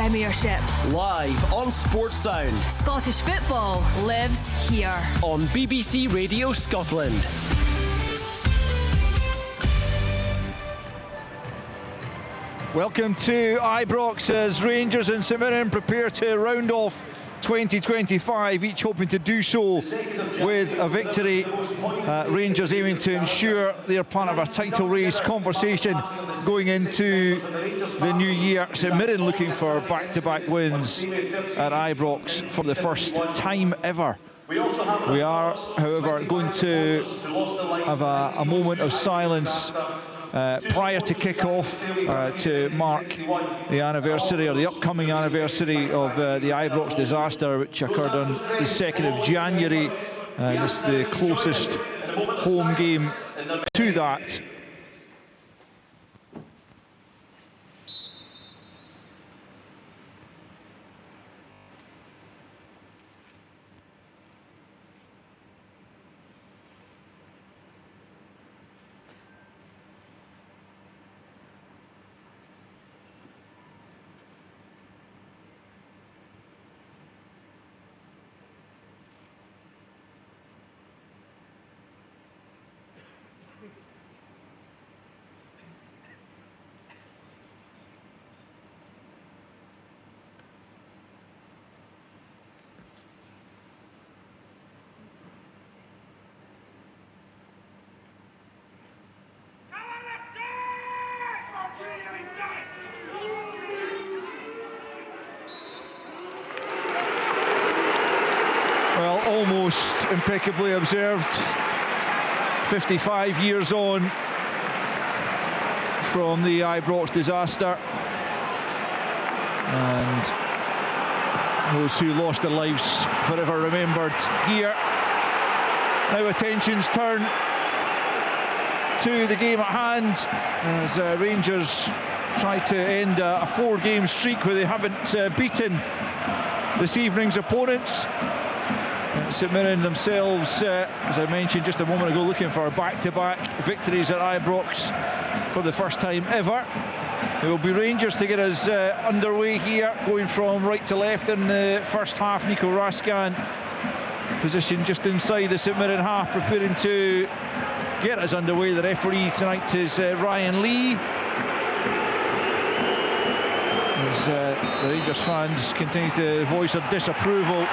Premiership. Live on Sports Sound. Scottish football lives here. On BBC Radio Scotland. Welcome to Ibrox as Rangers and St Mirren prepare to round off 2025, each hoping to do so with a victory. Rangers aiming to ensure they're part of a title race conversation going into the new year. St Mirren looking for back-to-back wins at Ibrox for the first time ever. We are, however, going to have a moment of silence prior to kick-off to mark the anniversary, or the upcoming anniversary, of the Ibrox disaster, which occurred on the 2nd of January. And it's the closest home game to that. Almost impeccably observed. 55 years on from the Ibrox disaster, and those who lost their lives forever remembered here. Now attentions turn to the game at hand as Rangers try to end a 4-game streak where they haven't beaten this evening's opponents. St Mirren themselves, as I mentioned just a moment ago, looking for back-to-back victories at Ibrox for the first time ever. It will be Rangers to get us underway here, going from right to left in the first half. Nico Raskan positioned just inside the St Mirren half, preparing to get us underway. The referee tonight is Ryan Lee. As the Rangers fans continue to voice their disapproval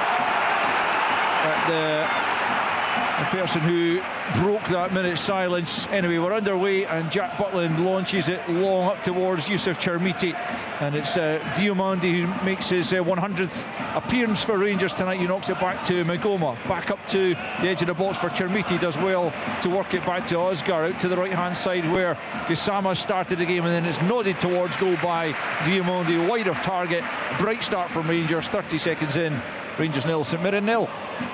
at the person who broke that minute's silence. Anyway, we're underway, and Jack Butland launches it long up towards Yusuf Chermiti, and it's Diomande who makes his 100th appearance for Rangers tonight. He knocks it back to Magoma, back up to the edge of the box for Chermiti. Does well to work it back to Osgar, out to the right hand side where Gassama started the game, and then it's nodded towards goal by Diomande, wide of target. Bright start from Rangers. 30 seconds in, Rangers 0, St Mirren 0.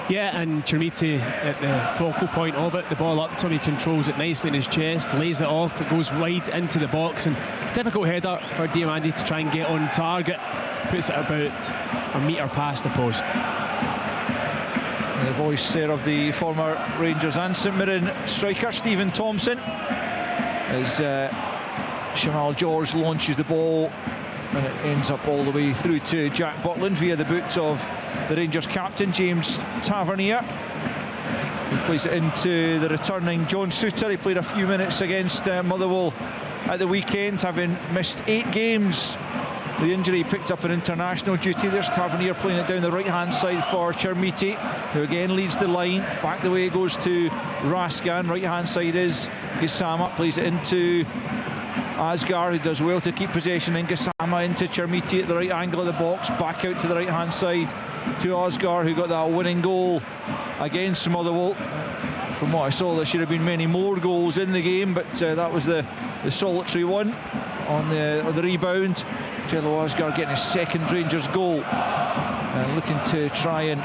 Yeah, and Chermiti at the focal point of it, the ball up to him, he controls it nicely in his chest, lays it off, it goes wide into the box, and difficult header for Diomande to try and get on target, puts it about a metre past the post. The voice there of the former Rangers and St Mirren striker Stephen Thompson, as Shamal George launches the ball, and it ends up all the way through to Jack Butland via the boots of the Rangers captain James Tavernier. He plays it into the returning John Souttar. He played a few minutes against Motherwell at the weekend, having missed 8 games. The injury picked up in international duty. There's Tavernier playing it down the right hand side for Chermiti, who again leads the line. Back the way it goes to Raskan. Right hand side is Gassama, plays it into Asgar, who does well to keep possession, and Gassama into Chermiti at the right angle of the box, back out to the right hand side to Osgar, who got that winning goal against Motherwell. From what I saw, there should have been many more goals in the game, but that was the solitary one on the rebound. Jello Osgar getting his second Rangers goal, looking to try and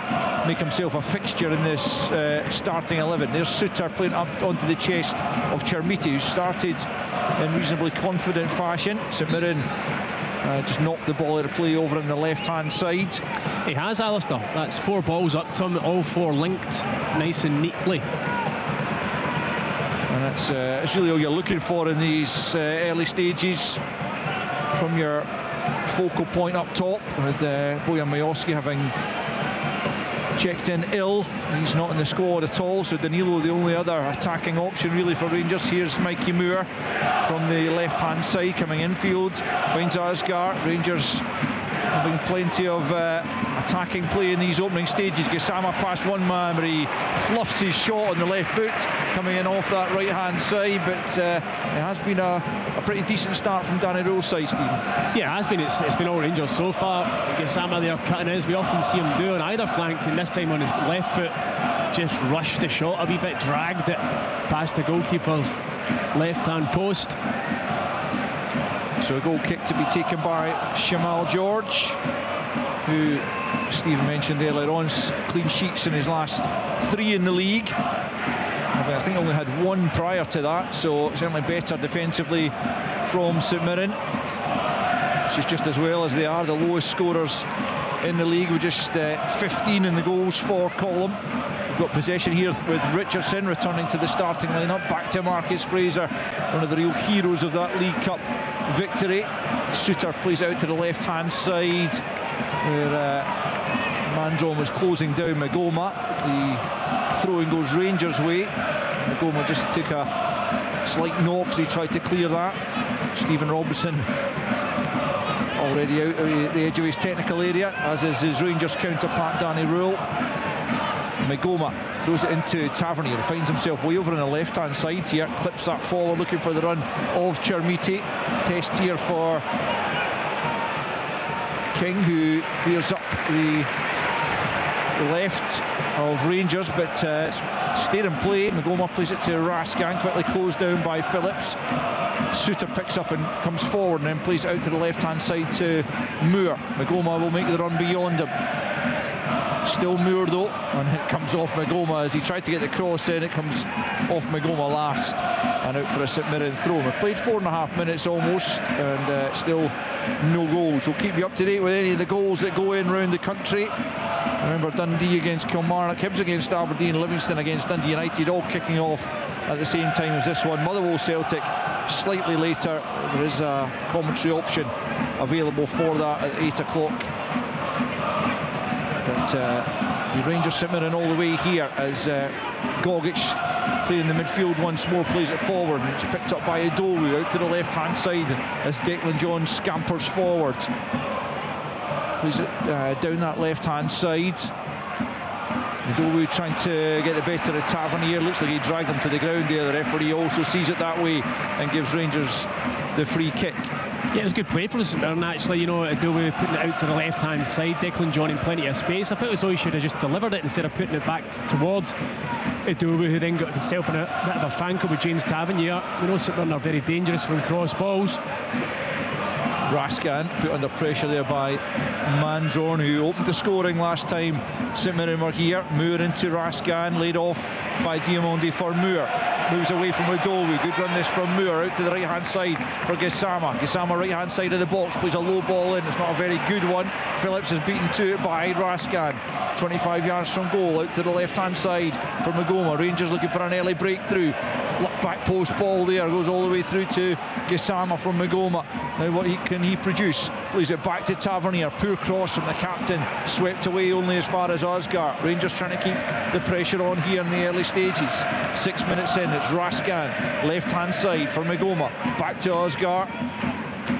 make himself a fixture in this starting 11. There's Souttar playing up onto the chest of Chermiti, who started in reasonably confident fashion. St Mirren just knocked the ball out of play over on the left hand side. He has, Alistair. That's 4 balls up to him, all 4 linked nice and neatly. And that's really all you're looking for in these early stages from your focal point up top, with Bojan Majowski having checked in ill. He's not in the squad at all, so Danilo the only other attacking option really for Rangers. Here's Mikey Moore from the left hand side coming infield, finds Asgard. Rangers having plenty of attacking play in these opening stages. Gassama past one man, but he fluffs his shot on the left boot coming in off that right hand side, but it has been a pretty decent start from Danny Röhl's side, Stephen. Yeah, it has been. It's been all Rangers so far. Gassama there cutting as we often see him do on either flank, and this time on his left foot just rushed the shot a wee bit, dragged it past the goalkeeper's left hand post. So a goal kick to be taken by Shamal George, who Stephen mentioned earlier on, clean sheets in his last 3 in the league. I think only had 1 prior to that, so certainly better defensively from St Mirren, which is just as well as they are the lowest scorers in the league, with just 15 in the goals for column. We've got possession here with Richardson returning to the starting lineup. Back to Marcus Fraser, one of the real heroes of that League Cup victory. Suter plays out to the left hand side, where Mandron was closing down Magoma. The throw-in goes Rangers' way. Magoma just took a slight knock as he tried to clear that. Stephen Robinson already out at the edge of his technical area, as is his Rangers counterpart Danny Röhl. Magoma throws it into Tavernier, he finds himself way over on the left hand side here, clips that forward looking for the run of Chermiti. Test here for King, who clears up the left of Rangers, but stayed in play. Magoma plays it to Raskan, quickly closed down by Phillips. Suter picks up and comes forward and then plays it out to the left hand side to Moore. Magoma will make the run beyond him. Still Moore though, and it comes off Magoma as he tried to get the cross in. It comes off Magoma last and out for a St Mirren throw. We've played 4.5 minutes almost, and still no goals. We'll keep you up to date with any of the goals that go in around the country. Remember, Dundee against Kilmarnock, Hibs against Aberdeen, Livingston against Dundee United, all kicking off at the same time as this one. Motherwell Celtic slightly later. There is a commentary option available for that at 8 o'clock. But the Rangers St Mirren all the way here as Gogic playing the midfield once more, plays it forward, and it's picked up by Idowu out to the left hand side as Declan John scampers forward. Plays it down that left hand side. Idowu trying to get the better of Tavernier. Looks like he dragged him to the ground there. The referee also sees it that way and gives Rangers the free kick. Yeah, it was good play for us, and actually, you know, Idowu putting it out to the left hand side, Declan John in plenty of space. I felt as though he should have just delivered it instead of putting it back towards Idowu, who then got himself in a bit of a fangle with James Tavernier. We know St Mirren are very dangerous from cross balls. Raskan put under pressure there by Mandron, who opened the scoring last time St Mirren were here. Moore into Raskan, laid off by Diamondi for Moore. Moves away from Idowu. Good run this from Moore out to the right hand side for Gassama. Gassama right hand side of the box, plays a low ball in. It's not a very good one. Phillips is beaten to it by Raskan. 25 yards from goal, out to the left hand side for Magoma. Rangers looking for an early breakthrough. Back post ball there, goes all the way through to Gassama from Magoma. Now what can he produce? Plays it back to Tavernier. Poor cross from the captain, swept away only as far as Osgar. Rangers trying to keep the pressure on here in the early stages. 6 minutes in, it's Raskan, left hand side for Magoma. Back to Osgar.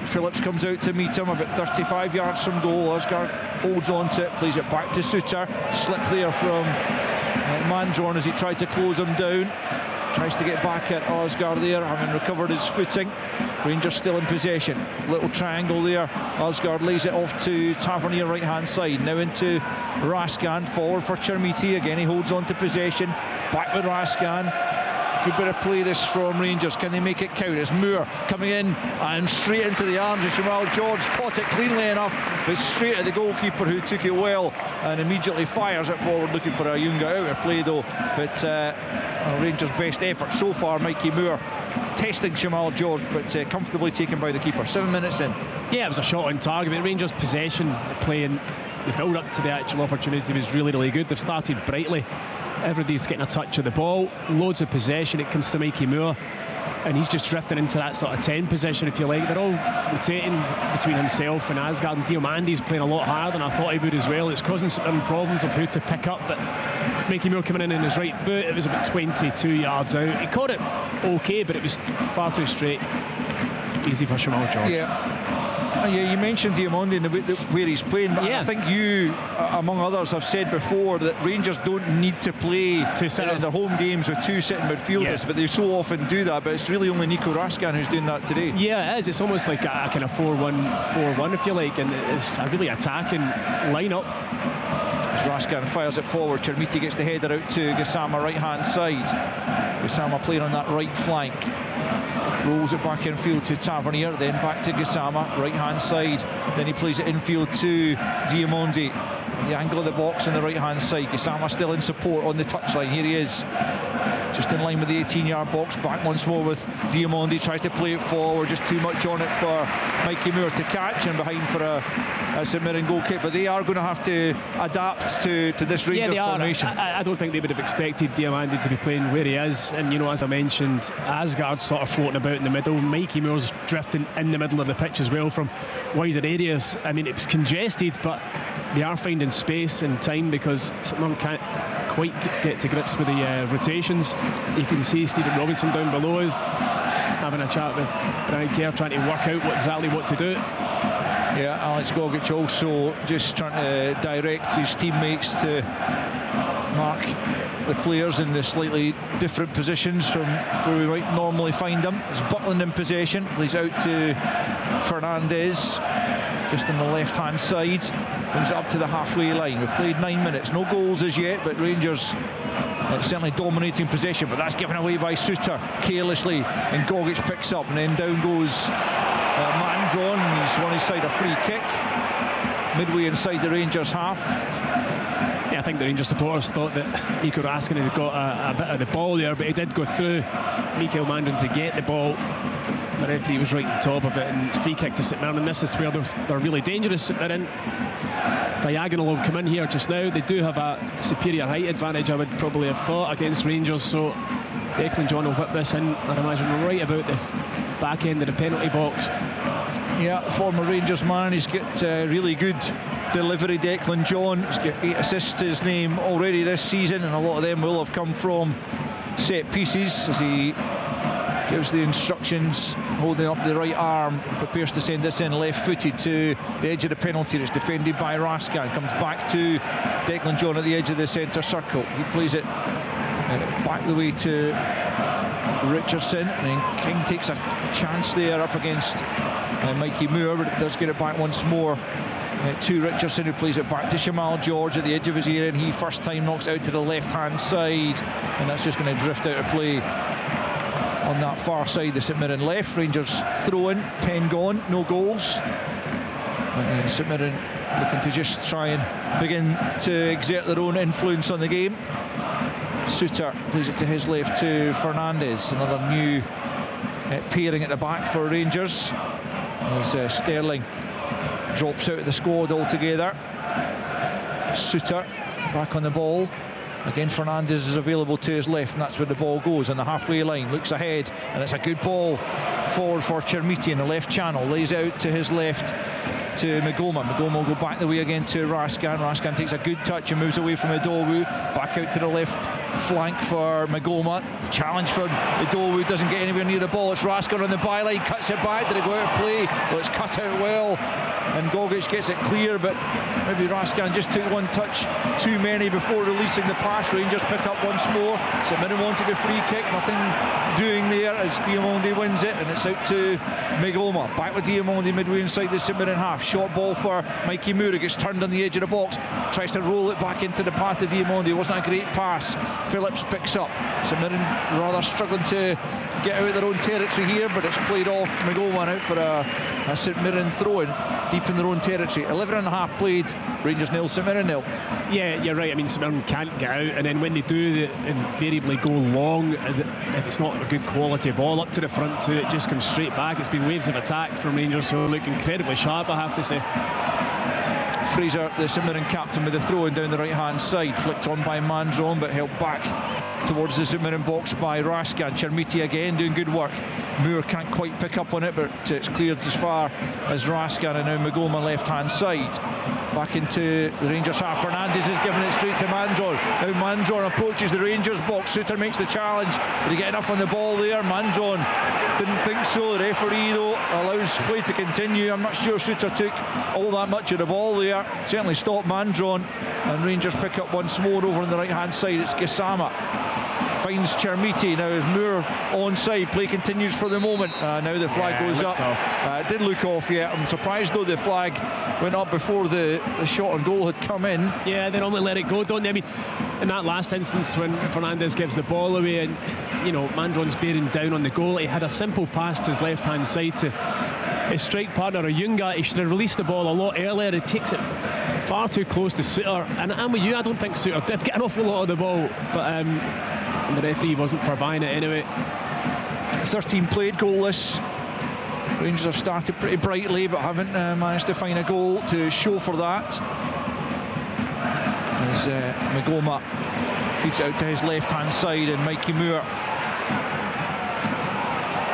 Phillips comes out to meet him about 35 yards from goal. Osgar holds on to it, plays it back to Suter. Slip there from Mandron as he tried to close him down. Tries to get back at Osgar there, having recovered his footing. Rangers still in possession. Little triangle there. Osgar lays it off to Tavernier right hand side. Now into Raskan, forward for Chermiti. Again he holds on to possession. Back with Raskan. Good bit of play this from Rangers. Can they make it count? It's Moore coming in and straight into the arms of Shamal George. Caught it cleanly enough, but straight at the goalkeeper, who took it well and immediately fires it forward, looking for a Junga out of play though. But Rangers' best effort so far, Mikey Moore testing Shamal George, but comfortably taken by the keeper. 7 minutes in. Yeah, it was a shot on target, but Rangers' possession playing, the build up to the actual opportunity was really, really good. They've started brightly. Everybody's getting a touch of the ball, loads of possession. It comes to Mikey Moore. and he's just drifting into that sort of 10 position, if you like. They're all rotating between himself and Asgard, and Diamandi's playing a lot higher than I thought he would as well. It's causing some problems of who to pick up, but Mikey Moore coming in his right foot, it was about 22 yards out. He caught it okay, but it was far too straight. Easy for Shamal George. Yeah, you mentioned Diamandi and where he's playing, but I think you, among others, have said before that Rangers don't need to play in their home games with two sitting midfielders, but they so often do that. But it's really only Nico Raskan who's doing that today. Yeah, it is. It's almost like a kind of 4-1-4-1, if you like, and it's a really attacking lineup. As Raskan fires it forward, Chermiti gets the header out to Gassama, right hand side. Gassama playing on that right flank. Rolls it back infield to Tavernier, then back to Gassama, right hand side. Then he plays it infield to Diamandi. The angle of the box on the right hand side. Gassama still in support on the touchline. Here he is, just in line with the 18-yard box. Back once more with Diamandi, tries to play it forward, just too much on it for Mikey Moore to catch, and behind for a St Mirren goal kick. But they are going to have to adapt to this Rangers formation. I don't think they would have expected Diamandi to be playing where he is, and as I mentioned, Asgard's sort of floating about in the middle. Mikey Moore's drifting in the middle of the pitch as well from wider areas. I mean, it was congested, but they are finding space and time because someone can't quite get to grips with the rotations. You can see Stephen Robinson down below us having a chat with Brian Kerr, trying to work out exactly what to do. Yeah, Alex Gogic also just trying to direct his teammates to mark the players in the slightly different positions from where we might normally find them. It's Butland in possession, plays out to Fernandez just on the left hand side, brings it up to the halfway line. We've played 9 minutes, no goals as yet, but Rangers certainly dominating possession, but that's given away by Suter carelessly, and Gogic picks up, and then down goes Mandron. He's on his side, a free kick midway inside the Rangers half. Yeah, I think the Rangers supporters thought that Nico Raskin had got a bit of the ball there, but he did go through Mikael Mandron to get the ball. The referee was right on top of it, and it's free kick to St Mirren, and this is where they're really dangerous. St Mirren diagonal will come in here just now. They do have a superior height advantage, I would probably have thought, against Rangers, so Declan John will whip this in, I'd imagine, right about the back end of the penalty box. Yeah, former Rangers man, he's got really good delivery, Declan John. He's got 8 assists to his name already this season, and a lot of them will have come from set pieces, as he gives the instructions, holding up the right arm, prepares to send this in left-footed to the edge of the penalty. It's defended by Raskan, comes back to Declan John at the edge of the centre circle. He plays it back the way to Richardson, and then King takes a chance there up against Mikey Moore, but does get it back once more to Richardson, who plays it back to Shamal George at the edge of his area, and he first time knocks out to the left-hand side, and that's just going to drift out of play on that far side, the St Mirren left. Rangers throw in, 10 gone, no goals. St Mirren looking to just try and begin to exert their own influence on the game. Suter plays it to his left to Fernandez, another new pairing at the back for Rangers, as Sterling drops out of the squad altogether. Suter back on the ball. Again, Fernandez is available to his left, and that's where the ball goes on the halfway line. Looks ahead, and it's a good ball forward for Chermiti in the left channel. Lays it out to his left to Magoma. Magoma will go back the way again to Raskan. Raskan takes a good touch and moves away from Idowu. Back out to the left flank for Magoma. Challenge for Idowu, doesn't get anywhere near the ball. It's Raskan on the byline, cuts it back. Did it go out of play? Well, it's cut out well, and Gogic gets it clear, but maybe Raskan just took one touch too many before releasing the pass. Rangers pick up once more. St Mirren wanted a free kick, nothing doing there as Diamandi wins it, and it's out to Magoma. Back with Diamandi midway inside the St Mirren half. Short ball for Mikey Moore, gets turned on the edge of the box, tries to roll it back into the path of Diamandi. It wasn't a great pass. Phillips picks up. St Mirren rather struggling to get out of their own territory here, but it's played off Magoma out for a St Mirren throw-in deep in their own territory. 11 and a half played. Rangers nil, St Mirren nil. Yeah, you're right. I mean, St Mirren can't get out, and then when they do, they invariably go long. If it's not a good quality ball up to the front too, it just comes straight back. It's been waves of attack from Rangers, who look incredibly sharp, I have to say. Fraser, the St Mirren captain, with the throw in down the right hand side, flicked on by Mandron but held back towards the St Mirren box by Raskan. Chermiti again doing good work. Moore can't quite pick up on it, but it's cleared as far as Raskan, and now Magoma left hand side. Back into the Rangers half. Fernandez is giving it straight to Mandron. Now Mandron approaches the Rangers box. Suter makes the challenge. Did he get enough on the ball there? Mandron didn't think so. The referee though allows play to continue. I'm not sure Suter took all that much of the ball there. Certainly stopped Mandron, and Rangers pick up once more over on the right hand side. It's Gassama finds Chermiti. Now is Moore onside. Play continues for the moment. Now the flag goes up. It did look off, yeah. I'm surprised though the flag went up before the shot on goal had come in. Yeah, they normally let it go, don't they? I mean, in that last instance when Fernandez gives the ball away and, you know, Mandron's bearing down on the goal, he had a simple pass to his left hand side to his strike partner Oyunga. He should have released the ball a lot earlier. He takes it far too close to Suter, and I'm with you, I don't think Suter did get an awful lot of the ball, but the referee wasn't for buying it anyway. 13 played, goalless. Rangers have started pretty brightly but haven't managed to find a goal to show for that, as Magoma feeds it out to his left hand side, and Mikey Moore.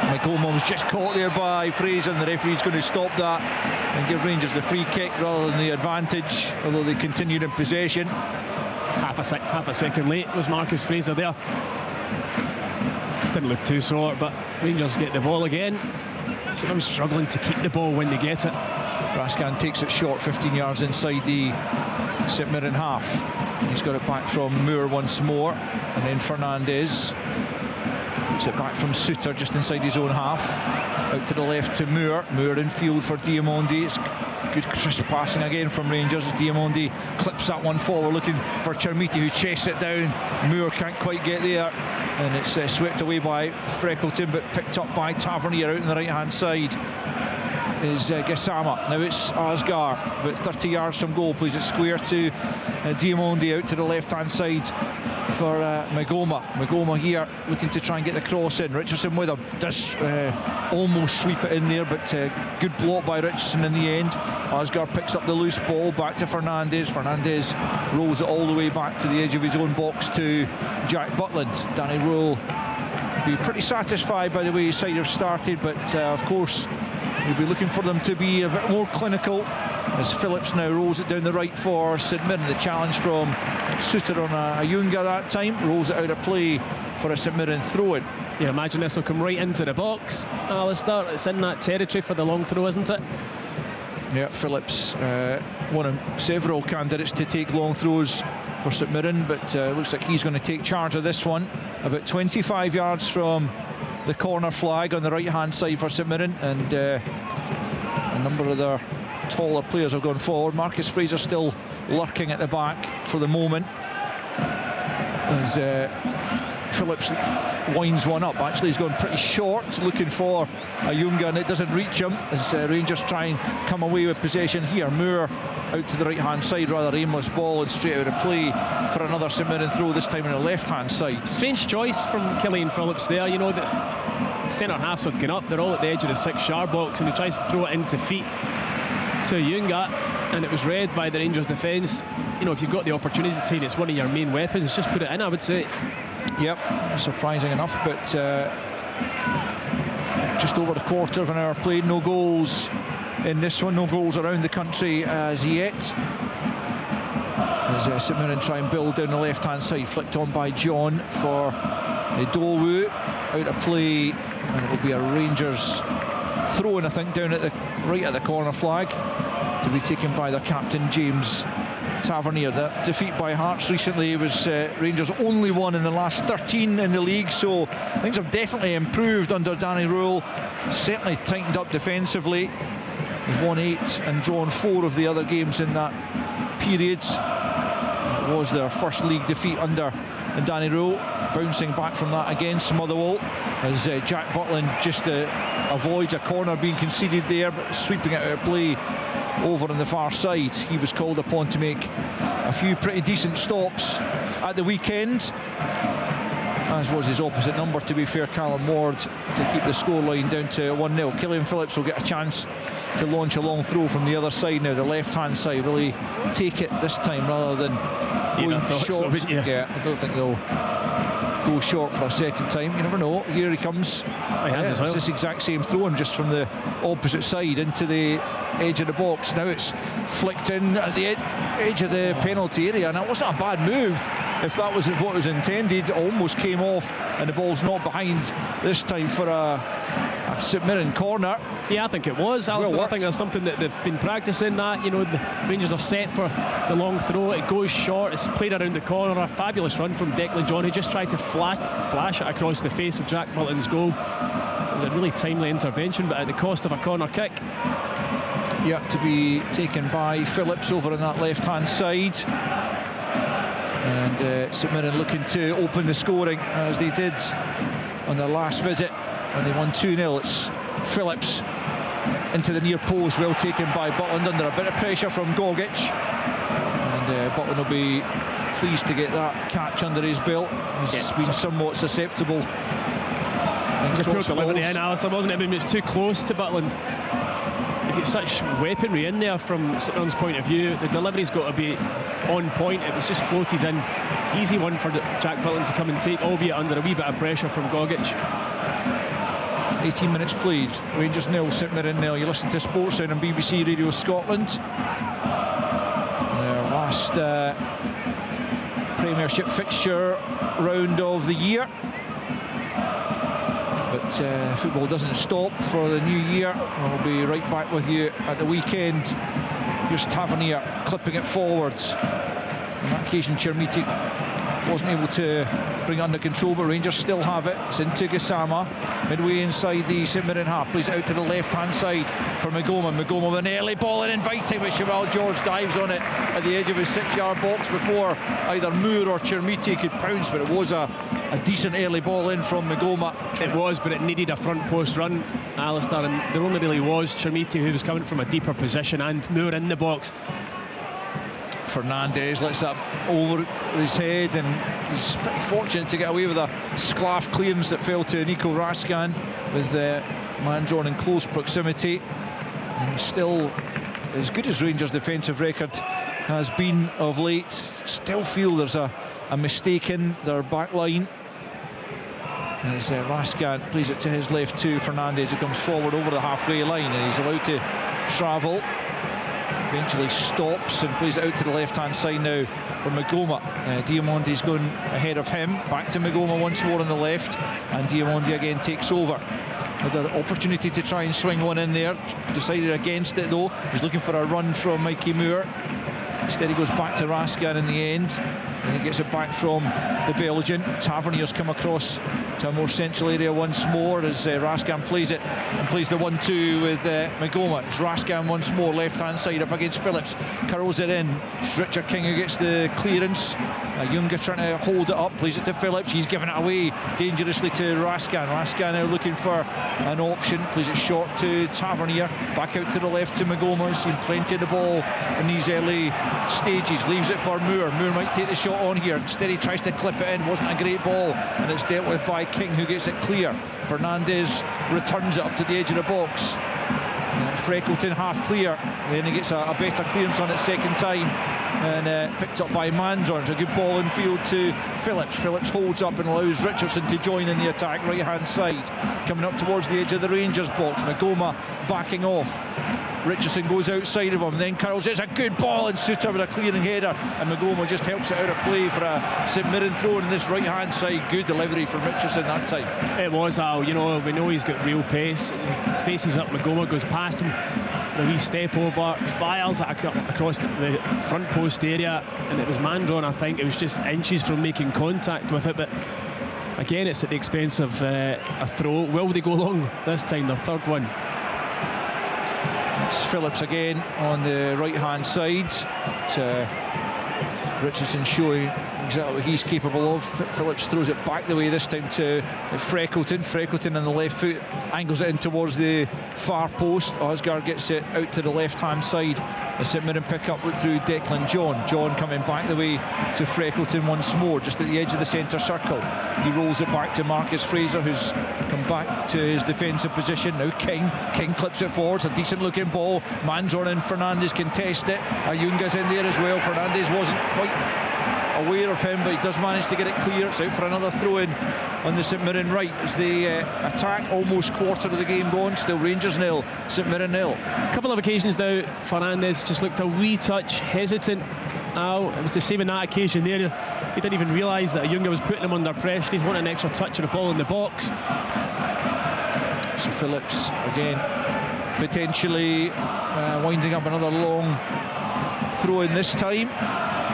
Magoma was just caught there by Fraser, and the referee's going to stop that and give Rangers the free kick rather than the advantage, although they continued in possession. Half a second late was Marcus Fraser there. Didn't look too sore, but Rangers get the ball again. So I'm struggling to keep the ball when they get it. Raskan takes it short, 15 yards inside the St Mirren half. He's got it back from Moore once more, and then Fernandez gets it back from Suter just inside his own half. Out to the left to Moore. Moore in field for Diamondi. It's good crisp passing again from Rangers as Diamondi clips that one forward, looking for Chermiti, who chests it down. Moore can't quite get there, and it's swept away by Freckleton, but picked up by Tavernier. Out on the right hand side is Gassama. Now it's Asgar, but 30 yards from goal. Plays it square to Diamondi. Out to the left hand side for Magoma. Magoma here looking to try and get the cross in. Richardson with him, does almost sweep it in there, but good block by Richardson in the end. Asgar picks up the loose ball, back to Fernandez. Fernandez rolls it all the way back to the edge of his own box to Jack Butland. Danny Rule be pretty satisfied by the way his side have started, but of course we'll be looking for them to be a bit more clinical, as Phillips now rolls it down the right for St Mirren. The challenge from Suter on Oyunga that time, rolls it out of play for a St Mirren throw-in. Yeah, imagine this will come right into the box, Alistair. It's in that territory for the long throw, isn't it? Yeah, Phillips, one of several candidates to take long throws for St Mirren, but looks like he's going to take charge of this one. About 25 yards from the corner flag on the right hand side for St Mirren, and a number of their taller players have gone forward. Marcus Fraser still lurking at the back for the moment, as Phillips winds one up. Actually he's gone pretty short, looking for Oyunga, and it doesn't reach him, as Rangers try and come away with possession here. Moore out to the right hand side, rather aimless ball, and straight out of play for another St Mirren throw, this time on the left hand side. Strange choice from Killian Phillips there. You know, the centre halves have gone up, they're all at the edge of the 6-yard box, and he tries to throw it into feet to Oyunga, and it was read by the Rangers defence. You know, if you've got the opportunity and it's one of your main weapons, just put it in, I would say. Yep, surprising enough, but just over a quarter of an hour played, no goals in this one, no goals around the country as yet, as St Mirren try and build down the left hand side, flicked on by John for Dowu, out of play, and it will be a Rangers throw-in, I think, down at the right at the corner flag, to be taken by their captain James Tavernier. That defeat by Hearts recently was Rangers' only one in the last 13 in the league, so things have definitely improved under Danny Rule. Certainly tightened up defensively. They've won 8 and drawn 4 of the other games in that period. It was their first league defeat under Danny Rule. Bouncing back from that against Motherwell, as Jack Butland just avoids a corner being conceded there, but sweeping it out of play over on the far side. He was called upon to make a few pretty decent stops at the weekend. as was his opposite number, to be fair, Callum Ward, to keep the scoreline down to 1-0. Killian Phillips will get a chance to launch a long throw from the other side now, the left-hand side. Will he take it this time rather than going short? So, yeah, I don't think they'll go short for a second time. You never know. Here he comes. It's this exact same throw, just from the opposite side into the edge of the box. Now it's flicked in at the edge of the penalty area, and it wasn't a bad move if that was what was intended. It almost came off, and the ball's not behind this time for a St Mirren corner. Yeah, I think it was, Alistair. I think there's something that they've been practicing that. You know, the Rangers are set for the long throw. It goes short. It's played around the corner. A fabulous run from Declan John, who just tried to flash it across the face of Jack Milton's goal. It was a really timely intervention, but at the cost of a corner kick. Yeah, to be taken by Phillips over on that left-hand side. And St Mirren looking to open the scoring as they did on their last visit when they won 2-0. It's Phillips into the near post, well taken by Butland under a bit of pressure from Gogic, and Butland will be pleased to get that catch under his belt. He's been somewhat susceptible. The poor delivery in, Alistair, wasn't it? I mean, it's too close to Butland. You've got such weaponry in there from St Mirren's point of view. The delivery's got to be on point. It was just floated in. Easy one for Jack Butland to come and take, albeit under a wee bit of pressure from Gogic. 18 minutes played. Rangers 0, St Mirren 0. You listen to Sportsound on BBC Radio Scotland. Their last Premiership fixture round of the year. But football doesn't stop for the new year. We'll be right back with you at the weekend. Here's Tavernier clipping it forwards. On that occasion, Chermiti wasn't able to bring it under control, but Rangers still have it. It's into Gassama, midway inside the St Mirren half. Plays it out to the left-hand side for Magoma. Magoma with an early ball and inviting, but Cheval George dives on it at the edge of his 6-yard box before either Moore or Chermiti could pounce, but it was a decent early ball in from Magoma. It was, but it needed a front post run, Alistair, and there only really was Chermiti, who was coming from a deeper position, and Moore in the box. Fernandez lets that over his head, and he's pretty fortunate to get away with a sclaff clearance that fell to Nico Raskan with Mandron in close proximity. And he's still, as good as Rangers' defensive record has been of late, still feel there's a mistake in their back line. As Raskan plays it to his left to Fernandez, who comes forward over the halfway line, and he's allowed to travel. Eventually stops and plays it out to the left-hand side now for Magoma. Diamondi's going ahead of him. Back to Magoma once more on the left, and Diamondi again takes over. Had an opportunity to try and swing one in there, decided against it though. He's looking for a run from Mikey Moore. Instead he goes back to Raskan in the end, and he gets it back from the Belgian. Tavernier's come across to a more central area once more as Raskan plays it and plays the 1-2 with Magoma. It's Raskan once more, left-hand side up against Phillips, curls it in. It's Richard King who gets the clearance. Younger trying to hold it up, plays it to Phillips. He's giving it away dangerously to Raskan. Raskan now looking for an option, plays it short to Tavernier, back out to the left to Magoma. He's seen plenty of the ball in these early stages, leaves it for Moore. Moore might take the shot on here. Instead he tries to clip it in, wasn't a great ball, and it's dealt with by King, who gets it clear. Fernandez returns it up to the edge of the box. Freckleton half clear, then he gets a better clearance on it second time, and picked up by Mandron. It's a good ball in field to Phillips. Phillips holds up and allows Richardson to join in the attack right hand side, coming up towards the edge of the Rangers box. Magoma backing off. Richardson goes outside of him, then curls. It's a good ball, and Suter with a clearing header, and Magoma just helps it out of play for a St Mirren throw in this right hand side. Good delivery from Richardson that time. It was, Al. You know, we know he's got real pace. He faces up Magoma, goes past him, the wee step over, fires it across the front post area, and it was Mandron, I think. It was just inches from making contact with it, but again it's at the expense of a throw. Will they go long this time, their third one? It's Phillips again on the right hand side. Richardson showing exactly what he's capable of. Phillips throws it back the way this time to Freckleton. Freckleton on the left foot angles it in towards the far post. Osgaard gets it out to the left hand side. The St Mirren pick up through Declan John. John coming back the way to Freckleton once more, just at the edge of the centre circle. He rolls it back to Marcus Fraser, who's come back to his defensive position. Now King clips it forwards, a decent looking ball. Man's on in, Fernandes can test it. Ayunga's in there as well. Fernandes wasn't quite aware of him, but he does manage to get it clear. It's out for another throw-in on the St Mirren right as they attack. Almost quarter of the game gone. Still Rangers 0, St Mirren 0. A couple of occasions now, Fernandes just looked a wee touch hesitant. Now it was the same on that occasion there. He didn't even realise that Ayunga was putting him under pressure. He's wanting an extra touch of the ball in the box. So Phillips again potentially winding up another long throw-in this time.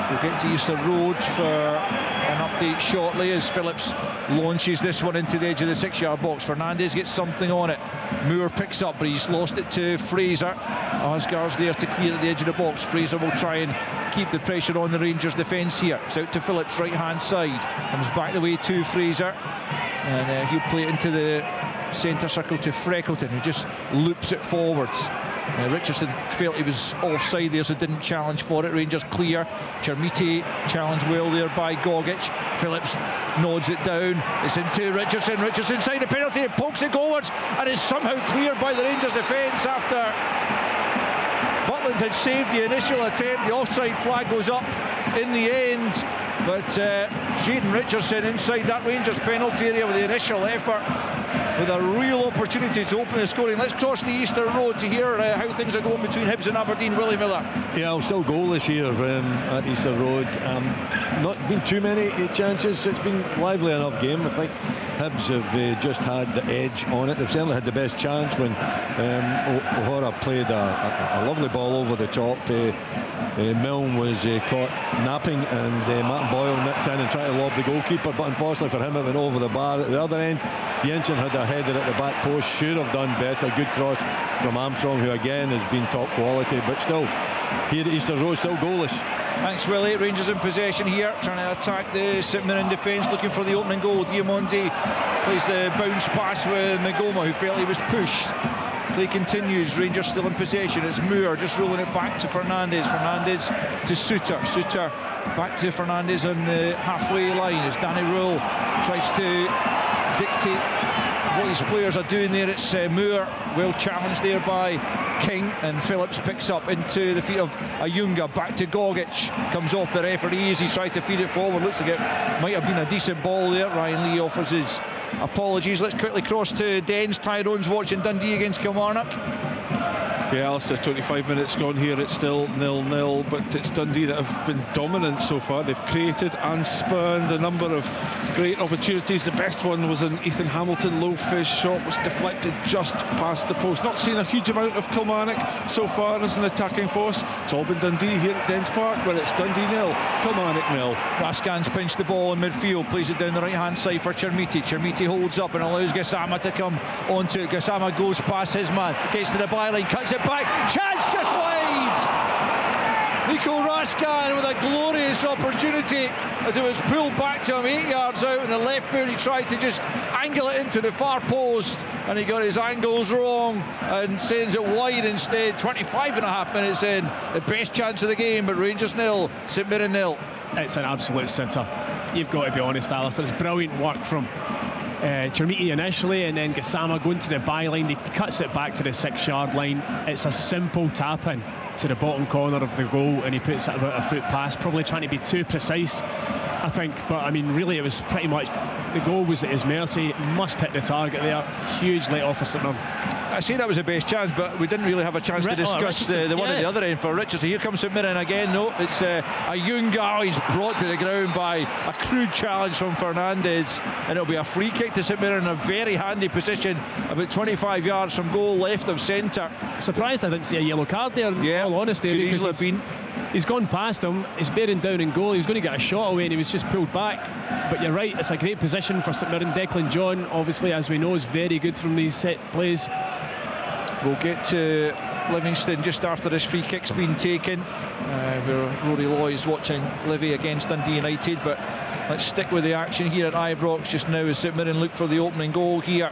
We'll get to Easter Road for an update shortly as Phillips launches this one into the edge of the 6-yard box. Fernandes gets something on it. Moore picks up, but he's lost it to Fraser. Osgaard's there to clear at the edge of the box. Fraser will try and keep the pressure on the Rangers defence here. It's out to Phillips, right hand side. Comes back the way to Fraser, and he'll play it into the centre circle to Freckleton, who just loops it forwards. Richardson felt he was offside there, so didn't challenge for it. Rangers clear. Chermiti challenged well there by Gogic. Phillips nods it down. It's into Richardson. Richardson inside the penalty, it pokes it goalwards and is somehow cleared by the Rangers defence after Butland had saved the initial attempt. The offside flag goes up in the end, but Shayden Richardson inside that Rangers penalty area with the initial effort, with a real opportunity to open the scoring. Let's cross the Easter Road to hear how things are going between Hibs and Aberdeen. Willie Miller. Yeah, still goalless here at Easter Road. Not been too many chances. It's been lively enough game. I think Hibs have just had the edge on it. They've certainly had the best chance when O'Hara played a lovely ball over the top. Milne was caught napping, and Martin Boyle nipped in and tried to lob the goalkeeper, but unfortunately for him it went over the bar. At the other end, Jensen had a header at the back post, should have done better. Good cross from Armstrong, who again has been top quality, but still here at Easter Road, still goalless. Thanks, Willie. Rangers in possession here, trying to attack the St Mirren defence, looking for the opening goal. Diamonde plays the bounce pass with Magoma, who felt he was pushed. Play continues. Rangers still in possession. It's Moore just rolling it back to Fernandes. Fernandes to Suter. Suter back to Fernandes on the halfway line as Danny Rule tries to dictate what his players are doing there. It's Moore, well challenged there by King, and Phillips picks up into the feet of Ayunga. Back to Gogic, comes off the referee as he tried to feed it forward. Looks like it might have been a decent ball there. Ryan Lee offers his apologies. Let's quickly cross to Dens. Tyrone's watching Dundee against Kilmarnock. Yeah, Alistair, 25 minutes gone here. It's still 0-0, but it's Dundee that have been dominant so far. They've created and spurned a number of great opportunities. The best one was an Ethan Hamilton low fish shot, was deflected just past the post. Not seen a huge amount of Kilmarnock so far as an attacking force. It's all been Dundee here at Dens Park, where it's Dundee 0, Kilmarnock 0. Raskan's pinched the ball in midfield, plays it down the right hand side for Chermiti. Chermiti holds up and allows Gassama to come onto it. Gassama goes past his man, gets to the byline, cuts it back, chance just wide. Nico Raskan with a glorious opportunity as it was pulled back to him 8 yards out in the left boot. He tried to just angle it into the far post and he got his angles wrong and sends it wide instead. 25 and a half minutes in, the best chance of the game, but Rangers 0, St Mirren 0. It's an absolute sitter. You've got to be honest, Alistair. It's brilliant work from Chermiti initially, and then Gassama going to the byline. He cuts it back to the 6-yard line. It's a simple tap in to the bottom corner of the goal, and he puts it about a foot past, probably trying to be too precise, I think, but I mean really it was pretty much, the goal was at his mercy. Must hit the target there. Huge late off for St Mirren. I say that was the best chance, but we didn't really have a chance to discuss the one at the other end for Richardson. Here comes St Mirren again. No, it's Ayunga. He's brought to the ground by a crude challenge from Fernandes, and it'll be a free kick to St Mirren in a very handy position, about 25 yards from goal, left of centre. Surprised I didn't see a yellow card there, in all honesty, could easily have been. He's gone past him, he's bearing down in goal, he was going to get a shot away and he was just pulled back. But you're right, it's a great position for St Mirren. Declan John, obviously, as we know, is very good from these set plays. We'll get to Livingston just after this free kick's been taken, where Rory Loy's watching Livy against Dundee United. But let's stick with the action here at Ibrox just now as St Mirren look for the opening goal here.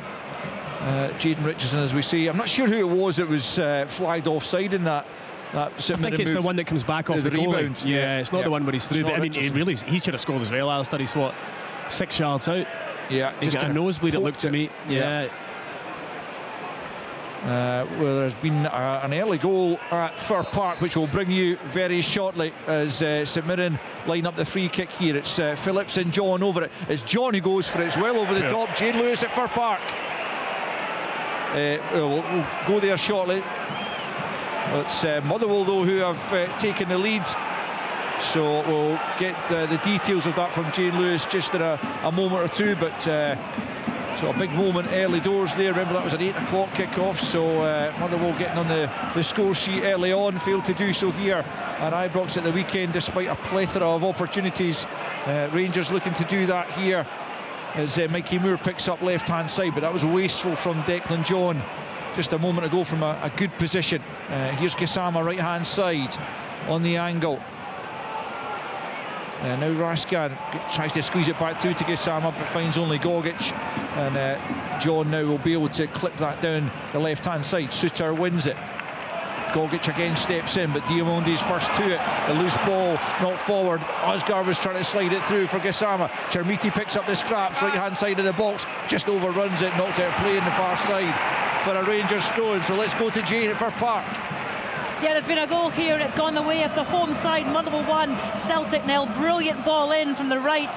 Jaden Richardson, as we say, I'm not sure who it was that was flagged offside in that. I think it's the one that comes back off the rebound. Yeah, it's not the one where he's through. But I mean, he should have scored as well. Alistair, he's 6 yards out. Yeah, he got a nosebleed. It looked to me. Yeah. Well, there's been an early goal at Fir Park, which will bring you very shortly as St Mirren line up the free kick here. It's Phillips and John over it. It's John who goes for it. It's well over the top. Jane Lewis at Fir Park. We'll go there shortly. It's Motherwell though who have taken the lead, so we'll get the details of that from Jane Lewis just in a moment or two. But so a big moment early doors there. Remember that was an 8 o'clock kick-off, so Motherwell getting on the score sheet early on, failed to do so here at Ibrox at the weekend despite a plethora of opportunities. Rangers looking to do that here as Mikey Moore picks up left hand side, but that was wasteful from Declan John just a moment ago from a good position. Here's Gassama right hand side on the angle. Now Raskan tries to squeeze it back through to Gassama, but finds only Gogic, and John now will be able to clip that down the left hand side. Suter wins it. Gogic again steps in, but Diamondi's first to it. The loose ball knocked forward. Osgar was trying to slide it through for Gassama. Chermiti picks up the scraps right hand side of the box, just overruns it, knocked out play in the far side for a Rangers throw-in. So let's go to Jane at Fir Park. Yeah, there's been a goal here. It's gone the way of the home side. Motherwell 1, Celtic 0. Brilliant ball in from the right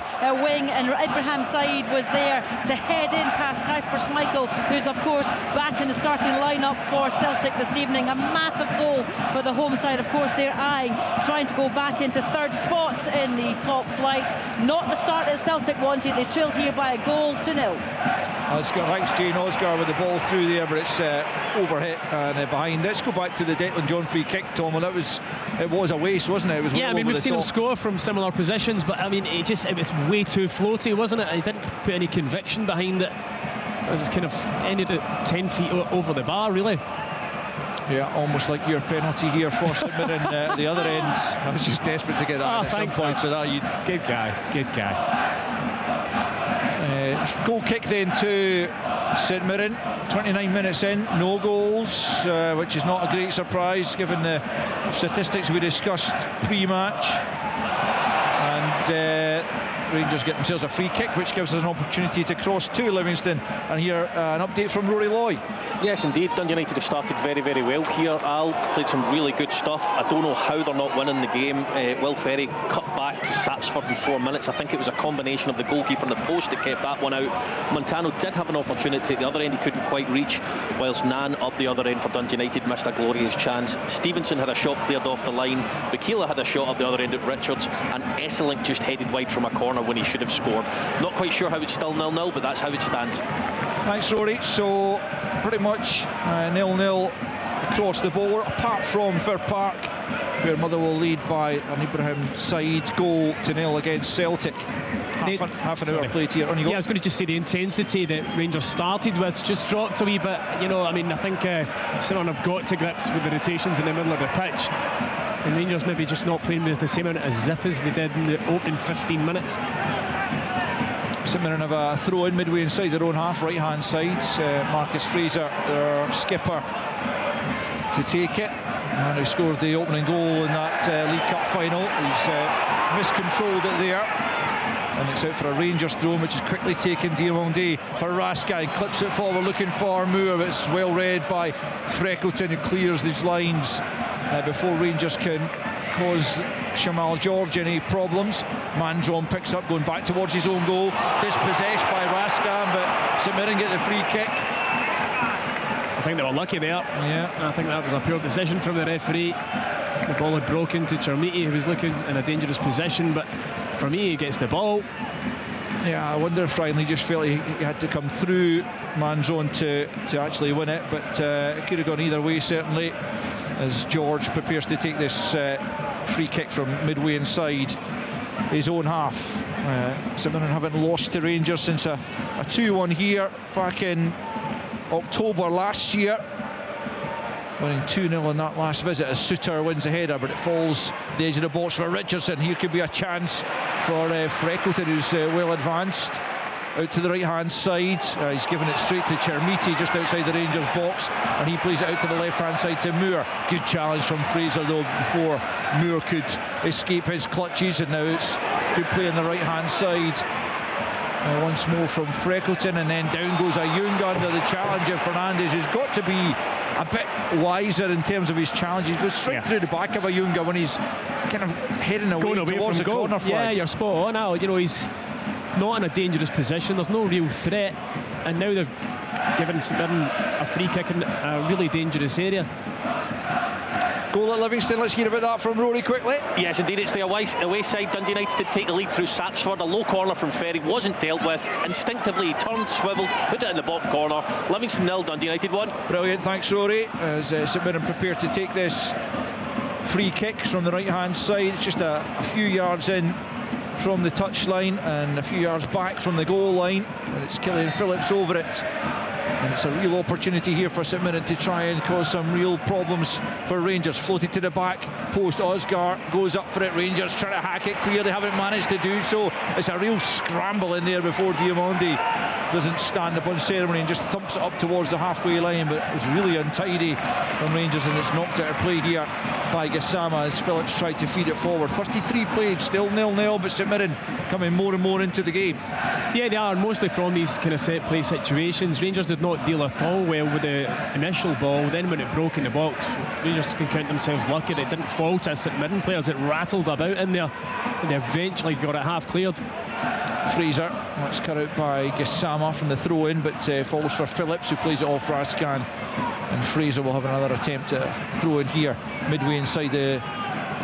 wing, and Ibrahim Said was there to head in past Kasper Schmeichel, who's of course back in the starting lineup for Celtic this evening. A massive goal for the home side. Of course, they're eyeing trying to go back into third spot in the top flight. Not the start that Celtic wanted. They trailed here by a goal to 0. Oscar, thanks Jane. Oscar with the ball through there, but it's overhit and behind. Let's go back to the Declan John free kick, Tom. Well, it was a waste, wasn't it? It was we've seen him score from similar positions, but I mean, it was way too floaty, wasn't it? He didn't put any conviction behind it. It was kind of ended at 10 feet over the bar, really. Yeah, almost like your penalty here for St Mirren at the other end. I was just desperate to get that at some point. So that good guy. Goal kick then to St Mirren. 29 minutes in, no goals, which is not a great surprise given the statistics we discussed pre-match. And Rangers get themselves a free kick, which gives us an opportunity to cross to Livingston. And here an update from Rory Loy. Yes, indeed. Dundee United have started very, very well here. Al played some really good stuff. I don't know how they're not winning the game. Will Ferry cut back to Sapsford in 4 minutes. I think it was a combination of the goalkeeper and the post that kept that one out. Montano did have an opportunity at the other end. He couldn't quite reach, whilst Nan up the other end for Dundee United missed a glorious chance. Stevenson had a shot cleared off the line. Bakila had a shot up the other end at Richards, and Esselink just headed wide from a corner when he should have scored. Not quite sure how it's still 0-0, but that's how it stands. Thanks, Rory. So pretty much 0-0 across the board, apart from Fir Park, where Motherwell lead by an Ibrahim Said goal to 0 against Celtic. Half an hour played here. I was going to just say the intensity that Rangers started with just dropped a wee bit. I think St Mirren have got to grips with the rotations in the middle of the pitch. And Rangers maybe just not playing with the same amount of zip as they did in the opening 15 minutes. St Mirren have a throw in midway inside their own half, right hand side. Marcus Fraser, their skipper, to take it. And who scored the opening goal in that League Cup final. He's miscontrolled it there. And it's out for a Rangers throw, which is quickly taken. Diamondi for Raskai, clips it forward looking for Moore, but it's well read by Freckleton, who clears these lines before Rangers can cause Shamal George any problems. Mandron picks up, going back towards his own goal, dispossessed by Raskan, but St Mirren get the free kick. I think they were lucky there. I think that was a poor decision from the referee. The ball had broken to Chermiti, who was looking in a dangerous position, but for me, he gets the ball. Yeah, I wonder if Ryan Lee just felt he had to come through Manzone to actually win it, but it could have gone either way, certainly, as George prepares to take this free kick from midway inside his own half. St Mirren haven't lost to Rangers since a 2-1 here back in October last year. winning 2-0 in that last visit as Suter wins the header, but it falls the edge of the box for Richardson. Here could be a chance for Freckleton, who's well advanced out to the right hand side. He's given it straight to Chermiti just outside the Rangers box, and he plays it out to the left hand side to Moore. Good challenge from Fraser though before Moore could escape his clutches, and now it's good play on the right hand side. Once more from Freckleton, and then down goes Ayunga under the challenge of Fernandes, who's got to be a bit wiser in terms of his challenge. He goes straight through the back of Ayunga when he's kind of heading away towards the corner flag. Yeah, you're spot on, Al. You know, he's not in a dangerous position, there's no real threat, and now they've given St Mirren a free kick in a really dangerous area. Goal at Livingston, let's hear about that from Rory quickly. Yes, indeed, it's the away side. Dundee United did take the lead through Sapsford. A low corner from Ferry wasn't dealt with. Instinctively, he turned, swivelled, put it in the bottom corner. Livingston 0, Dundee United 1. Brilliant, thanks Rory. As St Mirren prepare to take this free kick from the right hand side. It's just a few yards in from the touchline and a few yards back from the goal line, and it's Killian Phillips over it. And it's a real opportunity here for St Mirren to try and cause some real problems for Rangers. Floated to the back post, Osgar goes up for it. Rangers trying to hack it clear, they haven't managed to do so. It's a real scramble in there before Diamondi doesn't stand up on ceremony and just thumps it up towards the halfway line, but it was really untidy from Rangers, and it's knocked out of play here by Gassama as Phillips tried to feed it forward. 33 played, still 0-0, but St Mirren coming more and more into the game. Yeah, they are, mostly from these kind of set play situations. Rangers did not deal at all well with the initial ball. Then when it broke in the box, Rangers can count themselves lucky that it didn't fall to St Mirren players. It rattled about in there, and they eventually got it half cleared. Fraser, that's cut out by Gassama from the throw in, but falls for Phillips, who plays it off Rascan, and Fraser will have another attempt at throw in here midway inside the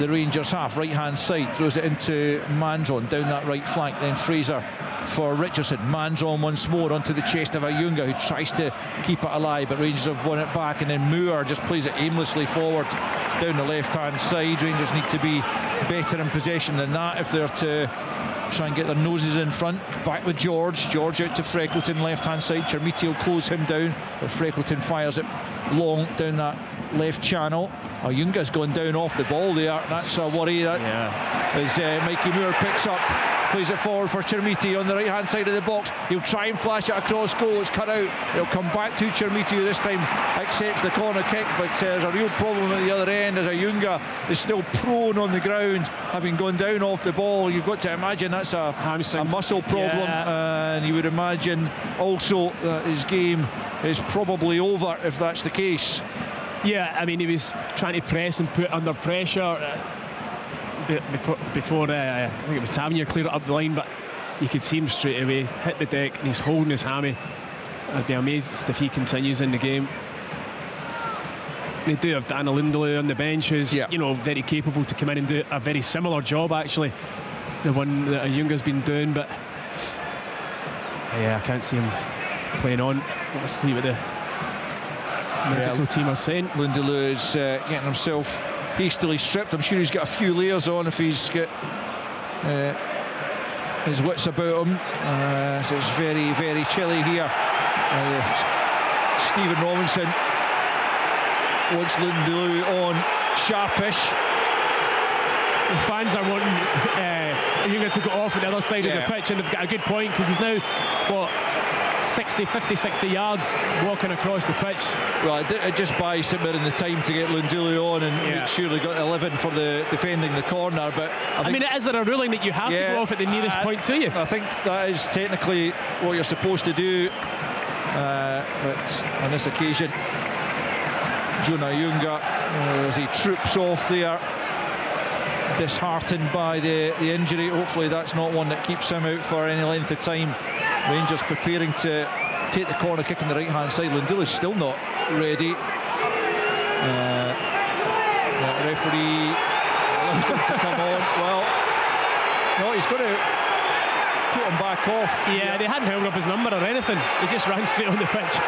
Rangers half. Right hand side, throws it into Mandron down that right flank, then Fraser for Richardson. Mandron once more onto the chest of Ayunga, who tries to keep it alive, but Rangers have won it back, and then Moore just plays it aimlessly forward down the left hand side. Rangers need to be better in possession than that if they're to try and get their noses in front. Back with George out to Freckleton, left hand side. Chermiti will close him down, but Freckleton fires it long down that left channel. Ayunga's gone down off the ball there. That's a worry. As Mikey Moore picks up, plays it forward for Chermiti on the right hand side of the box. He'll try and flash it across goal. It's cut out. It'll come back to Chermiti, who this time accepts the corner kick, but there's a real problem at the other end as Ayunga is still prone on the ground, having gone down off the ball. You've got to imagine that's a muscle problem, and you would imagine also that his game is probably over if that's the case. Yeah, I mean, he was trying to press and put under pressure before I think it was Tavernier cleared it up the line, but you could see him straight away hit the deck, and he's holding his hammy. I'd be amazed if he continues in the game. They do have Daniel Lindelöf on the bench, who's very capable to come in and do a very similar job, actually, the one that Ayunga's been doing, but I can't see him playing on. Let's see what the medical team are saying. Lindelöf is getting himself hastily stripped. I'm sure he's got a few layers on if he's got his wits about him. So it's very, very chilly here. Stephen Robinson wants Lindelöf on sharpish. The fans are wanting Ayunga to go off on the other side of the pitch, and they've got a good point, because he's now 60 yards walking across the pitch. Well, it just buys St Mirren the time to get Lindelöf on and make sure they got 11 for the defending the corner. But I mean, is there a ruling that you have to go off at the nearest point to you? I think that is technically what you're supposed to do, but on this occasion, Jonah Ayunga, as he troops off there, disheartened by the injury. Hopefully that's not one that keeps him out for any length of time. Rangers preparing to take the corner kick on the right hand side. Lindelöf's still not ready. The referee allows him to come on. Well, no, he's going to put him back off. Yeah, they hadn't held up his number or anything. He just ran straight on the pitch.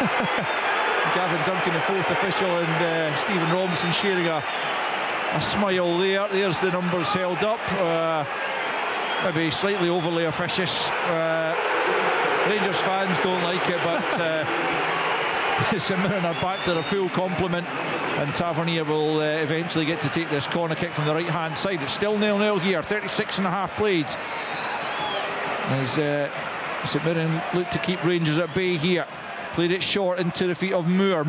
Gavin Duncan, the fourth official, and Stephen Robinson sharing a smile there. There's the numbers held up. Maybe slightly overly officious. Rangers fans don't like it, but St Mirren are back to their full complement, and Tavernier will eventually get to take this corner kick from the right hand side. It's still 0-0 here, 36 and a half played, as St Mirren look to keep Rangers at bay here. Played it short into the feet of Moore.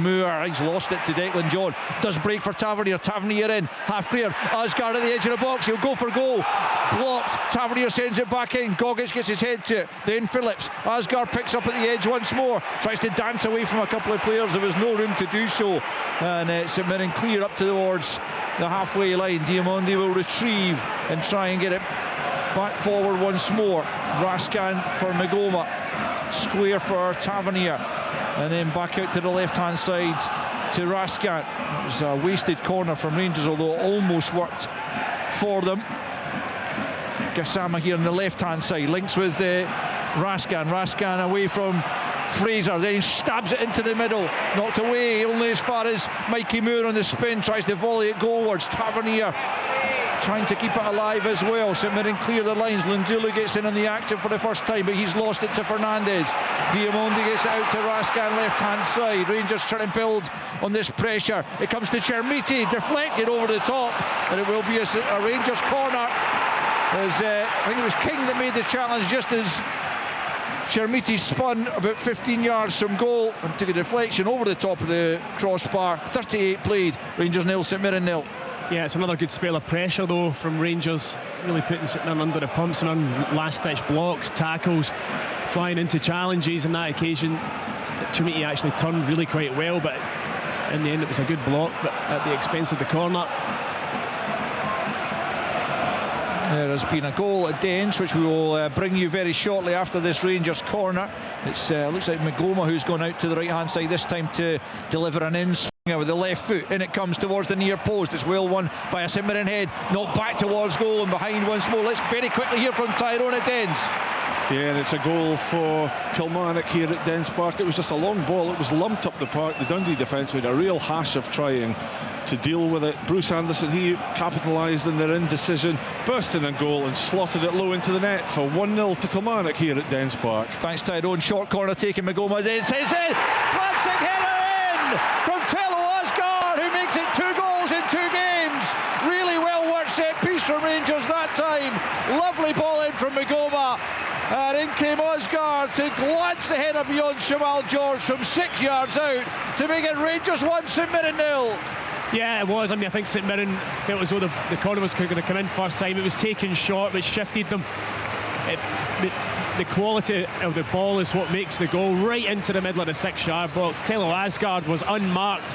He's lost it to Declan John. Does break for Tavernier. Tavernier in, half clear. Asgard at the edge of the box. He'll go for goal. Blocked. Tavernier sends it back in. Gogic gets his head to it. Then Phillips. Asgard picks up at the edge once more. Tries to dance away from a couple of players. There was no room to do so. And St Mirren clear up towards the halfway line. Diamondi will retrieve and try and get it back forward once more. Raskan for Magoma. Square for Tavernier, and then back out to the left hand side to Raskan. It was a wasted corner from Rangers, although it almost worked for them. Gassama here on the left hand side, links with Raskan away from Fraser, then he stabs it into the middle, knocked away only as far as Mikey Moore on the spin, tries to volley it goalwards. Tavernier trying to keep it alive as well. St Mirren clear the lines. Lundulu gets in on the action for the first time, but he's lost it to Fernandez. Diamondi gets it out to Raskan left hand side. Rangers trying to build on this pressure. It comes to Chermiti, deflected over the top, and it will be a Rangers corner, as I think it was King that made the challenge just as Chermiti spun about 15 yards from goal and took a deflection over the top of the crossbar. 38 played. Rangers 0, St Mirren 0. Yeah, it's another good spell of pressure though from Rangers, really putting St Mirren under the pumps and on last-ditch blocks, tackles, flying into challenges. On that occasion, Chermiti actually turned really quite well, but in the end it was a good block, but at the expense of the corner. There has been a goal at Dens, which we will bring you very shortly after this Rangers corner. It looks like Magoma who's gone out to the right hand side this time to deliver an in swinger with the left foot. In it comes towards the near post. It's well won by a St Mirren head, knocked back towards goal and behind once more. Let's very quickly hear from Tyrone at Dens. Yeah, and it's a goal for Kilmarnock here at Dens Park. It was just a long ball. It was lumped up the park. The Dundee defence made a real hash of trying to deal with it. Bruce Anderson, he capitalised on their indecision, burst in a goal and slotted it low into the net for 1-0 to Kilmarnock here at Dens Park. Thanks, Tyrone. Short corner taken. Magoma then sends in. Classic header in from Tello Asgard, who makes it 2 goals in 2 games. Really well worked set piece from Rangers that time. Lovely ball in from Magoma. And in came Osgard to glance the header beyond Shamal George from 6 yards out to make it Rangers 1, St Mirren 0. Yeah, it was. I mean, I think St Mirren felt as though the corner was going to come in first time. It was taken short, which shifted them. The quality of the ball is what makes the goal, right into the middle of the 6-yard box. Tello Asgard was unmarked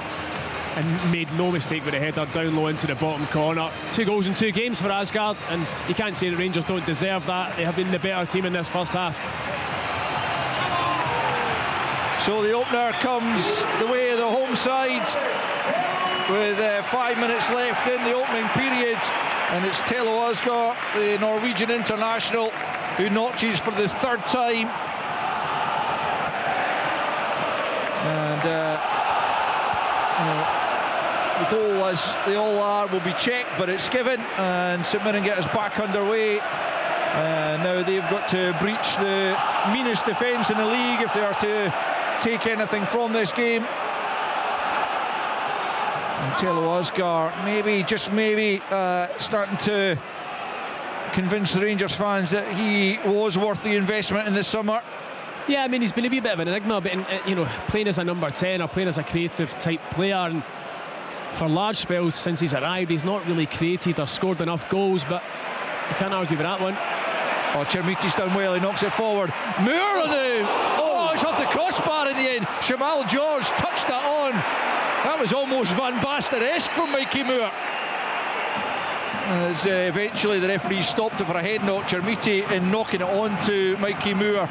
and made no mistake with the header down low into the bottom corner. 2 goals in 2 games for Asgard, and you can't say the Rangers don't deserve that. They have been the better team in this first half. So the opener comes the way of the home side with 5 minutes left in the opening period, and it's Tello Asgard, the Norwegian international, who notches for the 3rd time. And the goal, as they all are, will be checked, but it's given, and St Mirren get us back underway. Now they've got to breach the meanest defence in the league if they are to take anything from this game. And Tello Asgard, maybe, just maybe, starting to convince the Rangers fans that he was worth the investment in the summer. Yeah, I mean, he's been a wee bit of an enigma, but playing as a number 10 or playing as a creative type player, and for large spells since he's arrived, he's not really created or scored enough goals, but you can't argue with that one. Oh, Chermiti's done well, he knocks it forward. Moore on it's off the crossbar in the end. Shamal George touched that on. That was almost Van Basten-esque from Mikey Moore. As eventually the referee stopped it for a head knock. Chermiti, in knocking it on to Mikey Moore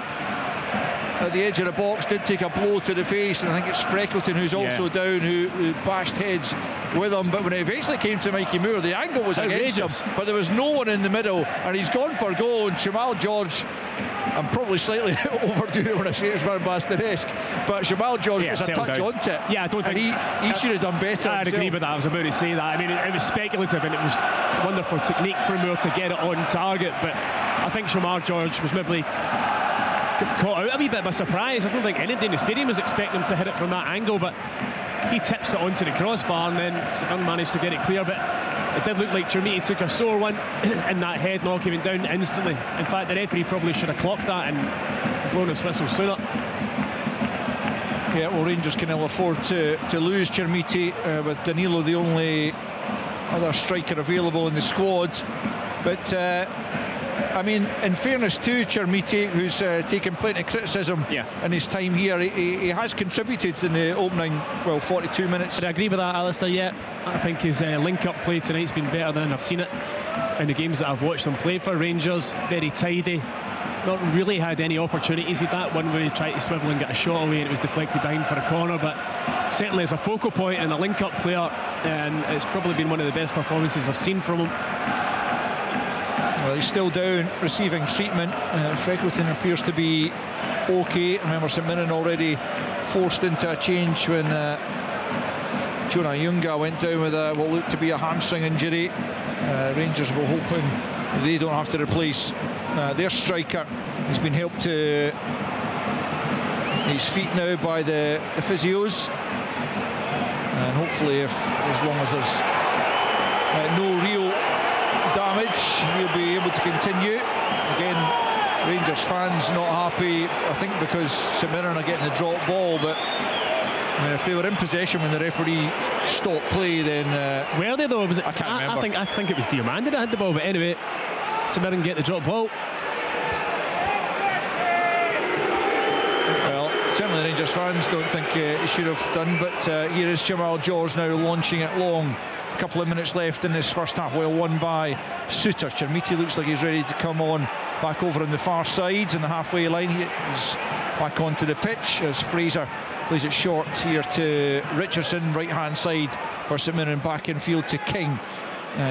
at the edge of the box, did take a blow to the face, and I think it's Freckleton who's also down, who bashed heads with him. But when it eventually came to Mikey Moore, the angle was against him, but there was no one in the middle, and he's gone for goal. And Shamal George, I'm probably slightly overdoing it when I say it's Van Basten-esque, but Shamal George was a touch onto it. Yeah, I don't think he should have done better. I'd agree with that. I was about to say that. I mean, it was speculative, and it was wonderful technique for Moore to get it on target, but I think Shamal George was maybe caught out a wee bit by surprise. I don't think anybody in the stadium was expecting him to hit it from that angle, but he tips it onto the crossbar and then St Mirren managed to get it clear. But it did look like Chermiti took a sore one in that head knock. He went down instantly. In fact, the referee probably should have clocked that and blown his whistle sooner. Yeah, well, Rangers can ill afford to lose Chermiti, with Danilo the only other striker available in the squad. But I mean, in fairness to Chermiti, who's taken plenty of criticism in his time here, he has contributed in the opening 42 minutes. I agree with that, Alistair. Yeah, I think his link-up play tonight's been better than I've seen it in the games that I've watched him play for Rangers. Very tidy. Not really had any opportunities. He had that one where he tried to swivel and get a shot away and it was deflected behind for a corner, but certainly as a focal point and a link-up player, and it's probably been one of the best performances I've seen from him. Well, he's still down, receiving treatment. Freckleton appears to be okay. Remember, St Mirren already forced into a change when Jonah Yunga went down with what looked to be a hamstring injury. Rangers were hoping they don't have to replace their striker. He's been helped to his feet now by the physios, and hopefully, as long as there's no real damage, he'll be able to continue. Again, Rangers fans not happy, I think, because St Mirren are getting the drop ball, but if they were in possession when the referee stopped play, then were they though? Was it? I can't remember. I think it was Diamandi that had the ball, but anyway, St Mirren get the drop ball. Well, certainly the Rangers fans don't think he should have done, but here is Jamal George now launching it long. A couple of minutes left in this first half. Well, won by Suter. Chermiti looks like he's ready to come on back over on the far side in the halfway line. He's back onto the pitch as Fraser plays it short here to Richardson, right hand side for St Mirren, back in field to King,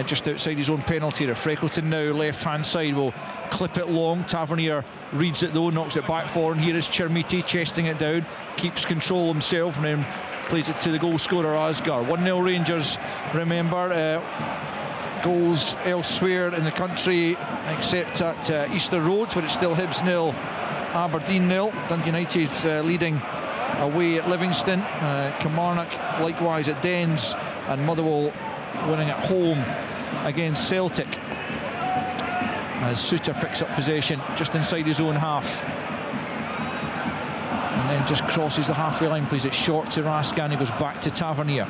just outside his own penalty area. Freckleton now left hand side will clip it long. Tavernier reads it though, knocks it back forward. Here is Chermiti chesting it down, keeps control himself, and then plays it to the goal scorer Asgar. 1-0 Rangers. Remember, goals elsewhere in the country except at Easter Road, where it's still Hibs 0, Aberdeen 0. Dundee United leading away at Livingston. Kilmarnock likewise at Dens, and Motherwell winning at home against Celtic, as Suter picks up possession just inside his own half and then just crosses the halfway line, plays it short to Raskan. He goes back to Tavernier.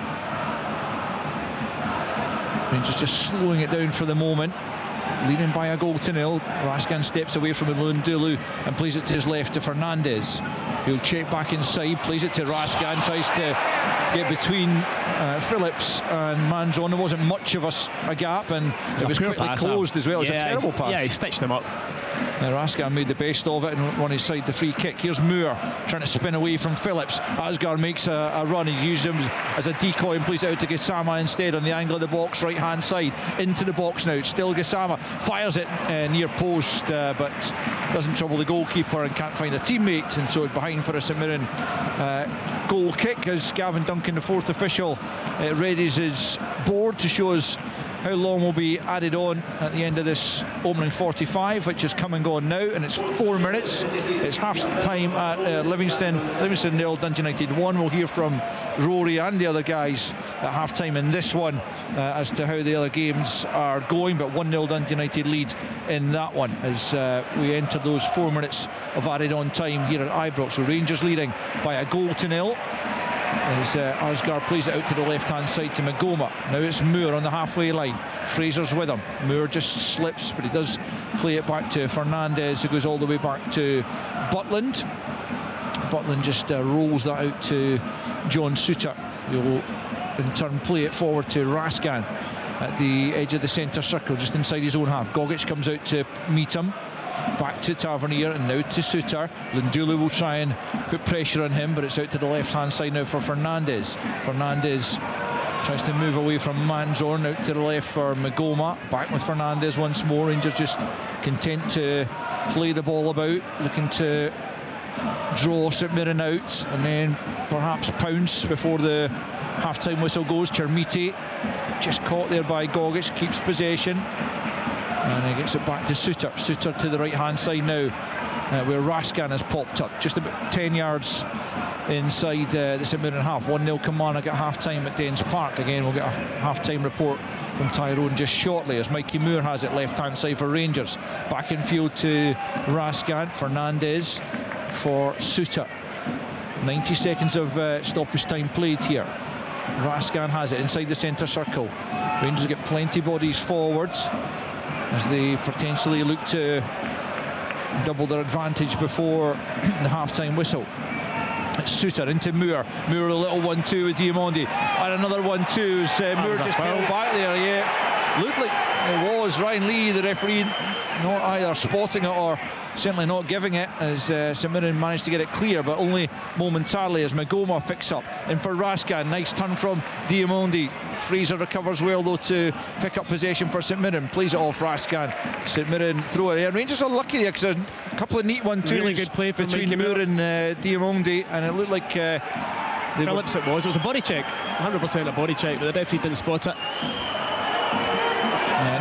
Rangers just slowing it down for the moment, leading by a goal to nil. Raskan steps away from Lundulu and plays it to his left to Fernandez, who'll check back inside, plays it to Raskan, tries to get between Phillips and Manzon. There wasn't much of a gap, and it was quickly closed as well. It was a terrible pass. Yeah, he stitched them up. Raskan made the best of it and won his side the free kick. Here's Moore trying to spin away from Phillips. Asgar makes a run. He uses him as a decoy and plays it out to Gassama instead on the angle of the box, right hand side into the box now. It's still Gassama, fires it near post, but doesn't trouble the goalkeeper and can't find a teammate, and so it's behind for a St Mirren goal kick as Gavin Duncan, the fourth official, readies his board to show us how long will be added on at the end of this opening 45, which is come and gone now, and it's 4 minutes. It's half time at Livingston 0, Dundee United 1. We'll hear from Rory and the other guys at half time in this one as to how the other games are going, but 1-0 Dundee United lead in that one as we enter those 4 minutes of added on time here at Ibrox. So Rangers leading by a goal to nil as Asgar plays it out to the left hand side to Magoma. Now it's Moore on the halfway line. Fraser's with him. Moore just slips, but he does play it back to Fernandez, who goes all the way back to Butland. Butland just rolls that out to John Suter, who will in turn play it forward to Raskan at the edge of the centre circle, just inside his own half. Gogic comes out to meet him. Back to Tavernier and now to Suter. Lundulu will try and put pressure on him, but it's out to the left hand side now for Fernandez. Fernandez tries to move away from Manzorn, out to the left for Magoma. Back with Fernandez once more. Rangers just content to play the ball about, looking to draw St Mirren out and then perhaps pounce before the half-time whistle goes. Chermiti just caught there by Gogic, keeps possession. And he gets it back to Suter. Suter to the right hand side now where Raskan has popped up just about 10 yards inside the St Mirren half. 1-0 Kilmarnock at half-time at Dens Park. Again, we'll get a half-time report from Tyrone just shortly, as Mikey Moore has it left-hand side for Rangers. Back in field to Raskan. Fernandez for Suter. 90 seconds of stoppage time played here. Raskan has it inside the centre circle. Rangers get plenty bodies forwards as they potentially look to double their advantage before the half-time whistle. It's Suter into Moore. Moore a little 1-2 with Diamondi. And another 1-2 as Moore just held back there. Yeah, looked like it was. Ryan Lee, the referee, not either spotting it or certainly not giving it, as St Mirren managed to get it clear, but only momentarily as Magoma picks up. And for Raskan, nice turn from Diamondi. Fraser recovers well though to pick up possession for St Mirren. Plays it off Raskan. St Mirren throw it in. Rangers are lucky there because a couple of neat 1-2s. Really good play between Moore and Diamondi, and it looked like Phillips it was a body check, 100% a body check, but the referee didn't spot it.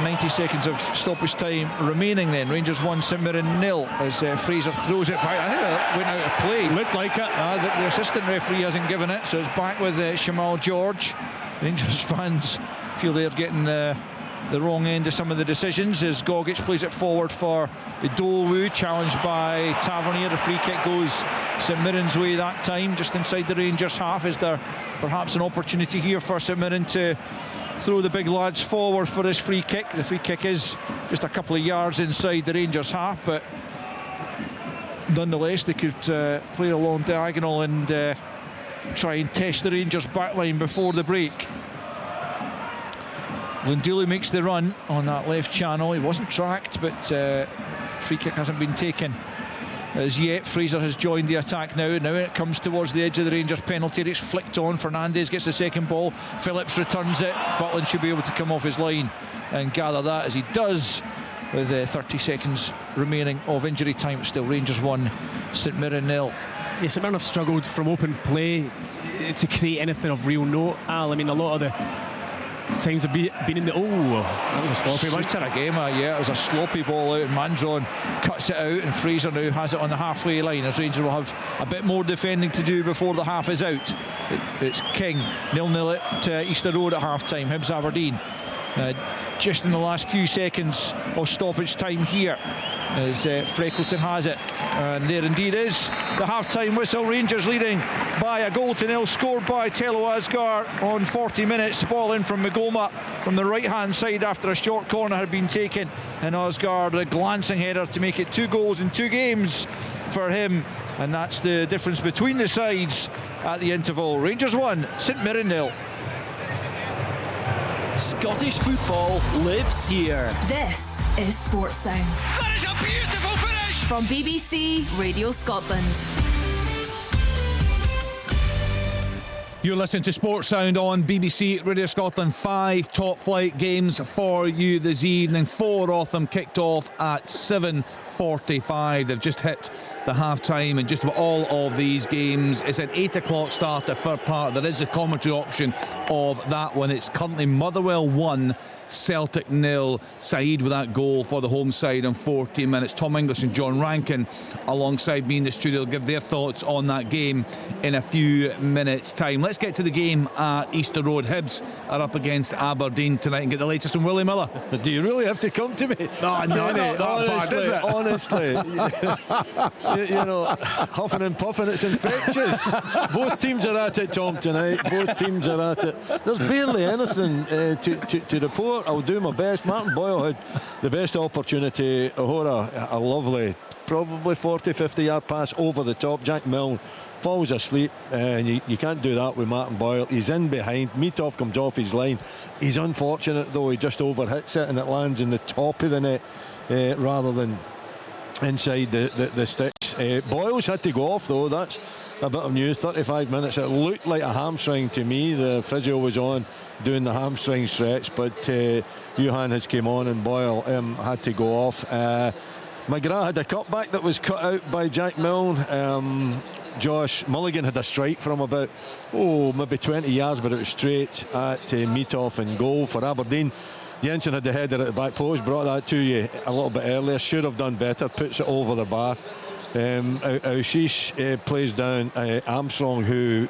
90 seconds of stoppage time remaining then. Rangers 1, St Mirren 0 as Fraser throws it back. I think it went out of play. Looked like it. The assistant referee hasn't given it, so it's back with Shamal George. Rangers fans feel they're getting the wrong end of some of the decisions as Gogic plays it forward for Idowu, challenged by Tavernier. The free kick goes St Mirren's way that time, just inside the Rangers half. Is there perhaps an opportunity here for St Mirren to throw the big lads forward for this free kick? The free kick is just a couple of yards inside the Rangers half, but nonetheless they could play a long diagonal and try and test the Rangers backline before the break. Lundulu makes the run on that left channel. He wasn't tracked, but free kick hasn't been taken as yet. Fraser has joined the attack now. Now it comes towards the edge of the Rangers penalty. It's flicked on. Fernandez gets the second ball. Phillips returns it. Butland should be able to come off his line and gather that, as he does, with 30 seconds remaining of injury time. Still Rangers 1, St Mirren 0. Yeah, St Mirren have struggled from open play to create anything of real note, Al. I mean, a lot of the times have been in the... that was a sloppy one. Yeah, it was a sloppy ball out, and Mandron cuts it out, and Fraser now has it on the halfway line, as Rangers will have a bit more defending to do before the half is out. It's King, 0-0 at Easter Road at half-time. Hibs Aberdeen just in the last few seconds of stoppage time here, as Freckleton has it, and there indeed is the half-time whistle. Rangers leading by a 1-0, scored by Tello Asgar on 40 minutes. Ball in from Magoma from the right-hand side after a short corner had been taken, and Asgar a glancing header to make it 2 goals in 2 games for him, and that's the difference between the sides at the interval. Rangers 1, St Mirren 0. Scottish football lives here. This is Sports Sound. That is a beautiful finish! From BBC Radio Scotland. You're listening to Sports Sound on BBC Radio Scotland. 5 top flight games for you this evening. 4 of them kicked off at 7:45. They've just hit the half-time in just about all of these games. It's an 8 o'clock start at Fir Park. There is a commentary option of that one. It's currently Motherwell 1, Celtic 0. Saeed with that goal for the home side in 14 minutes. Tom English and John Rankin alongside me in the studio will give their thoughts on that game in a few minutes' time. Let's get to the game at Easter Road. Hibs are up against Aberdeen tonight and get the latest from Willie Miller. Do you really have to come to me? Oh, no, not that bad, is it? Honestly. You know, huffing and puffing, it's infectious. Both teams are at it, Tom, tonight. Both teams are at it. There's barely anything to report. I'll do my best. Martin Boyle had the best opportunity. O'Hora, a lovely, probably 40-50 yard pass over the top. Jack Milne falls asleep, and you can't do that with Martin Boyle. He's in behind. Mitov comes off his line. He's unfortunate though. He just overhits it and it lands in the top of the net rather than inside the sticks. Boyle's had to go off though. That's a bit of news. 35 minutes. It looked like a hamstring to me. The physio was on doing the hamstring stretch, but Johan has came on and Boyle had to go off. McGrath had a cutback that was cut out by Jack Milne. Josh Mulligan had a strike from about maybe 20 yards, but it was straight at Mitov and goal for Aberdeen. Jensen had the header at the back post, brought that to you a little bit earlier. Should have done better, puts it over the bar. Sheesh plays down Armstrong, who,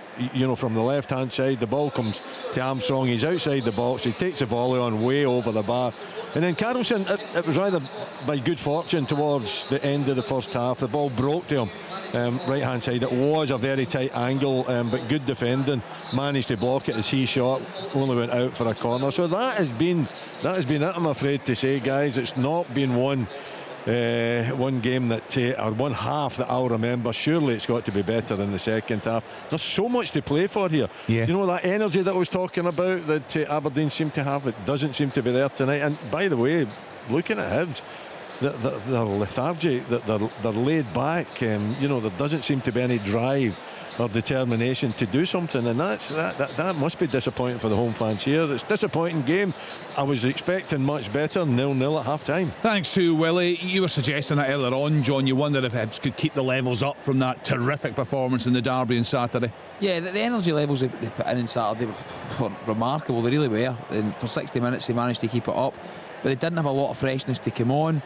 from the left hand side, the ball comes to Armstrong, he's outside the box, he takes the volley on way over the bar, and then Carlson, it was rather by good fortune towards the end of the first half, the ball broke to him, right hand side. It was a very tight angle, but good defending, managed to block it as he shot, only went out for a corner. So that has been it, I'm afraid to say, guys. It's not been one game or one half that I'll remember. Surely it's got to be better in the second half. There's so much to play for here. Yeah. That energy that I was talking about that Aberdeen seem to have, it doesn't seem to be there tonight. And by the way, looking at Hibs, they're lethargic, they're laid back, there doesn't seem to be any drive or determination to do something, and that must be disappointing for the home fans here. It's a disappointing game. I was expecting much better. 0-0 at half time. Thanks to Willie. You were suggesting that earlier on, John. You wondered if Hibs could keep the levels up from that terrific performance in the derby on Saturday. Yeah, the energy levels they put in on Saturday were remarkable. They really were, and for 60 minutes they managed to keep it up, but they didn't have a lot of freshness to come on.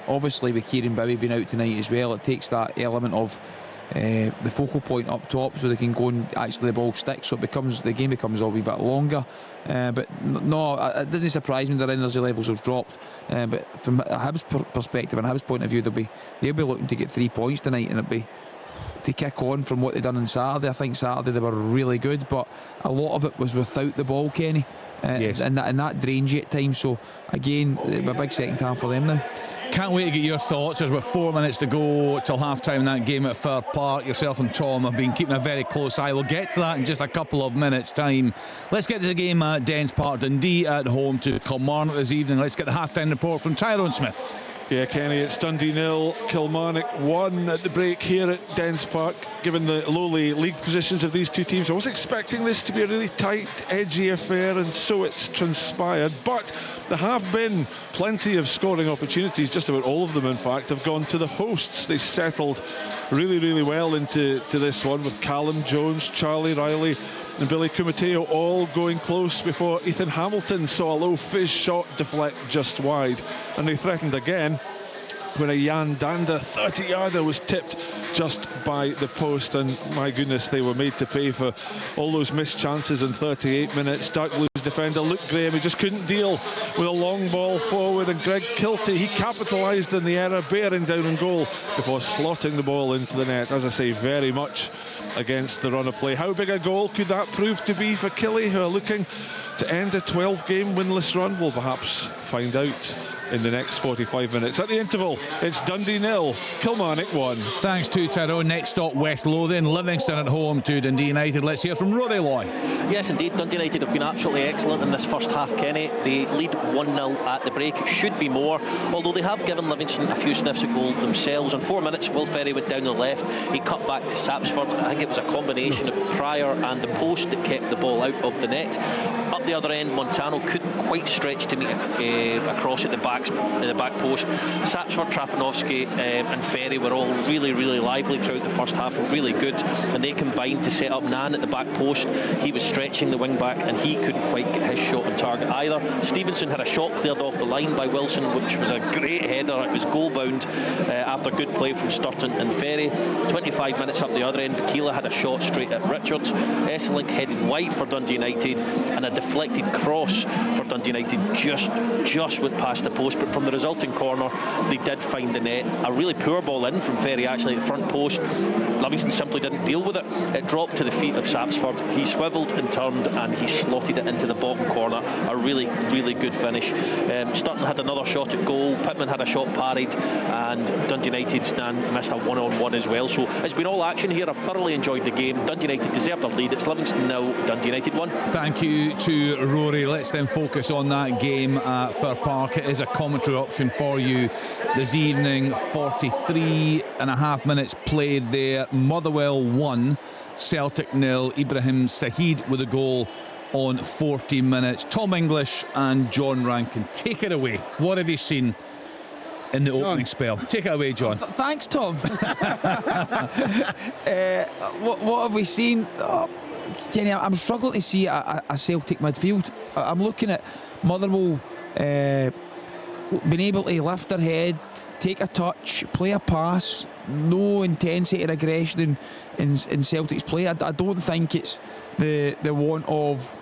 Obviously with Kieran Bowie being out tonight as well, it takes that element of the focal point up top, so they can go and actually the ball sticks, so the game becomes a wee bit longer. But no, it doesn't surprise me their energy levels have dropped. But from a Hibs perspective and a Hibs point of view, they'll be looking to get 3 points tonight, and it'll be to kick on from what they done on Saturday. I think Saturday they were really good, but a lot of it was without the ball, Kenny. Yes. And that drains you at times. So again, a big second half for them now. Can't wait to get your thoughts. There's about 4 minutes to go till half time in that game at Fir Park. Yourself and Tom have been keeping a very close eye. We'll get to that in just a couple of minutes time. Let's get to the game at Dens Park. Dundee at home to Kilmarnock this evening. Let's get the half time report from Tyrone Smith. Yeah, Kenny, it's Dundee 0, Kilmarnock 1 at the break here at Dens Park. Given the lowly league positions of these two teams, I was expecting this to be a really tight, edgy affair, and so it's transpired. But there have been plenty of scoring opportunities. Just about all of them, in fact, have gone to the hosts. They settled really, really well into this one, with Callum Jones, Charlie Riley and Billy Kumateo all going close before Ethan Hamilton saw a low fizz shot deflect just wide, and they threatened again when a Jan Danda 30-yarder was tipped just by the post, and my goodness, they were made to pay for all those missed chances in 38 minutes. Dark Blues defender Luke Graham, he just couldn't deal with a long ball forward, and Greg Kiltie, he capitalised on the error, bearing down on goal before slotting the ball into the net. As I say, very much against the run of play. How big a goal could that prove to be for Killie, who are looking to end a 12-game winless run? We'll perhaps find out in the next 45 minutes. At the interval, it's Dundee 0, Kilmarnock 1. Thanks to Tyrone. Next stop, West Lothian. Livingston at home to Dundee United. Let's hear from Rory Loy. Yes, indeed, Dundee United have been absolutely excellent in this first half, Kenny. They lead 1-0 at the break. It should be more, although they have given Livingston a few sniffs at goal themselves. In 4 minutes, Will Ferry went down the left. He cut back to Sapsford. I think it was a combination of Pryor and the post that kept the ball out of the net. Up the other end, Montano couldn't quite stretch to meet across at the back post. Sapsford, Trapanovsky and Ferry were all really, really lively throughout the first half, really good, and they combined to set up Nan at the back post. He was stretching the wing back and he couldn't quite get his shot on target either. Stevenson had a shot cleared off the line by Wilson, which was a great header. It was goal bound after good play from Sturton and Ferry. 25 minutes up the other end, Bakila had a shot straight at Richards. Esselink headed wide for Dundee United, and a deflected cross for Dundee United just went past the post, but from the resulting corner they did find the net. A really poor ball in from Ferry, actually, at the front post. Livingston simply didn't deal with it. It dropped to the feet of Sapsford. He swiveled and turned and he slotted it into the bottom corner. A really, really good finish. Sturton had another shot at goal. Pittman had a shot parried, and Dundee United missed a one-on-one as well. So it's been all action here. I've thoroughly enjoyed the game. Dundee United deserved their lead. It's Livingston 0, Dundee United 1. Thank you to Rory. Let's then focus on that game at Fir Park. It is a commentary option for you this evening. 43 and a half minutes played there. Motherwell 1, Celtic 0. Ibrahim Sahid with a goal on 40 minutes. Tom English and John Rankin, take it away. What have you seen in the opening spell? Take it away, John. Thanks, Tom. What have we seen? Kenny, I'm struggling to see a Celtic midfield. I'm looking at Motherwell, been able to lift their head, take a touch, play a pass. No intensity or aggression in Celtic's play. I don't think it's the want of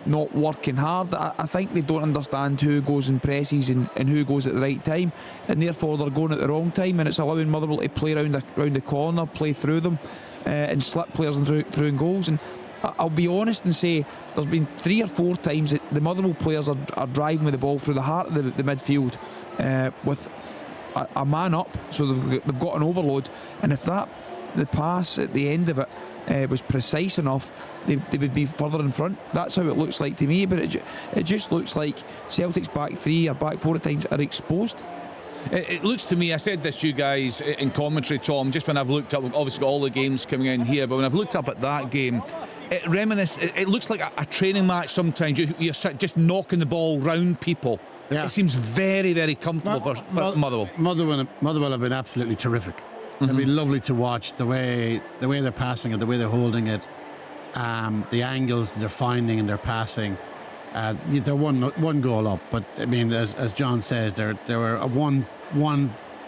not working hard. I think they don't understand who goes and presses and who goes at the right time, and therefore they're going at the wrong time, and it's allowing Motherwell to play around the corner, play through them, and slip players through in goals. And I'll be honest and say there's been 3 or 4 times that the Motherwell players are driving with the ball through the heart of the midfield with a man up, so they've got an overload, and if the pass at the end of it was precise enough, they would be further in front. That's how it looks like to me, but it just looks like Celtic's back 3 or back 4 at times are exposed. It looks to me, I said this to you guys in commentary, Tom, just when I've looked up, we've obviously got all the games coming in here, but when I've looked up at that game, it looks like a training match sometimes. You're just knocking the ball round people. Yeah. It seems very, very comfortable for Motherwell. Motherwell have been absolutely terrific. Mm-hmm. They've been lovely to watch, the way they're passing it, the way they're holding it, the angles they're finding in their passing. They're one goal up, but I mean, as John says, they were a one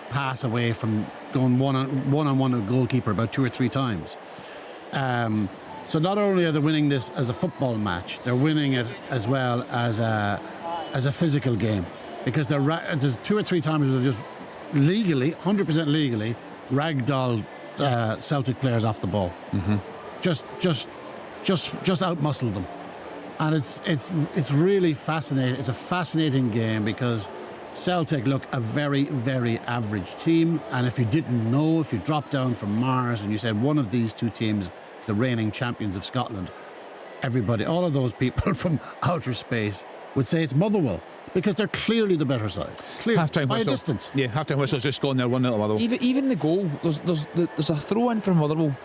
pass away from going one on one with a goalkeeper about 2 or 3 times. So not only are they winning this as a football match, they're winning it as well as a physical game, because there's 2 or 3 times where they've just legally, 100% legally, ragdoll Celtic players off the ball. Mm-hmm. Just outmuscled them, and it's really fascinating. It's a fascinating game because Celtic look a very, very average team, and if you didn't know, if you dropped down from Mars and you said one of these 2 teams is the reigning champions of Scotland, everybody, all of those people from outer space would say it's Motherwell, because they're clearly the better side. Half-time by whistle. a distance. Yeah, half-time whistle's just gone there, 1-0 Motherwell. Even the goal, there's a throw in from Motherwell,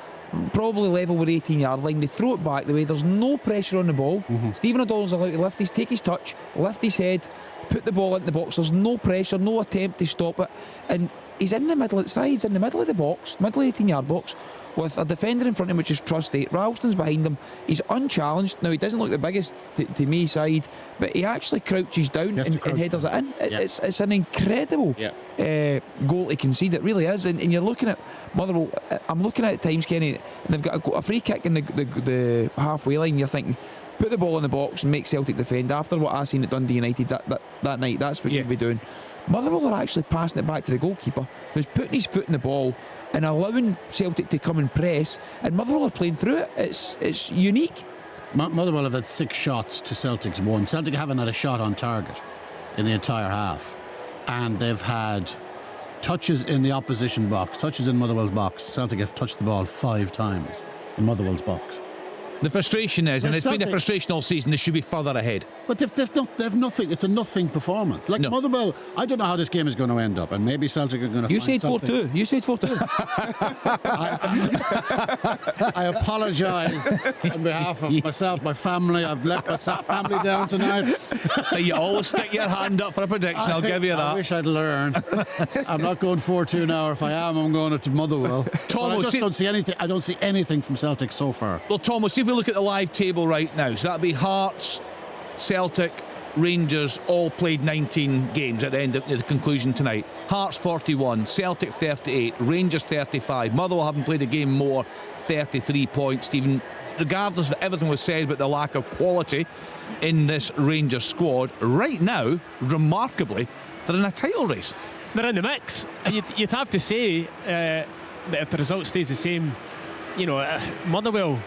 probably level with 18-yard line. They throw it back the way. There's no pressure on the ball. Mm-hmm. Stephen O'Donnell's allowed to take his touch, lift his head, put the ball into the box. There's no pressure, no attempt to stop it, and he's in the middle of the sides, in the middle of the box, middle 18-yard box, with a defender in front of him, which is Trusty. Ralston's behind him. He's unchallenged. Now, he doesn't look the biggest to me side, but he actually crouches down and headers it in. It's an incredible goal to concede. It really is. And you're looking at Motherwell. I'm looking at times, Kenny, and they've got a free kick in the halfway line. You're thinking, put the ball in the box and make Celtic defend. After what I seen at Dundee United that night, that's what you'd be doing. Motherwell are actually passing it back to the goalkeeper, who's putting his foot in the ball and allowing Celtic to come and press, and Motherwell are playing through it. It's unique. Motherwell have had 6 shots to Celtic's 1. Celtic haven't had a shot on target in the entire half, and they've had touches in the opposition box, touches in Motherwell's box. Celtic have touched the ball 5 times in Motherwell's box. The frustration is, and it's been a frustration all season, they should be further ahead. But they've nothing. It's a nothing performance. Like Motherwell, I don't know how this game is going to end up, and maybe Celtic are going to. You said 4-2. You said 4-2. I apologise on behalf of myself, my family. I've let my family down tonight. You always stick your hand up for a prediction. I'll give you that. I wish I'd learned. I'm not going 4-2 now. If I am, I'm going to Motherwell. Tom, I just don't see anything. I don't see anything from Celtic so far. Well, Tom, we'll see if we look at the live table right now. So that'd be Hearts, Celtic, Rangers all played 19 games at the end of the conclusion tonight. Hearts 41, Celtic 38, Rangers 35. Motherwell haven't played a game more, 33 points. Stephen, regardless of everything was said about the lack of quality in this Rangers squad, right now, remarkably, they're in a title race. They're in the mix, and you'd have to say that if the result stays the same, Motherwell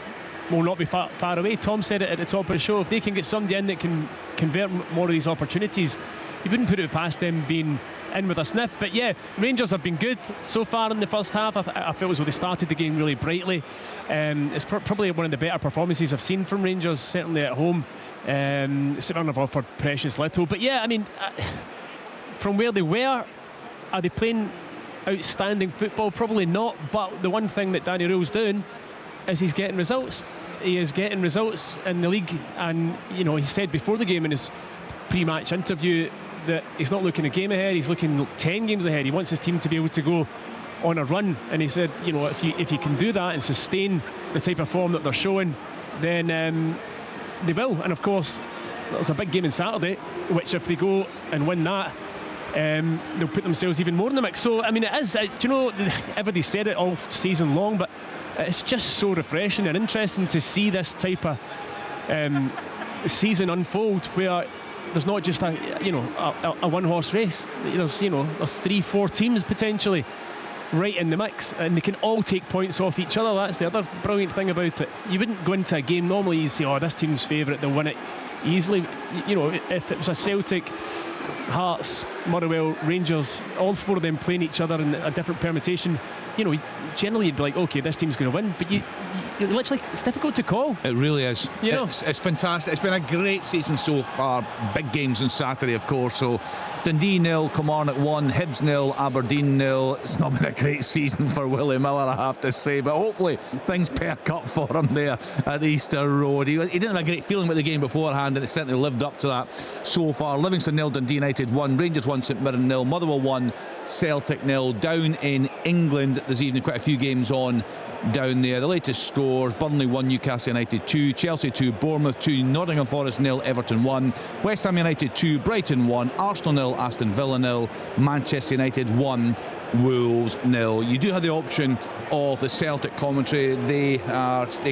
will not be far away. Tom said it at the top of the show. If they can get somebody in that can convert more of these opportunities, you wouldn't put it past them being in with a sniff. But yeah, Rangers have been good so far in the first half. I felt as though they started the game really brightly. It's probably one of the better performances I've seen from Rangers, certainly at home. Certainly have offered precious little. But yeah, I mean, from where they were, are they playing outstanding football? Probably not. But the one thing that Danny Röhl's doing is he's getting results. He is getting results in the league, and he said before the game in his pre-match interview that he's not looking a game ahead, he's looking 10 games ahead. He wants his team to be able to go on a run, and he said, if you can do that and sustain the type of form that they're showing, then they will. And of course, there's a big game on Saturday, which if they go and win that, they'll put themselves even more in the mix. So, I mean, it is, do you know, everybody said it all season long, but it's just so refreshing and interesting to see this type of season unfold, where there's not just a one-horse race. There's 3-4 teams potentially right in the mix, and they can all take points off each other. That's the other brilliant thing about it. You wouldn't go into a game normally, you'd say, oh, this team's favourite, they'll win it easily. You know, if it was a Celtic, Hearts, Motherwell, Rangers, all four of them playing each other in a different permutation, you know, generally you'd be like, okay, this team's going to win, but you literally, it's difficult to call. It really is. You know? It's fantastic. It's been a great season so far. Big games on Saturday, of course. So Dundee 0, Kilmarnock 1, Hibs 0, Aberdeen 0. It's not been a great season for Willie Miller, I have to say, but hopefully things perk up for him there at Easter Road. He didn't have a great feeling about the game beforehand, and it certainly lived up to that so far. Livingston 0, Dundee United 1, Rangers 1, St Mirren 0, Motherwell 1, Celtic 0. Down in England this evening, quite a few games on down there. The latest scores: Burnley 1, Newcastle United 2, Chelsea 2, Bournemouth 2, Nottingham Forest 0, Everton 1, West Ham United 2, Brighton 1, Arsenal 0, Aston Villa 0, Manchester United 1, Wolves 0. You do have the option of the Celtic commentary. They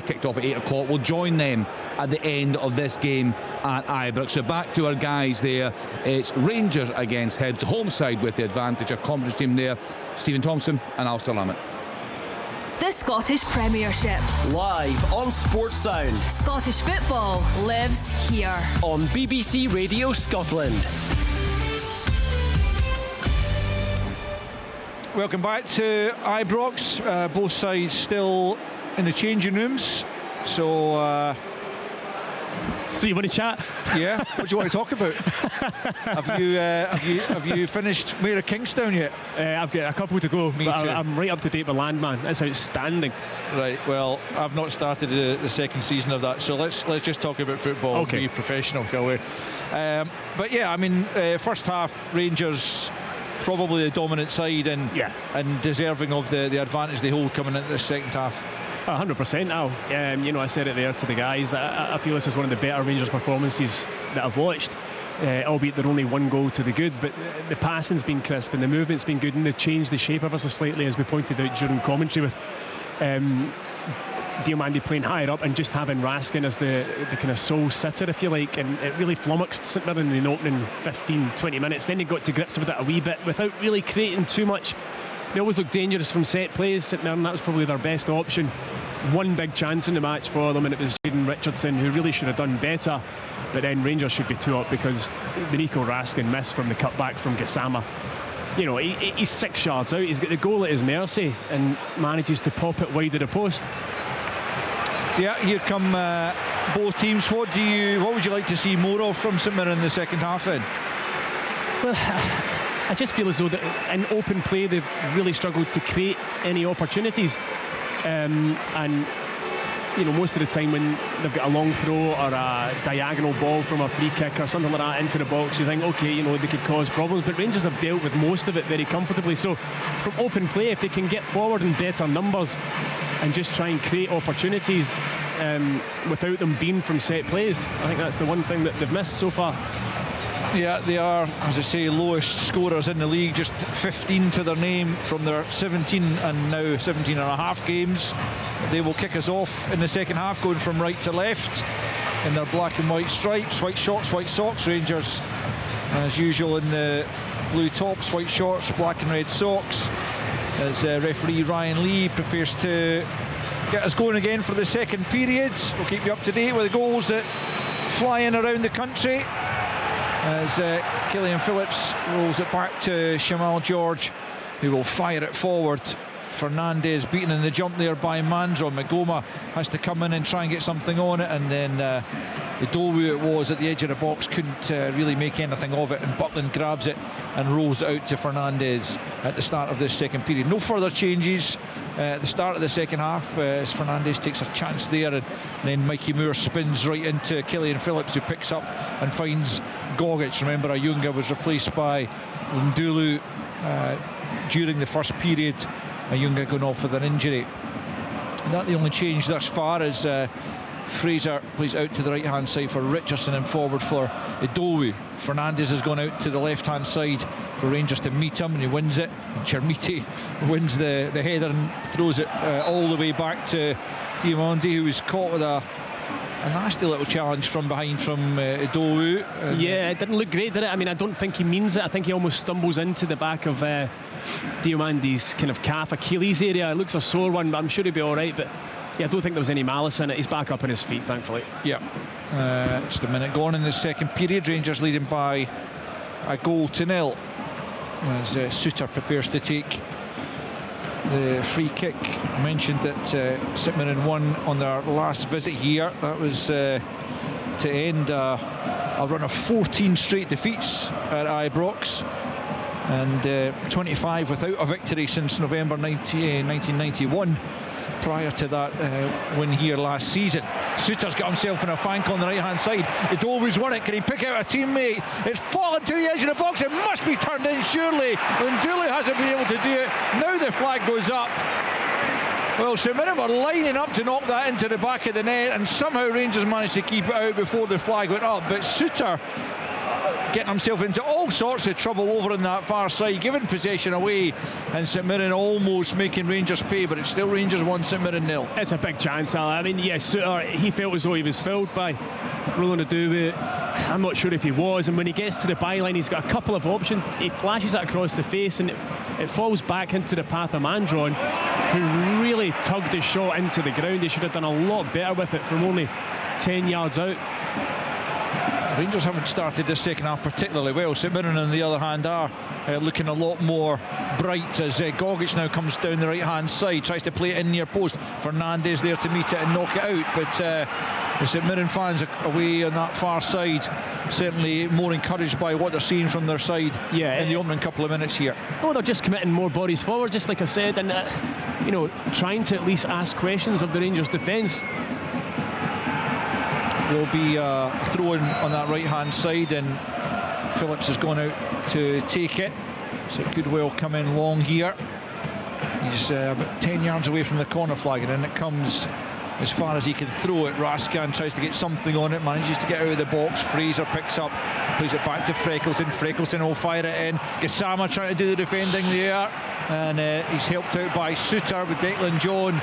kicked off at 8 o'clock. We'll join them at the end of this game at Ibrox. So back to our guys there. It's Rangers against Hibs, home side with the advantage. Our commentary team there: Stephen Thompson and Alistair Lamont. The Scottish Premiership. Live on Sports Sound. Scottish football lives here. On BBC Radio Scotland. Welcome back to Ibrox. Both sides still in the changing rooms. So you want to chat? Yeah. What do you want to talk about? Have you finished Mayor of Kingstown yet? I've got a couple to go. Me too. I'm right up to date with Landman. That's outstanding. Right. Well, I've not started the second season of that, so let's just talk about football. Okay. And be professional, shall we? But yeah, I mean, first half, Rangers probably the dominant side and deserving of the advantage they hold coming into the second half. 100% now. I said it there to the guys that I feel this is one of the better Rangers performances that I've watched, albeit they're only one goal to the good, but the passing's been crisp and the movement's been good, and they've changed the shape ever so slightly, as we pointed out during commentary, with Diomande playing higher up and just having Raskin as the kind of sole sitter, if you like, and it really flummoxed St Mirren in the opening 15-20 minutes. Then they got to grips with it a wee bit without really creating too much. They always look dangerous from set plays, St Mirren. That was probably their best option. One big chance in the match for them, and it was Jayden Richardson, who really should have done better, but then Rangers should be 2 up because the Nico Raskin miss from the cutback from Gassama. You know, he's 6 yards out, he's got the goal at his mercy and manages to pop it wide of the post. Yeah, here come both teams. What would you like to see more of from St Mirren in the second half then? Well, I just feel as though that in open play they've really struggled to create any opportunities, and you know, most of the time when they've got a long throw or a diagonal ball from a free kick or something like that into the box, you think, okay, you know, they could cause problems, but Rangers have dealt with most of it very comfortably. So from open play, if they can get forward in better numbers and just try and create opportunities without them being from set plays, I think that's the one thing that they've missed so far. Yeah, they are, as I say, lowest scorers in the league, just 15 to their name from their 17 and now 17 and a half games. They will kick us off in the second half, going from right to left in their black and white stripes, white shorts, white socks. Rangers, as usual, in the blue tops, white shorts, black and red socks, as referee Ryan Lee prepares to get us going again for the second period. We'll keep you up to date with the goals that fly in around the country, as Killian Phillips rolls it back to Shamal George, who will fire it forward. Fernandez beaten in the jump there by Mandro. Magoma has to come in and try and get something on it, and then the Dolwu it was at the edge of the box couldn't really make anything of it, and Butland grabs it and rolls it out to Fernandez at the start of this second period. No further changes at the start of the second half, as Fernandez takes a chance there, and then Mikey Moore spins right into Killian Phillips, who picks up and finds Gogic. Remember, Ayunga was replaced by Ndulu during the first period. Ayunga going off with an injury. Not the only change thus far, as Fraser plays out to the right hand side for Richardson and forward for Idowu. Fernandez has gone out to the left hand side for Rangers to meet him, and he wins it. And Chermiti wins the header and throws it all the way back to Diamandi, who was caught with a nasty little challenge from behind from Idowu. Yeah, it didn't look great, did it? I mean, I don't think he means it. I think he almost stumbles into the back of Diamandi's kind of calf Achilles area. It looks a sore one, but I'm sure he'll be all right. But yeah, I don't think there was any malice in it. He's back up on his feet, thankfully. Yeah. Just a minute gone in the second period. Rangers leading by a 1-0 as Suter prepares to take the free kick. I mentioned that St Mirren won on their last visit here. That was to end a run of 14 straight defeats at Ibrox, and 25 without a victory since November 1991. Prior to that win here last season. Suter's got himself in a fank on the right hand side. Idowu's won it. Can he pick out a teammate? It's fallen to the edge of the box. It must be turned in, surely. Lundulu hasn't been able to do it. Now the flag goes up. Well, St Mirren were lining up to knock that into the back of the net, and somehow Rangers managed to keep it out before the flag went up. But Suter getting himself into all sorts of trouble over on that far side, giving possession away, and St Mirren almost making Rangers pay, but it's still Rangers 1, St Mirren 0. It's a big chance, Al. I mean, yes, Suter, he felt as though he was fouled by Roland Idowu. I'm not sure if he was, and when he gets to the byline, he's got a couple of options. He flashes it across the face, and it falls back into the path of Mandron, who really tugged his shot into the ground. He should have done a lot better with it from only 10 yards out. Rangers haven't started this second half particularly well. St Mirren, on the other hand, are looking a lot more bright as Gogic now comes down the right hand side, tries to play it in near post. Fernandez there to meet it and knock it out, but the St Mirren fans away on that far side certainly more encouraged by what they're seeing from their side in the opening couple of minutes here. Oh, they're just committing more bodies forward, just like I said, and trying to at least ask questions of the Rangers defence. Will be thrown on that right hand side, and Phillips has gone out to take it, so it could well come in long here. He's about 10 yards away from the corner flag, and then it comes as far as he can throw it. Raskin tries to get something on it, manages to get out of the box. Fraser picks up, plays it back to Freckleton. Freckleton will fire it in. Gassama trying to do the defending there, and he's helped out by Suter with Declan John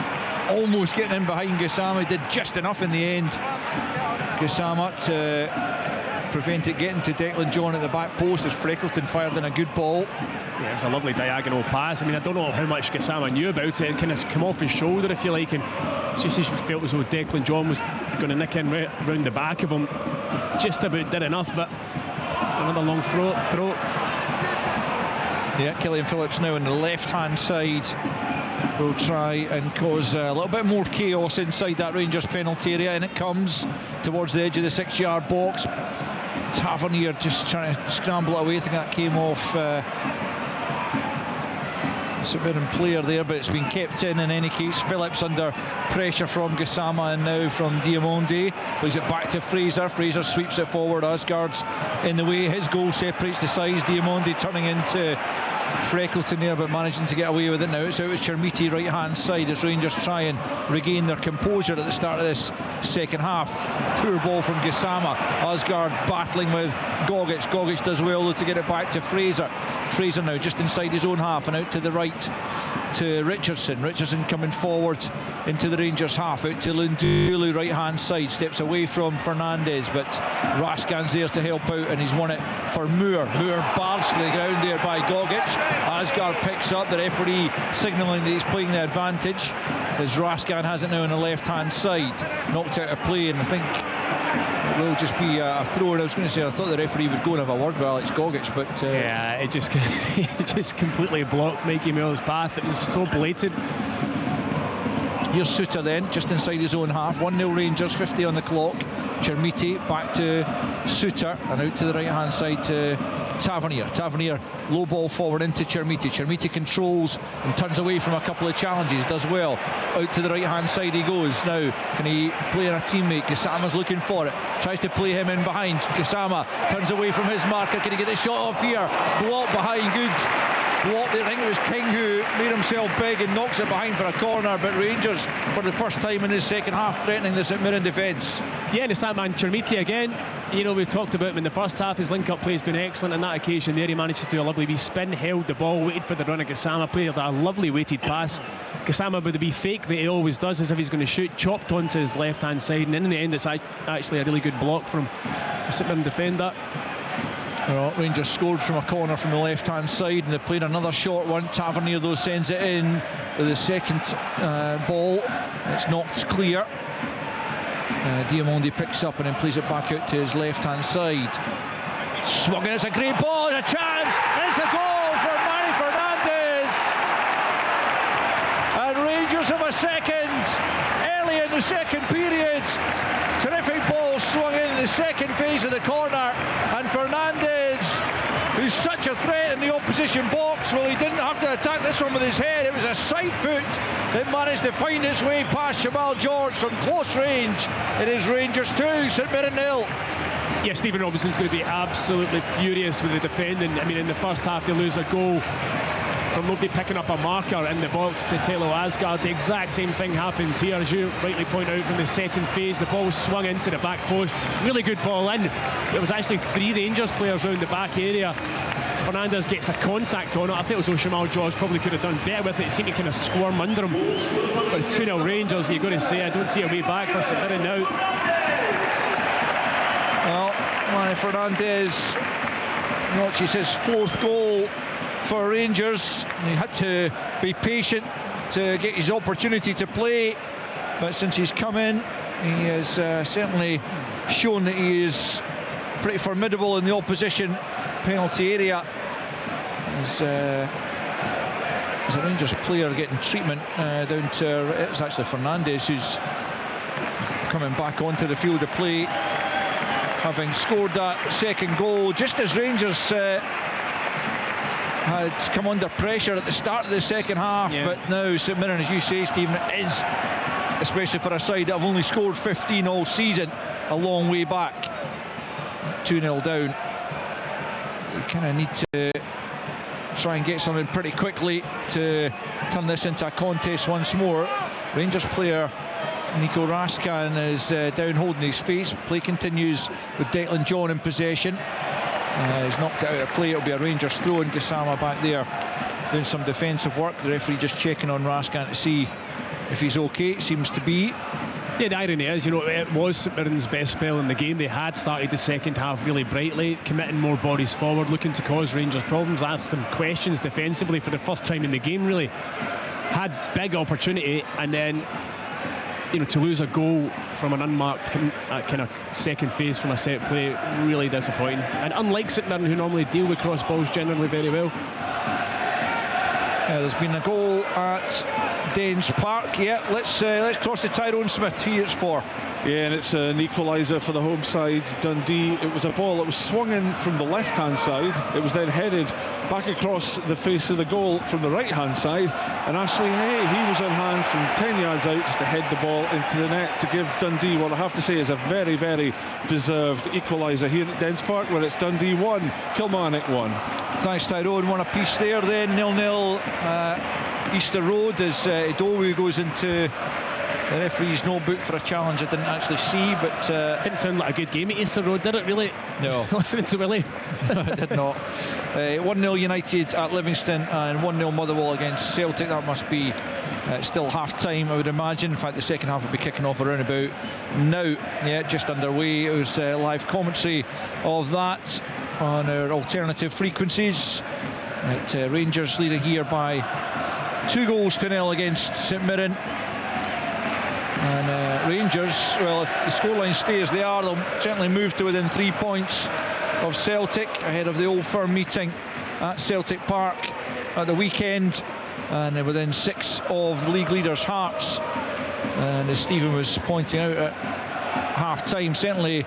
almost getting in behind Gassama. He did just enough in the end, Gassama, to prevent it getting to Declan John at the back post as Freckleton fired in a good ball. Yeah, it's a lovely diagonal pass. I mean, I don't know how much Gassama knew about it. It kind of come off his shoulder, if you like, and just felt as though Declan John was going to nick in round the back of him. Just about did enough, but another long throw. Yeah, Killian Phillips now on the left hand side will try and cause a little bit more chaos inside that Rangers penalty area, and it comes towards the edge of the 6 yard box. Tavernier just trying to scramble it away. I think that came off St Mirren player there, but it's been kept in any case. Phillips under pressure from Gassama and now from Diamandi. Plays it back to Fraser. Fraser sweeps it forward. Asgard's in the way. His goal separates the sides. Diamandi turning into Freckleton there, but managing to get away with it now. It's out with Chermiti right hand side as Rangers try and regain their composure at the start of this second half. Poor ball from Gassama. Asgard battling with Gogic. Gogic does well though to get it back to Fraser. Fraser now just inside his own half and out to the right to Richardson. Richardson coming forward into the Rangers half, out to Lundulu right hand side, steps away from Fernandez, but Raskin's there to help out and he's won it for Moore. Moore barged to the ground there by Gogic. Asgard picks up, the referee signalling that he's playing the advantage as Raskin has it now on the left hand side. Knocked out of play, and I think it will just be a throw. And I was going to say I thought the referee would go and have a word with Alex Gogic, but yeah, it just completely blocked Mikey Miller's path. It was so blatant. Here's Suter then, just inside his own half. 1-0 Rangers, 50 on the clock. Chermiti back to Suter and out to the right hand side to Tavernier. Tavernier low ball forward into Chermiti. Chermiti controls and turns away from a couple of challenges, does well. Out to the right hand side he goes. Now can he play in a teammate? Gassama's looking for it, tries to play him in behind. Gassama turns away from his marker. Can he get the shot off here? Blocked behind, good block there. I think it was King who made himself big and knocks it behind for a corner, but Rangers for the first time in the second half threatening the St Mirren defence. Yeah, and it's that man Chermiti again. You know, we've talked about him in the first half. His link-up play has been excellent. On that occasion there, he managed to do a lovely wee spin, held the ball, waited for the run of Gassama, played a lovely weighted pass. Gassama with the wee fake that he always does as if he's going to shoot, chopped onto his left-hand side, and in the end it's actually a really good block from the St Mirren defender. Well, Rangers scored from a corner from the left-hand side, and they played another short one. Tavernier, though, sends it in with the second ball. It's knocked clear. Diamondi picks up and then plays it back out to his left-hand side. Swung in, it's a great ball, it's a chance, it's a goal for Manny Fernandez. And Rangers have a second early in the second period. Terrific ball swung in the second phase of the corner, and Fernandez, who's such a threat in the opposition box, well, he didn't have to attack this one with his head. It was a side foot that managed to find its way past Jamal George from close range. It is Rangers 2, St Mirren 0. Yeah, Stephen Robinson's going to be absolutely furious with the defending. I mean, in the first half they lose a goal from nobody picking up a marker in the box to Telo Asgard. The exact same thing happens here, as you rightly point out, from the second phase. The ball swung into the back post. Really good ball in. There was actually 3 Rangers players around the back area. Fernandez gets a contact on it. I think it was Jamal George probably could have done better with it. It seemed to kind of squirm under him. But it's 2-0 Rangers. You've got to say, I don't see a way back for St Mirren now. Well, Manny Fernandez notches his 4th goal for Rangers. He had to be patient to get his opportunity to play, but since he's come in, he has certainly shown that he is pretty formidable in the opposition penalty area. There's a Rangers player getting treatment down to, it's actually Fernandez who's coming back onto the field of play, having scored that second goal just as Rangers had come under pressure at the start of the second half. Yeah. But now St Mirren, as you say, Stephen, is, especially for a side that have only scored 15 all season, a long way back. 2-0 down. You kind of need to try and get something pretty quickly to turn this into a contest once more. Rangers player Nico Raskan is down holding his face. Play continues with Declan John in possession. He's knocked it out of play. It'll be a Rangers throw, and Gassama back there doing some defensive work. The referee just checking on Raskan to see if he's okay. It seems to be. Yeah, the irony is, you know, it was St Mirren's best spell in the game. They had started the second half really brightly, committing more bodies forward, looking to cause Rangers problems, asked them questions defensively for the first time in the game, really. Had big opportunity, and then, you know, to lose a goal from an unmarked kind of second phase from a set play, really disappointing. And unlike St Mirren, who normally deal with cross balls generally very well. There's been a goal at Danes Park. Yeah, let's toss to Tyrone Smith. Here it's for. Yeah, and it's an equaliser for the home side, Dundee. It was a ball that was swung in from the left-hand side. It was then headed back across the face of the goal from the right-hand side. And Ashley Hay, he was on hand from 10 yards out just to head the ball into the net to give Dundee what I have to say is a very, very deserved equaliser here at Dens Park, where it's Dundee 1, Kilmarnock 1. Thanks, Tyrone. One apiece there then. 0-0 Easter Road as Idowu goes into the referee's notebook for a challenge I didn't actually see, but didn't sound like a good game at Easter Road, did it really? No. Listening to Willie. I did not. 1-0 United at Livingston and 1-0 Motherwell against Celtic. That must be still half time, I would imagine. In fact, the second half will be kicking off around about now. Yeah, just underway. It was live commentary of that on our alternative frequencies. Rangers leading here by 2-0 against St Mirren. And Rangers, well, if the scoreline stays as they are, they'll gently move to within 3 points of Celtic ahead of the Old Firm meeting at Celtic Park at the weekend, and within 6 of league leaders Hearts. And as Stephen was pointing out at half time, certainly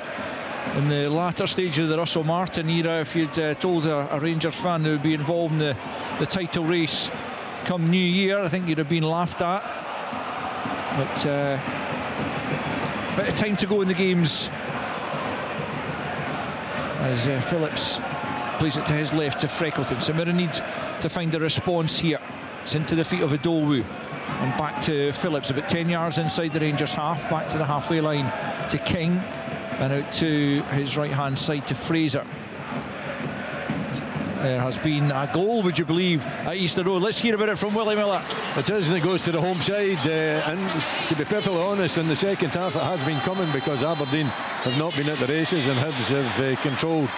in the latter stage of the Russell Martin era, if you'd told a Rangers fan who would be involved in the title race come New Year, I think you'd have been laughed at. But a bit of time to go in the games as Phillips plays it to his left to Freckleton. St Mirren need to find a response here. It's into the feet of Adowu and back to Phillips, about 10 yards inside the Rangers half, back to the halfway line to King and out to his right hand side to Fraser. There has been a goal, would you believe, at Easter Road. Let's hear about it from Willie Miller. It is, and it goes to the home side. And to be perfectly honest, in the second half it has been coming because Aberdeen have not been at the races and Hibs have controlled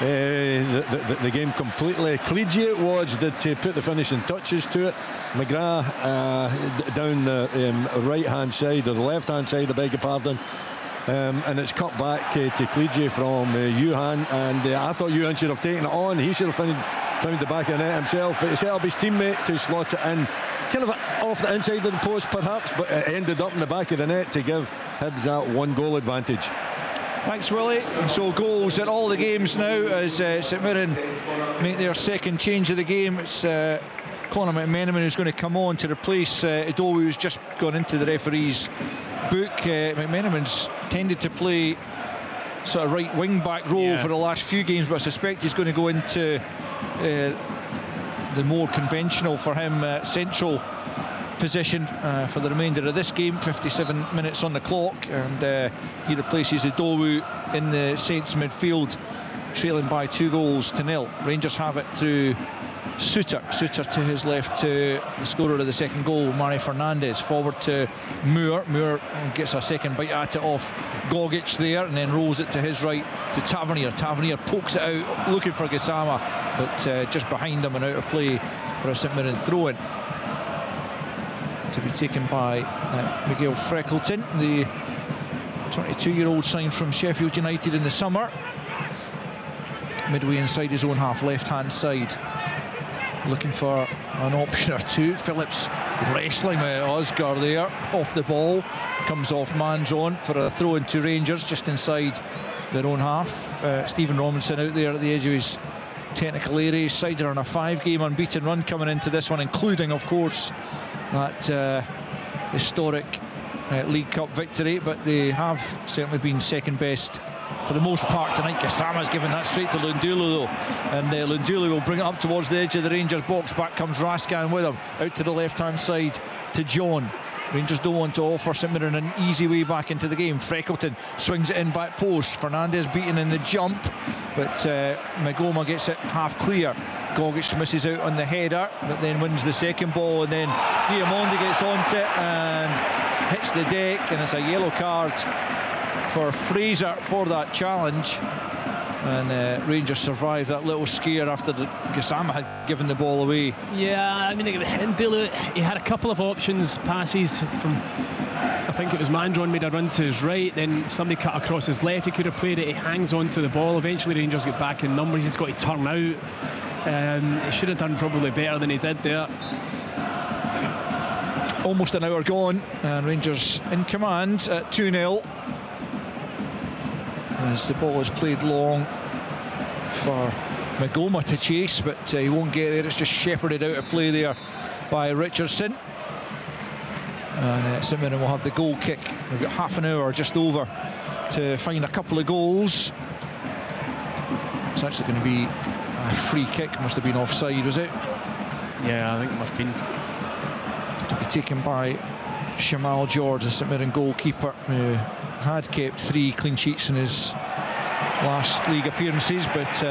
the game completely. Clegy it was that put the finishing touches to it. McGrath down the right hand side, or the left hand side, I beg your pardon. And it's cut back to Clegy from Johan, and I thought Johan should have taken it on. He should have found the back of the net himself, but he set up his teammate to slot it in, kind of off the inside of the post perhaps, but it ended up in the back of the net to give Hibs that 1 goal advantage. Thanks, Willie. So goals at all the games now as St Mirren make their second change of the game. It's Conor McMenamin who's going to come on to replace Adowu, who's just gone into the referee's book. McMenamin's tended to play sort of right wing back role for the last few games, but I suspect he's going to go into the more conventional for him central position for the remainder of this game. 57 minutes on the clock, and he replaces Adowu in the Saints midfield, trailing by 2-0. Rangers have it through Suter to his left to the scorer of the second goal, Mari Fernandez. Forward to Moore gets a second bite at it off Gogic there, and then rolls it to his right to Tavernier. Tavernier pokes it out looking for Gassama, but just behind him and out of play for a St Mirren throw-in to be taken by Miguel Freckleton, the 22-year-old signed from Sheffield United in the summer. Midway inside his own half, left hand side, looking for an option or two. Phillips wrestling with Oscar there, off the ball, comes off man's on for a throw into Rangers just inside their own half. Stephen Robinson out there at the edge of his technical area. Side are on a 5-game unbeaten run coming into this one, including of course that historic League Cup victory, but they have certainly been second best for the most part tonight. Gassama's given that straight to Lundulu though, and Lundulu will bring it up towards the edge of the Rangers box. Back comes Raskan with him, out to the left hand side to John. Rangers don't want to offer St Mirren an easy way back into the game. Freckleton swings it in back post. Fernandez beaten in the jump, but Magoma gets it half clear. Gogic misses out on the header, but then wins the second ball, and then Diamondi gets onto it and hits the deck, and it's a yellow card for Fraser for that challenge. And Rangers survived that little scare after Gassama had given the ball away. Yeah, I mean, Ndulu, he had a couple of options, passes from, I think it was Mandron made a run to his right, then somebody cut across his left. He could have played it, he hangs on to the ball. Eventually Rangers get back in numbers, he's got to turn out. He should have done probably better than he did there. Almost an hour gone, and Rangers in command at 2-0. As the ball is played long for Magoma to chase, but he won't get there. It's just shepherded out of play there by Richardson. And St Mirren will have the goal kick. We've got half an hour just over to find a couple of goals. It's actually going to be a free kick. Must have been offside, was it? Yeah, I think it must have been. To be taken by Shamal George, the St Mirren goalkeeper, who had kept 3 clean sheets in his last league appearances, but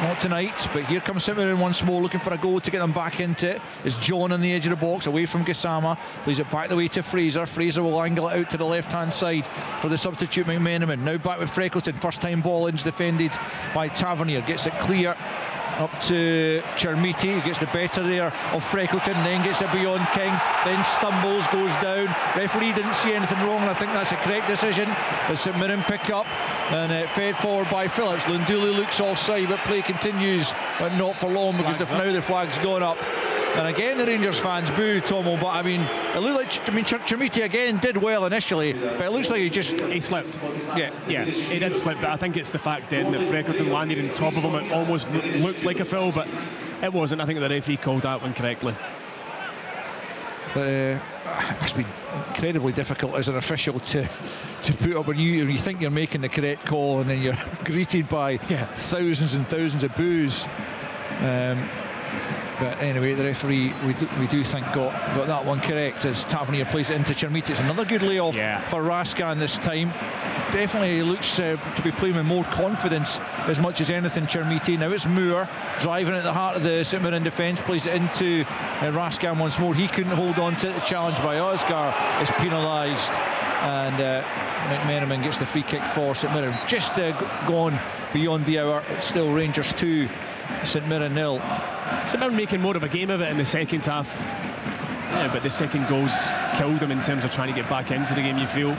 not tonight. But here comes St Mirren once more, looking for a goal to get them back into it. It's John on the edge of the box, away from Gassama, plays it back the way to Fraser. Fraser will angle it out to the left hand side for the substitute McMenamin. Now back with Freckleton, first time ball in's defended by Tavernier, gets it clear up to Chermiti, who gets the better there of Freckleton, then gets it beyond King, then stumbles, goes down. Referee didn't see anything wrong, and I think that's a correct decision as St Mirren pick up, and fed forward by Phillips. Lundulu looks offside, but play continues, but not for long, because now the flag's gone up. And again the Rangers fans boo Tomo, but I mean it looked like Chermiti again did well initially, but it looks like he slipped. Yeah, he did slip, but I think it's the fact then that Freckleton landed on top of him. It almost looked like a foul, but it wasn't. I think the referee called that one correctly. It must be incredibly difficult as an official to put up when you think you're making the correct call, and then you're greeted by thousands and thousands of boos. But anyway, the referee, we do think got that one correct as Tavernier plays it into Chermiti. It's another good layoff for Raskan this time. Definitely looks to be playing with more confidence as much as anything, Chermiti. Now it's Moore driving at the heart of the St Mirren defence, plays it into Raskan once more. He couldn't hold on to it. The challenge by Oscar is penalised, and McMenamin gets the free kick for St Mirren. Just gone beyond the hour. It's still Rangers 2, St Mirren 0. St Mirren making more of a game of it in the second half. Yeah, but the second goal's killed them in terms of trying to get back into the game, you feel.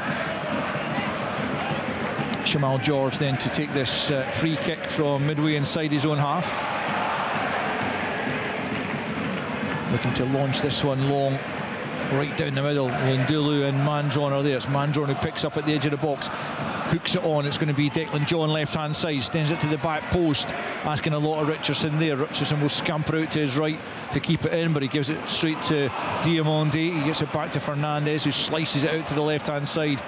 Shamal George then to take this free kick from midway inside his own half. Looking to launch this one long, right down the middle. Lundulu and Mandron are there. It's Mandron who picks up at the edge of the box, hooks it on. It's going to be Declan John left hand side, sends it to the back post, asking a lot of Richardson there. Richardson will scamper out to his right to keep it in, but he gives it straight to Diamondi. He gets it back to Fernandez, who slices it out to the left hand side.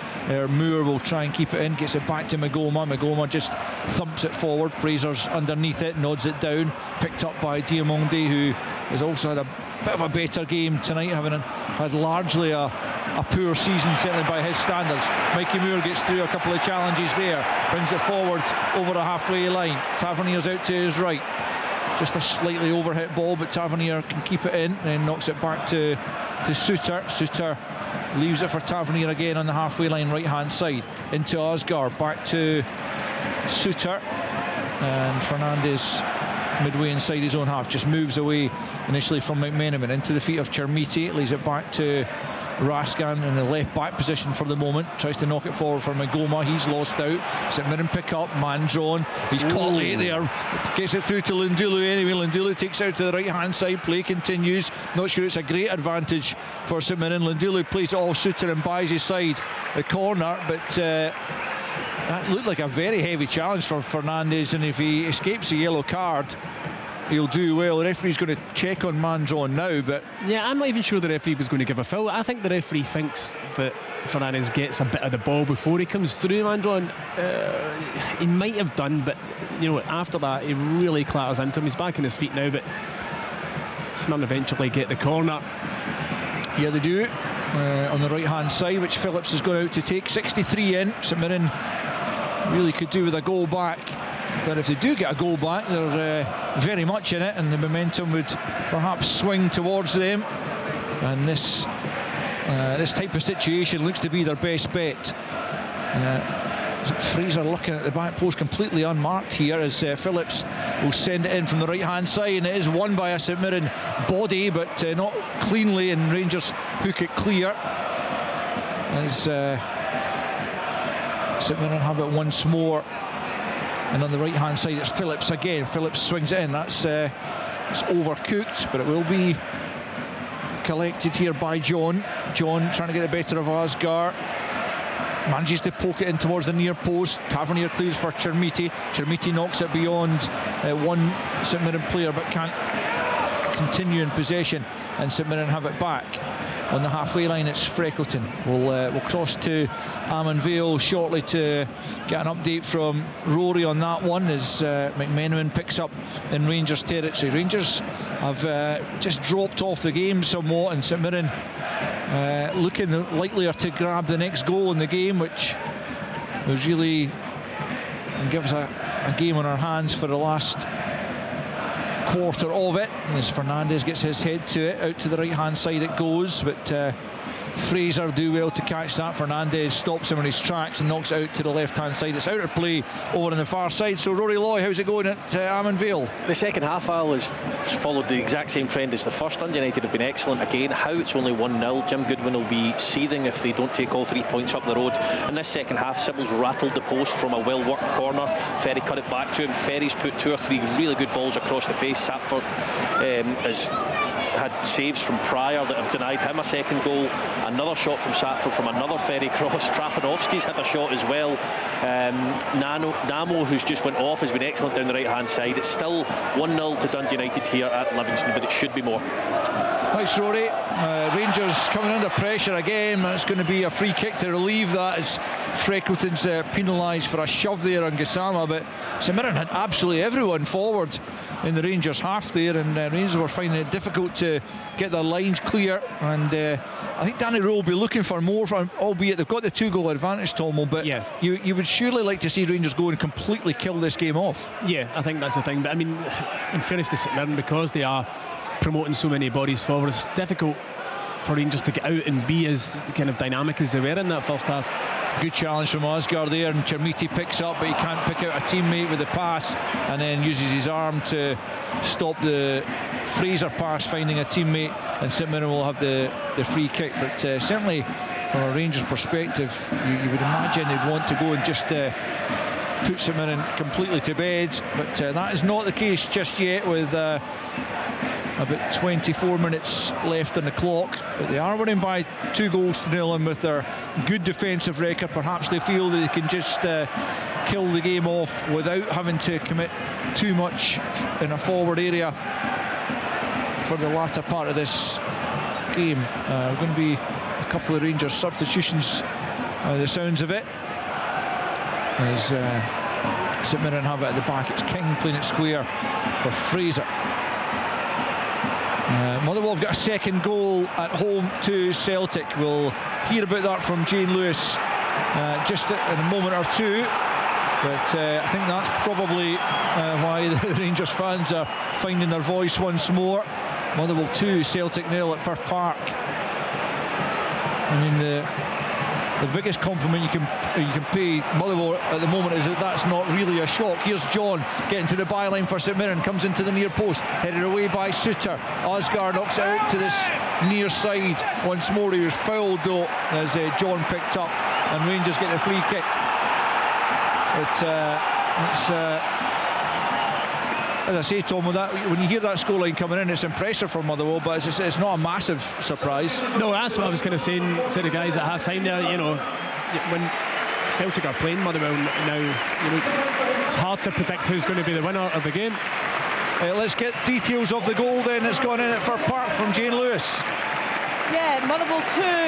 Moore will try and keep it in, gets it back to Magoma just thumps it forward. Fraser's underneath it, nods it down, picked up by Diamondi, who has also had a bit of a better game tonight, having had largely a poor season, certainly by his standards. Mikey Moore gets through a couple of challenges there, brings it forward over the halfway line. Tavernier's out to his right, just a slightly overhit ball, but Tavernier can keep it in, and knows it back to Suter. Suter leaves it for Tavernier again on the halfway line, right hand side, into Osgar, back to Suter, and Fernandez midway inside his own half just moves away initially from McMenamin into the feet of Chermiti, leaves it back to Raskan in the left back position for the moment, tries to knock it forward for Magoma. He's lost out. St Mirren pick up Mandron, he's caught late there, gets it through to Lundulu anyway. Lundulu takes out to the right hand side, play continues. Not sure it's a great advantage for St Mirren. Lundulu plays it off Suter and buys his side the corner, but that looked like a very heavy challenge for Fernandez, and if he escapes a yellow card, he'll do well. The referee's going to check on Mandron now, but yeah, I'm not even sure the referee was going to give a foul. I think the referee thinks that Fernandez gets a bit of the ball before he comes through Mandron. He might have done, but you know, after that he really clatters into him. He's back on his feet now, but Smyrna eventually get the corner. Yeah, they do, on the right hand side, which Phillips has gone out to take. 63 in. St Mirren really could do with a goal back, but if they do get a goal back, they're very much in it, and the momentum would perhaps swing towards them, and this type of situation looks to be their best bet. Fraser looking at the back post completely unmarked here, as Phillips will send it in from the right hand side, and it is won by a St Mirren body, but not cleanly, and Rangers hook it clear as St Mirren have it once more. And on the right hand side it's Phillips again. Phillips swings it in. It's overcooked, but it will be collected here by John. John trying to get the better of Osgar, manages to poke it in towards the near post. Tavernier clears for Chermiti. Chermiti knocks it beyond one St Mirren player, but can't continue in possession, and St Mirren have it back. On the halfway line it's Freckleton. We'll cross to Amon Vale shortly to get an update from Rory on that one, as McMenamin picks up in Rangers territory. Rangers have just dropped off the game somewhat, and St Mirren looking likelier to grab the next goal in the game, which was really gives a game on our hands for the last quarter of it, as Fernandez gets his head to it. Out to the right hand side it goes, but Fraser do well to catch that. Fernandez stops him in his tracks and knocks it out to the left hand side. It's out of play over on the far side. So Rory Loy, how's it going at Amon Vale? The second half, Al, has followed the exact same trend as the first. Dundee United have been excellent again. How it's only 1-0. Jim Goodwin will be seething if they don't take all 3 points up the road. In this second half, Sybil's rattled the post from a well worked corner. Ferry cut it back to him. Ferry's put 2 or 3 really good balls across the face. Sapford has had saves from Pryor that have denied him a second goal. Another shot from Sapford from another Ferry cross. Trapanovsky's hit a shot as well. Namo, who's just went off, has been excellent down the right hand side. It's still 1-0 to Dundee United here at Livingston, but it should be more. Thanks, Rory. Rangers coming under pressure again. It's going to be a free kick to relieve that as Freckleton's penalised for a shove there on Gassama. But St Mirren had absolutely everyone forward in the Rangers half there, and Rangers were finding it difficult to get their lines clear. And I think Danny Rowe will be looking for more from, albeit they've got the 2-goal advantage, Tomo, but you would surely like to see Rangers go and completely kill this game off. Yeah, I think that's the thing. But I mean, in fairness to St Mirren, because they are promoting so many bodies forward, it's difficult for Rangers to get out and be as kind of dynamic as they were in that first half. Good challenge from Osgaard there, and Chermiti picks up, but he can't pick out a teammate with the pass, and then uses his arm to stop the Fraser pass finding a teammate, and St Mirren will have the free kick. But certainly from a Rangers perspective, you would imagine they'd want to go and just put St Mirren completely to bed, but that is not the case just yet, with about 24 minutes left on the clock. But they are winning by 2-0, and with their good defensive record, perhaps they feel that they can just kill the game off without having to commit too much in a forward area for the latter part of this game. Going to be a couple of Rangers substitutions by the sounds of it, as St Mirren have it at the back. It's King playing it square for Fraser. Motherwell have got a second goal at home to Celtic. We'll hear about that from Jane Lewis just in a moment or two, but I think that's probably why the Rangers fans are finding their voice once more. Motherwell 2, Celtic 0 at Firth Park. I mean, the biggest compliment you can pay Motherwell at the moment is that that's not really a shock. Here's John getting to the byline for St Mirren, comes into the near post, headed away by Suter. Osgaard knocks it out to this near side once more. He was fouled though, as John picked up, and Rangers get the free kick. As I say, Tom, when you hear that scoreline coming in, it's impressive for Motherwell, but it's not a massive surprise. No, that's what I was kind of saying to the guys at half time there. You know, when Celtic are playing Motherwell now, you know, it's hard to predict who's going to be the winner of the game. Let's get details of the goal then. It's gone in at Firth Park from Jane Lewis. Yeah, Motherwell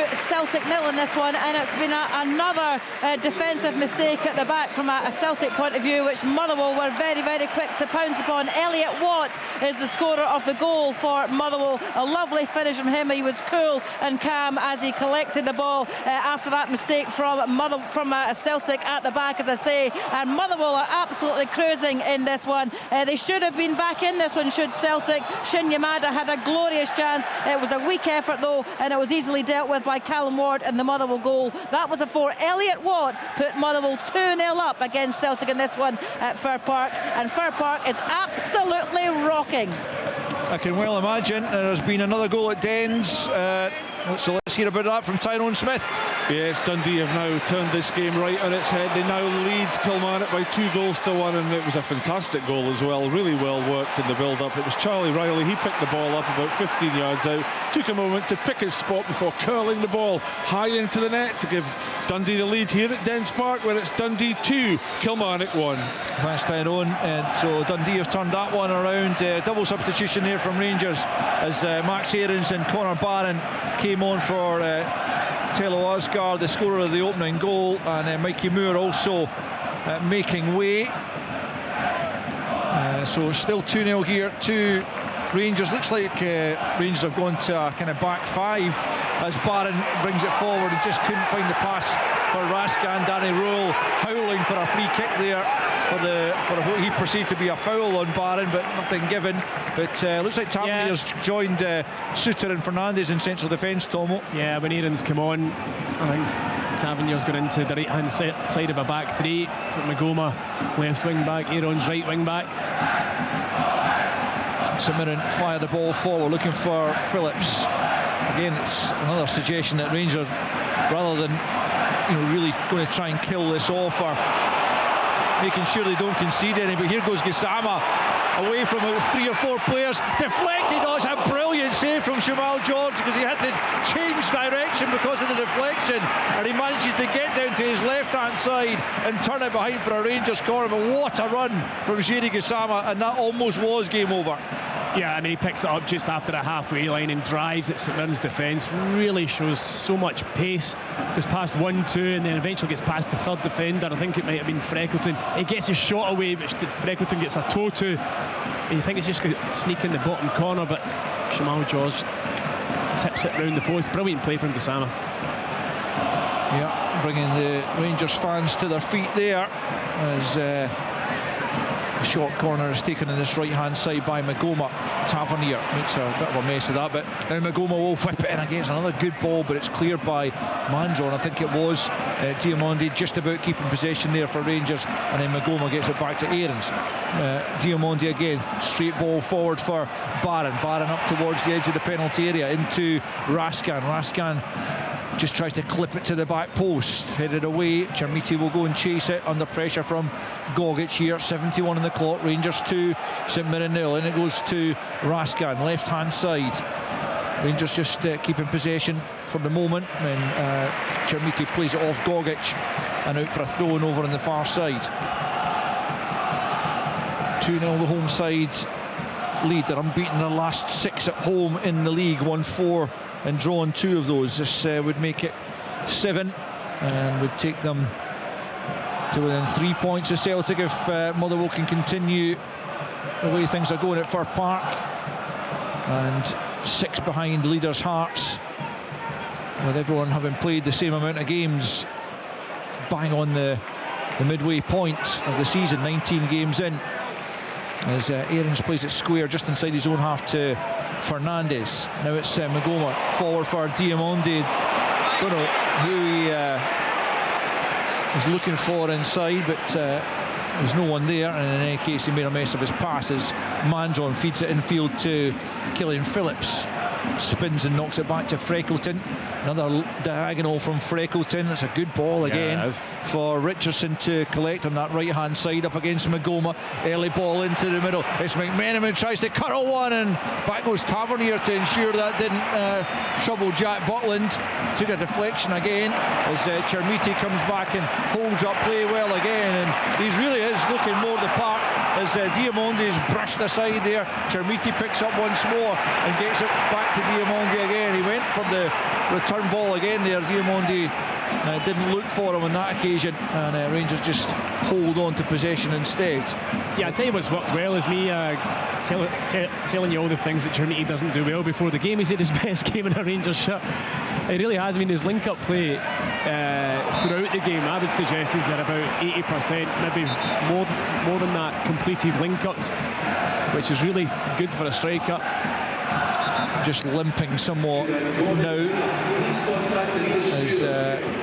2, Celtic 0 in this one, and it's been another defensive mistake at the back from a Celtic point of view, which Motherwell were very, very quick to pounce upon. Elliot Watt is the scorer of the goal for Motherwell. A lovely finish from him. He was cool and calm as he collected the ball after that mistake from Celtic at the back, as I say, and Motherwell are absolutely cruising in this one. They should have been back in this one, should Celtic. Shin Yamada had a glorious chance. It was a weak effort though, and it was easily dealt with by Callum Ward in the Motherwell goal. That was a 4. Elliot Watt put Motherwell 2-0 up against Celtic in this one at Firth Park, and Firth Park is absolutely rocking. I can well imagine. There's been another goal at Dens, so let's hear about that from Tyrone Smith. Yes, Dundee have now turned this game right on its head. They now lead Kilmarnock by 2-1, and it was a fantastic goal as well. Really well worked in the build-up. It was Charlie Riley. He picked the ball up about 15 yards out, took a moment to pick his spot before curling the ball high into the net to give Dundee the lead here at Dens Park, where it's Dundee 2, Kilmarnock 1. Thanks, Tyrone. And so Dundee have turned that one around. Double substitution here from Rangers as Max Aarons and Conor Barron came on for Tello Osgaard, the scorer of the opening goal, and Mikey Moore also making way. So still 2-0 here to Rangers. Looks like Rangers have gone to a kind of back five as Barron brings it forward. He just couldn't find the pass for Raskan. Danny Rule howling for a free kick there for what he perceived to be a foul on Barron, but nothing given. But looks like Tavernier's joined Suter and Fernandes in central defence, Tomo. Yeah, when Aaron's come on, I think Tavernier's gone into the right hand side of a back three. So Magoma left wing back, Aaron's right wing back. St Mirren fire the ball forward, looking for Phillips. Again, it's another suggestion that Rangers, rather than really going to try and kill this off, or making sure they don't concede any. But here goes Gassama away from 3 or 4 players. Deflected. Oh, it's a brilliant save from Jamal George, because he had to change direction because of the deflection, and he manages to get down to his left-hand side and turn it behind for a Rangers corner. But what a run from Jiri Gassama, and that almost was game over. Yeah, I mean, he picks it up just after the halfway line and drives at St Mirren's defence. Really shows so much pace. Goes past 1-2 and then eventually gets past the third defender. I think it might have been Freckleton. He gets his shot away, which Freckleton gets a toe to. And you think it's just going to sneak in the bottom corner, but Jamal George tips it round the post. Brilliant play from Gassama. Yeah, bringing the Rangers fans to their feet there as the short corner is taken on this right hand side by Magoma. Tavernier makes a bit of a mess of that, but now Magoma will whip it in against another good ball, but it's cleared by Manzon. I think it was Diamondi just about keeping possession there for Rangers, and then Magoma gets it back to Aarons. Diamondi again, straight ball forward for Barron up towards the edge of the penalty area into Raskan just tries to clip it to the back post, headed away. Chermiti will go and chase it under pressure from Gogic here. 71 on the clock. Rangers 2, St Mirren 0, and it goes to Raskan, left hand side. Rangers just keeping possession for the moment, and Chermiti plays it off Gogic and out for a throw-in over on the far side. 2-0 the home side lead. They're unbeaten in the last 6 at home in the league, won 4 and drawn 2 of those. This would make it 7 and would take them to within 3 points of Celtic if Motherwell can continue the way things are going at Fir Park, and 6 behind leaders' Hearts, with everyone having played the same amount of games, bang on the midway point of the season, 19 games in, as Aarons plays it square just inside his own half to Fernandez. Now it's Magoma forward for Diamondi. Don't know who he is looking for inside, but there's no one there, and in any case he made a mess of his passes. Manzon feeds it infield to Killian Phillips, spins and knocks it back to Freckleton. Another diagonal from Freckleton. It's a good ball again for Richardson to collect on that right hand side up against Magoma. Early ball into the middle. It's McMenamin tries to curl one, and back goes Tavernier to ensure that didn't trouble Jack Butland. Took a deflection again as Chermiti comes back and holds up play well again, and he really is looking more the part as Diamondi is brushed aside there. Chermiti picks up once more and gets it back to Diamondi again. He went for the return ball again there. Diamondi didn't look for him on that occasion, and Rangers just hold on to possession instead. Yeah, I tell you what's worked well is me telling you all the things that Chermiti doesn't do well before the game. He's had his best game in a Rangers shirt. It really has been his link-up play throughout the game. I would suggest he's at about 80%, maybe more than that, completed link-ups, which is really good for a striker. Just limping somewhat now as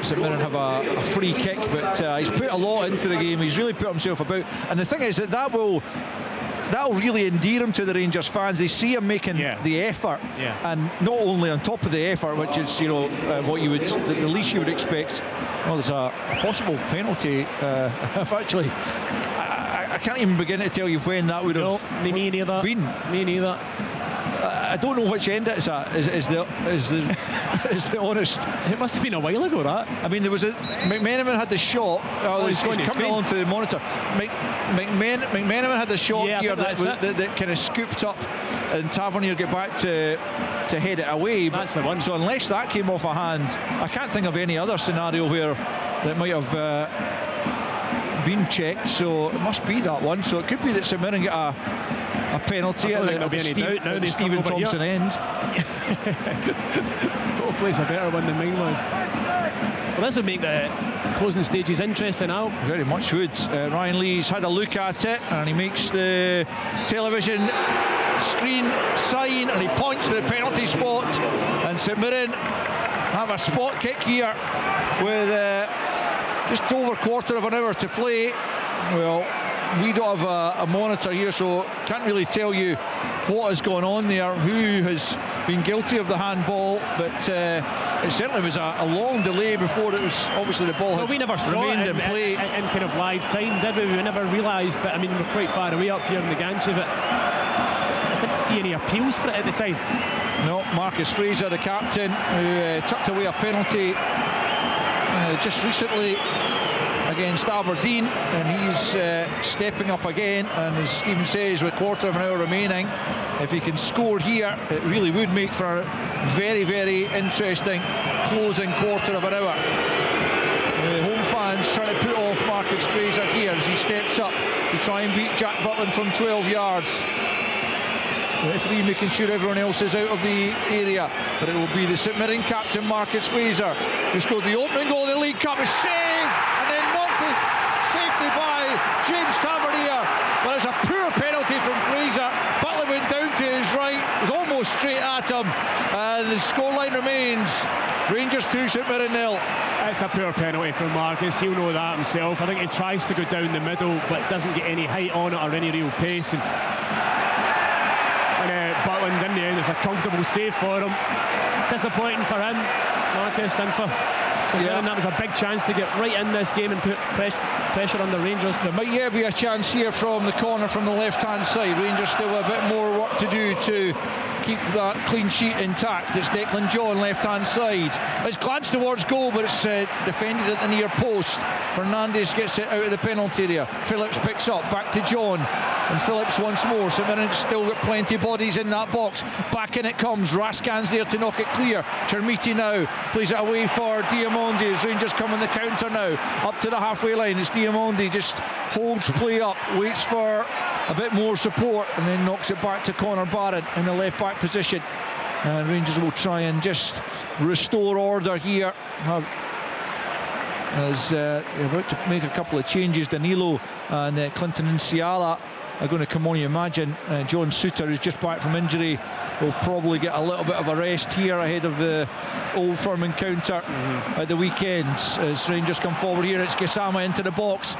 St Mirren have a free kick, but he's put a lot into the game. He's really put himself about, and the thing is that'll really endear him to the Rangers fans. They see him making the effort, and not only on top of the effort, which is what you would, the least you would expect. Well, there's a possible penalty. Actually, I can't even begin to tell you when that would have me neither. been. Me neither. I don't know which end it's at. Is the honest? It must have been a while ago, that. I mean, there was McMenamin had the shot. He's coming on to the monitor. McMenamin had the shot here that kind of scooped up, and Tavernier get back to head it away. That's the one. So unless that came off a hand, I can't think of any other scenario where that might have been checked. So it must be that one. So it could be that St Mirren get a penalty at the Stephen Thompson end. Hopefully it's a better one than mine was. Well, this would make the closing stages interesting now. Very much would. Ryan Lee's had a look at it, and he makes the television screen sign, and he points to the penalty spot, and St Mirren have a spot kick here with just over a quarter of an hour to play. Well, we don't have a monitor here, so can't really tell you what has gone on there, who has been guilty of the handball, but it certainly was a long delay before it was obviously the ball had we never saw it remained in play. In kind of live time, did we? We never realised that. I mean, we're quite far away up here in the gantry, but I didn't see any appeals for it at the time. No, Marcus Fraser, the captain, who tucked away a penalty just recently against Aberdeen, and he's stepping up again, and as Stephen says, with a quarter of an hour remaining, if he can score here, it really would make for a very, very interesting closing quarter of an hour. The home fans trying to put off Marcus Fraser here as he steps up to try and beat Jack Butland from 12 yards. The referee making sure everyone else is out of the area, but it will be the St Mirren captain Marcus Fraser who scored the opening goal of the League Cup. A save, and then knocked it safely by James Tavernier, but it's a poor penalty from Fraser. Butler went down to his right, was almost straight at him, and the scoreline remains Rangers 2, St Mirren 0. It's a poor penalty from Marcus, he'll know that himself. I think he tries to go down the middle but doesn't get any height on it or any real pace, and Butland in the end, it's a comfortable save for him. Disappointing for him, Marcus, and for St Mirren. That was a big chance to get right in this game and put pressure on the Rangers. There might be a chance here from the corner from the left hand side. Rangers still a bit more work to do to keep that clean sheet intact. It's Declan John, left hand side. It's glanced towards goal, but it's defended at the near post. Fernandes gets it out of the penalty area. Phillips picks up, back to John, and Phillips once more. St Mirren's still got plenty of bodies in that box. Back in it comes. Rascan's there to knock it clear. Chermiti now plays it away for Diamondi as Rangers come on the counter now. Up to the halfway line. It's Diamondi, just holds play up, waits for a bit more support, and then knocks it back to Connor Barron in the left back position. And Rangers will try and just restore order here as they're about to make a couple of changes. Danilo and Clinton Nsiala are going to come on. You imagine John Suter, who's just back from injury, will probably get a little bit of a rest here ahead of the Old Firm encounter at the weekend. As Rangers come forward here, it's Gassama into the box.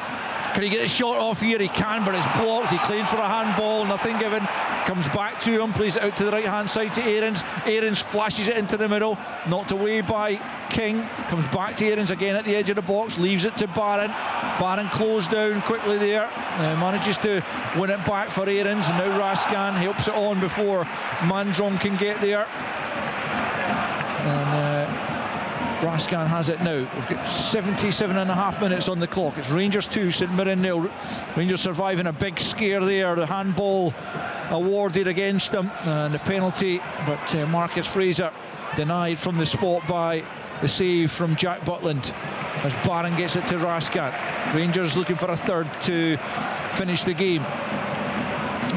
Can he get the shot off here? He can, but it's blocked. He claims for a handball, nothing given. Comes back to him, plays it out to the right hand side to Aarons. Aarons flashes it into the middle, knocked away by King. Comes back to Aarons again at the edge of the box, leaves it to Barron. Barron closed down quickly there, manages to win it back for Aarons, and now Rascan helps it on before Mandron can get there. And Rascan has it now. We've got 77.5 minutes on the clock. It's Rangers 2, St Mirren 0. Rangers surviving a big scare there. The handball awarded against them, and the penalty, but Marcus Fraser denied from the spot by the save from Jack Butland as Barron gets it to Rascan. Rangers looking for a third to finish the game.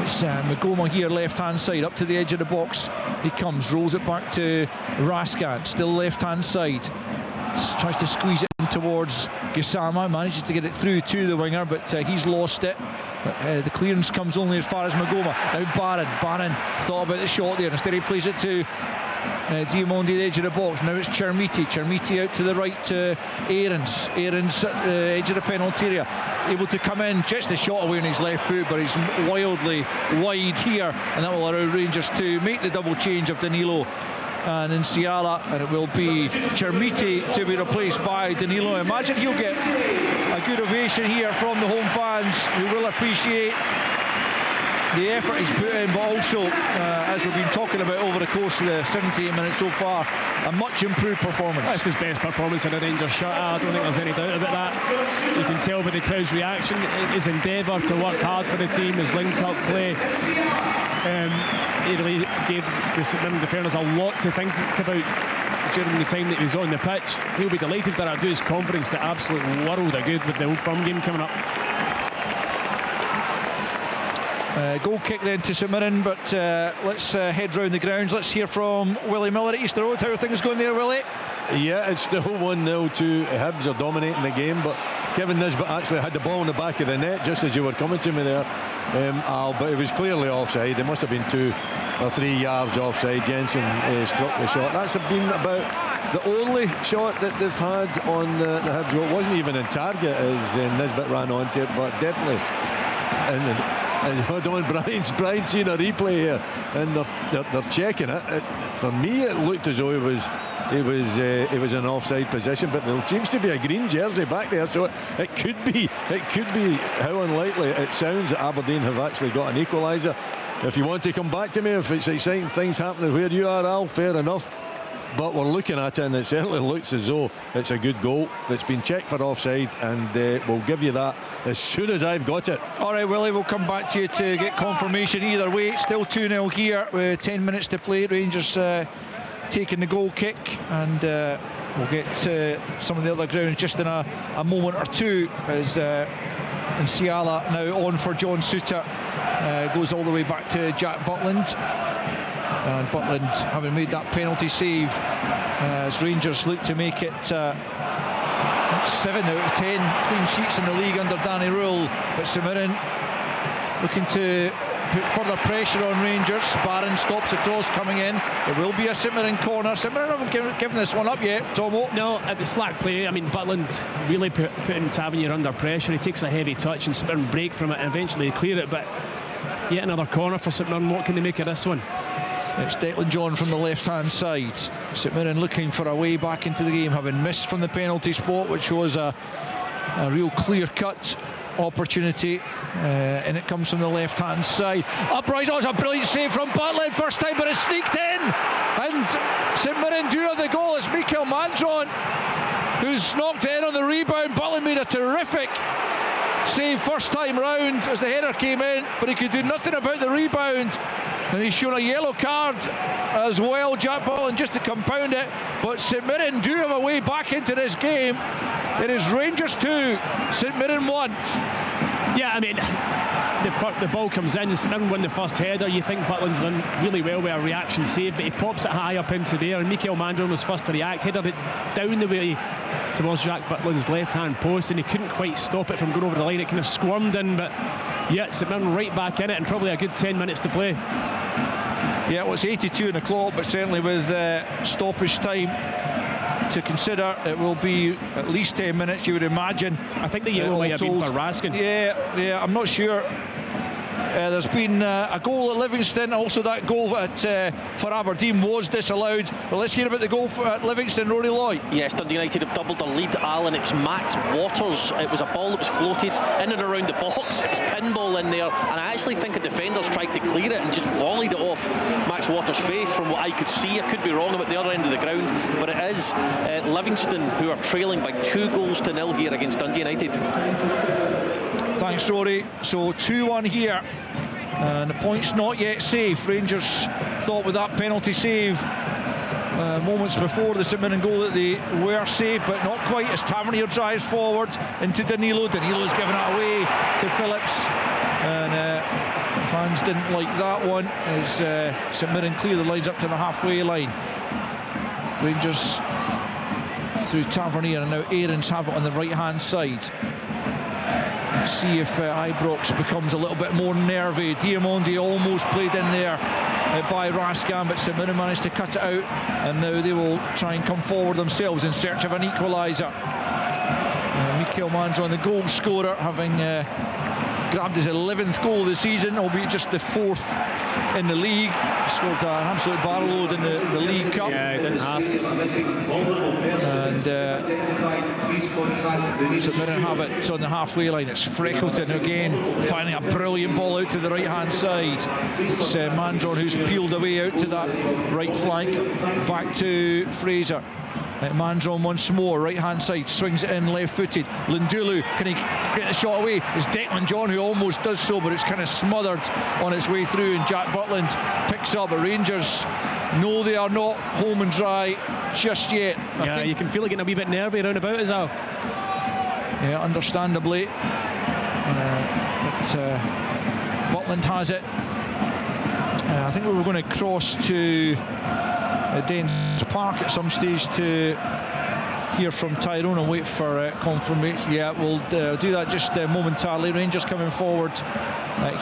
It's Magoma here, left hand side, up to the edge of the box. He comes, rolls it back to Rascan, still left hand side. Tries to squeeze it in towards Gassama, manages to get it through to the winger, but he's lost it. The clearance comes only as far as Magoma. Now Barron thought about the shot there. Instead he plays it to Diamondi, the edge of the box. Now it's Chermiti out to the right to Aarons at the edge of the penalty area, able to come in, gets the shot away on his left foot, but he's wildly wide here, and that will allow Rangers to make the double change of Danilo and Nsiala, and it will be Chermiti to be replaced by Danilo. I imagine he'll get a good ovation here from the home fans, who will appreciate the effort he's put in, but also, as we've been talking about over the course of the 78 minutes so far, a much improved performance. That's his best performance in a Rangers shirt. I don't think there's any doubt about that. You can tell by the crowd's reaction, his endeavour to work hard for the team, his link-up play. He really gave the St Mirren defenders a lot to think about during the time that he was on the pitch. He'll be delighted that it'll do his confidence the absolute world of good with the Old Firm game coming up. Goal kick then to St Mirren, but let's head round the grounds. Let's hear from Willie Miller at Easter Road. How are things going there, Willie? Yeah, it's still 1-0 to Hibs. Are dominating the game, but Kevin Nisbet actually had the ball in the back of the net just as you were coming to me there, Al, but it was clearly offside. It must have been 2 or 3 yards offside. Jensen struck the shot. That's been about the only shot that they've had on the Hibs goal. It wasn't even in target as Nisbet ran onto it, but definitely and hold on, Brian's seen a replay here, and they're checking it. For me, it looked as though it was an offside position, but there seems to be a green jersey back there, so it could be how unlikely it sounds that Aberdeen have actually got an equaliser. If you want to come back to me, if it's exciting things happening where you are, Al, fair enough. But we're looking at it, and it certainly looks as though it's a good goal. It's been checked for offside, and we'll give you that as soon as I've got it. All right, Willie, we'll come back to you to get confirmation. Either way, still 2-0 here with 10 minutes to play. Rangers taking the goal kick, and we'll get to some of the other grounds just in a moment or two, as Nsiala now on for John Souttar. Goes all the way back to Jack Butland. And Butland having made that penalty save, as Rangers look to make it 7 out of 10 clean sheets in the league under Danny Rule. But St Mirren looking to put further pressure on Rangers. Barron stops the cross coming in. There will be a St Mirren corner. St Mirren haven't given this one up yet, Tomo. No, at the slack play, I mean, Butland really putting Tavernier under pressure. He takes a heavy touch and St Mirren break from it and eventually clear it, but yet another corner for St Mirren. What can they make of this one? It's Declan John from the left-hand side. St Mirren looking for a way back into the game, having missed from the penalty spot, which was a real clear-cut opportunity, and it comes from the left-hand side. Uprise, it's a brilliant save from Butland, first time, but it's sneaked in, and St Mirren do have the goal. It's Mikael Mandron who's knocked it in on the rebound. Butland made a terrific save first time round as the header came in, but he could do nothing about the rebound, and he's shown a yellow card as well, Jack Butland, just to compound it. But St Mirren do have a way back into this game. It is Rangers 2, St Mirren 1. Yeah, I mean, the ball comes in, St Mirren win the first header. You think Butland's done really well with a reaction save, but he pops it high up into there, and Mikael Mandron was first to react, headed it down the way towards Jack Butland's left-hand post, and he couldn't quite stop it from going over the line. It kind of squirmed in, but yeah, St Mirren right back in it, and probably a good 10 minutes to play. Yeah, well, it's 82 on the clock, but certainly with stoppage time to consider, it will be at least 10 minutes, you would imagine. I think the yellow might have been for Raskin. Yeah, I'm not sure. There's been a goal at Livingston, also that goal for Aberdeen was disallowed. But let's hear about the goal at Livingston, Rory Lloyd. Yes, Dundee United have doubled their lead, Alan. It's Max Waters. It was a ball that was floated in and around the box. It was pinball in there, and I actually think a defender's tried to clear it and just volleyed it off Max Waters' face from what I could see. I could be wrong about the other end of the ground, but it is Livingston who are trailing by 2-0 here against Dundee United. Thanks, Rory. So 2-1 here, and the point's not yet safe. Rangers thought with that penalty save moments before the St Mirren goal that they were safe, but not quite, as Tavernier drives forward into Danilo. Danilo's given it away to Phillips, and fans didn't like that one as St Mirren clear the lines up to the halfway line. Rangers through Tavernier, and now Aarons have it on the right hand side. See if Ibrox becomes a little bit more nervy. Diamondi almost played in there by Raskin, but St Mirren managed to cut it out, and now they will try and come forward themselves in search of an equaliser. Mikael Mandron, the goal scorer, having grabbed his 11th goal of the season, albeit just the 4th in the league. Scored an absolute barrel load in the League Cup. Yeah, he didn't have. And St Mirren have it on the halfway line. It's Freckleton again, finding a brilliant ball out to the right hand side. It's Mandron who's peeled away out to that right flank, back to Fraser. Mandron once more, right hand side, swings it in left footed. Lundulu, can he get the shot away? It's Declan John who almost does so, but it's kind of smothered on its way through, and Jack Butland picks up. But Rangers, no, they are not home and dry just yet. Yeah, you can feel it getting a wee bit nervy round about as well. Yeah, understandably. But Butland has it. I think we were going to cross to Dens Park at some stage to hear from Tyrone and wait for confirmation. Yeah, we'll do that just momentarily. Rangers coming forward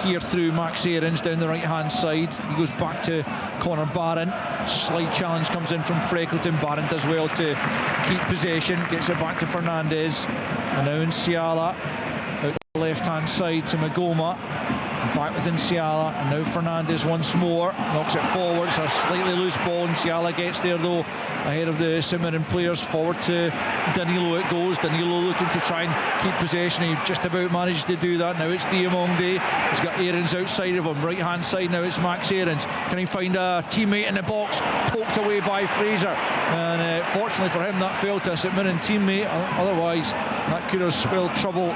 here through Max Aarons down the right hand side. He goes back to Connor Barron. Slight challenge comes in from Freckleton. Barron does well to keep possession, gets it back to Fernandez. And now Nsiala out the left-hand side to Magoma. Back with Nsiala, and now Fernandez once more, knocks it forwards, a slightly loose ball. Nsiala gets there though, ahead of the St Mirren players. Forward to Danilo it goes. Danilo looking to try and keep possession. He just about managed to do that. Now it's Diamonde. He's got Aarons outside of him, right hand side. Now it's Max Aarons. Can he find a teammate in the box? Poked away by Fraser, and fortunately for him that fell to a St Mirren teammate. Otherwise that could have spelled trouble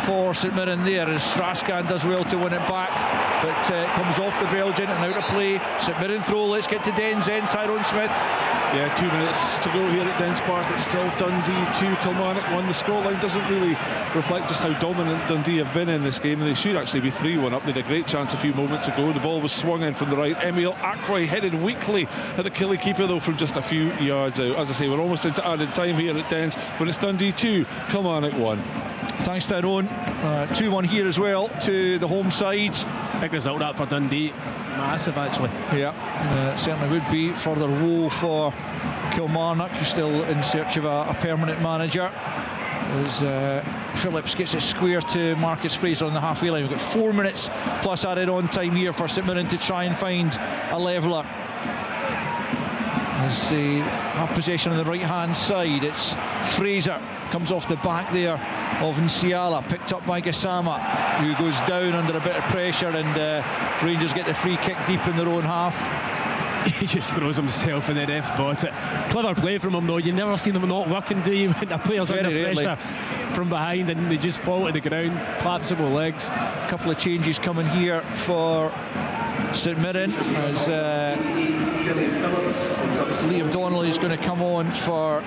for St Mirren there, as Strascan does well to win it back, but comes off the Belgian and out of play. St Mirren throw. Let's get to Dens then. Tyrone Smith. Yeah, 2 minutes to go here at Dens Park. It's still Dundee 2, Kilmarnock 1. The scoreline doesn't really reflect just how dominant Dundee have been in this game, and they should actually be 3-1 up. They had a great chance a few moments ago. The ball was swung in from the right. Emil Akroy headed weakly at the Killie keeper though from just a few yards out. As I say, we're almost into added time here at Dens, but it's Dundee 2, Kilmarnock 1. Thanks Tyrone. 2-1 here as well to the home side. Big result that for Dundee. Massive actually. Yeah, certainly would be. Further woe for Kilmarnock, who's still in search of a permanent manager, as Phillips gets it square to Marcus Fraser on the halfway line. We've got 4 minutes plus added on time here for St Mirren to try and find a leveller. As they have possession on the right hand side, it's Fraser, comes off the back there of Nsiala, picked up by Gassama, who goes down under a bit of pressure, and Rangers get the free kick deep in their own half. He just throws himself and the ref bought it. Clever play from him though. You never seen them not working, do you, when the players under pressure from behind and they just fall to the ground, collapsible legs. A couple of changes coming here for St Mirren, as Liam Donnelly is going to come on for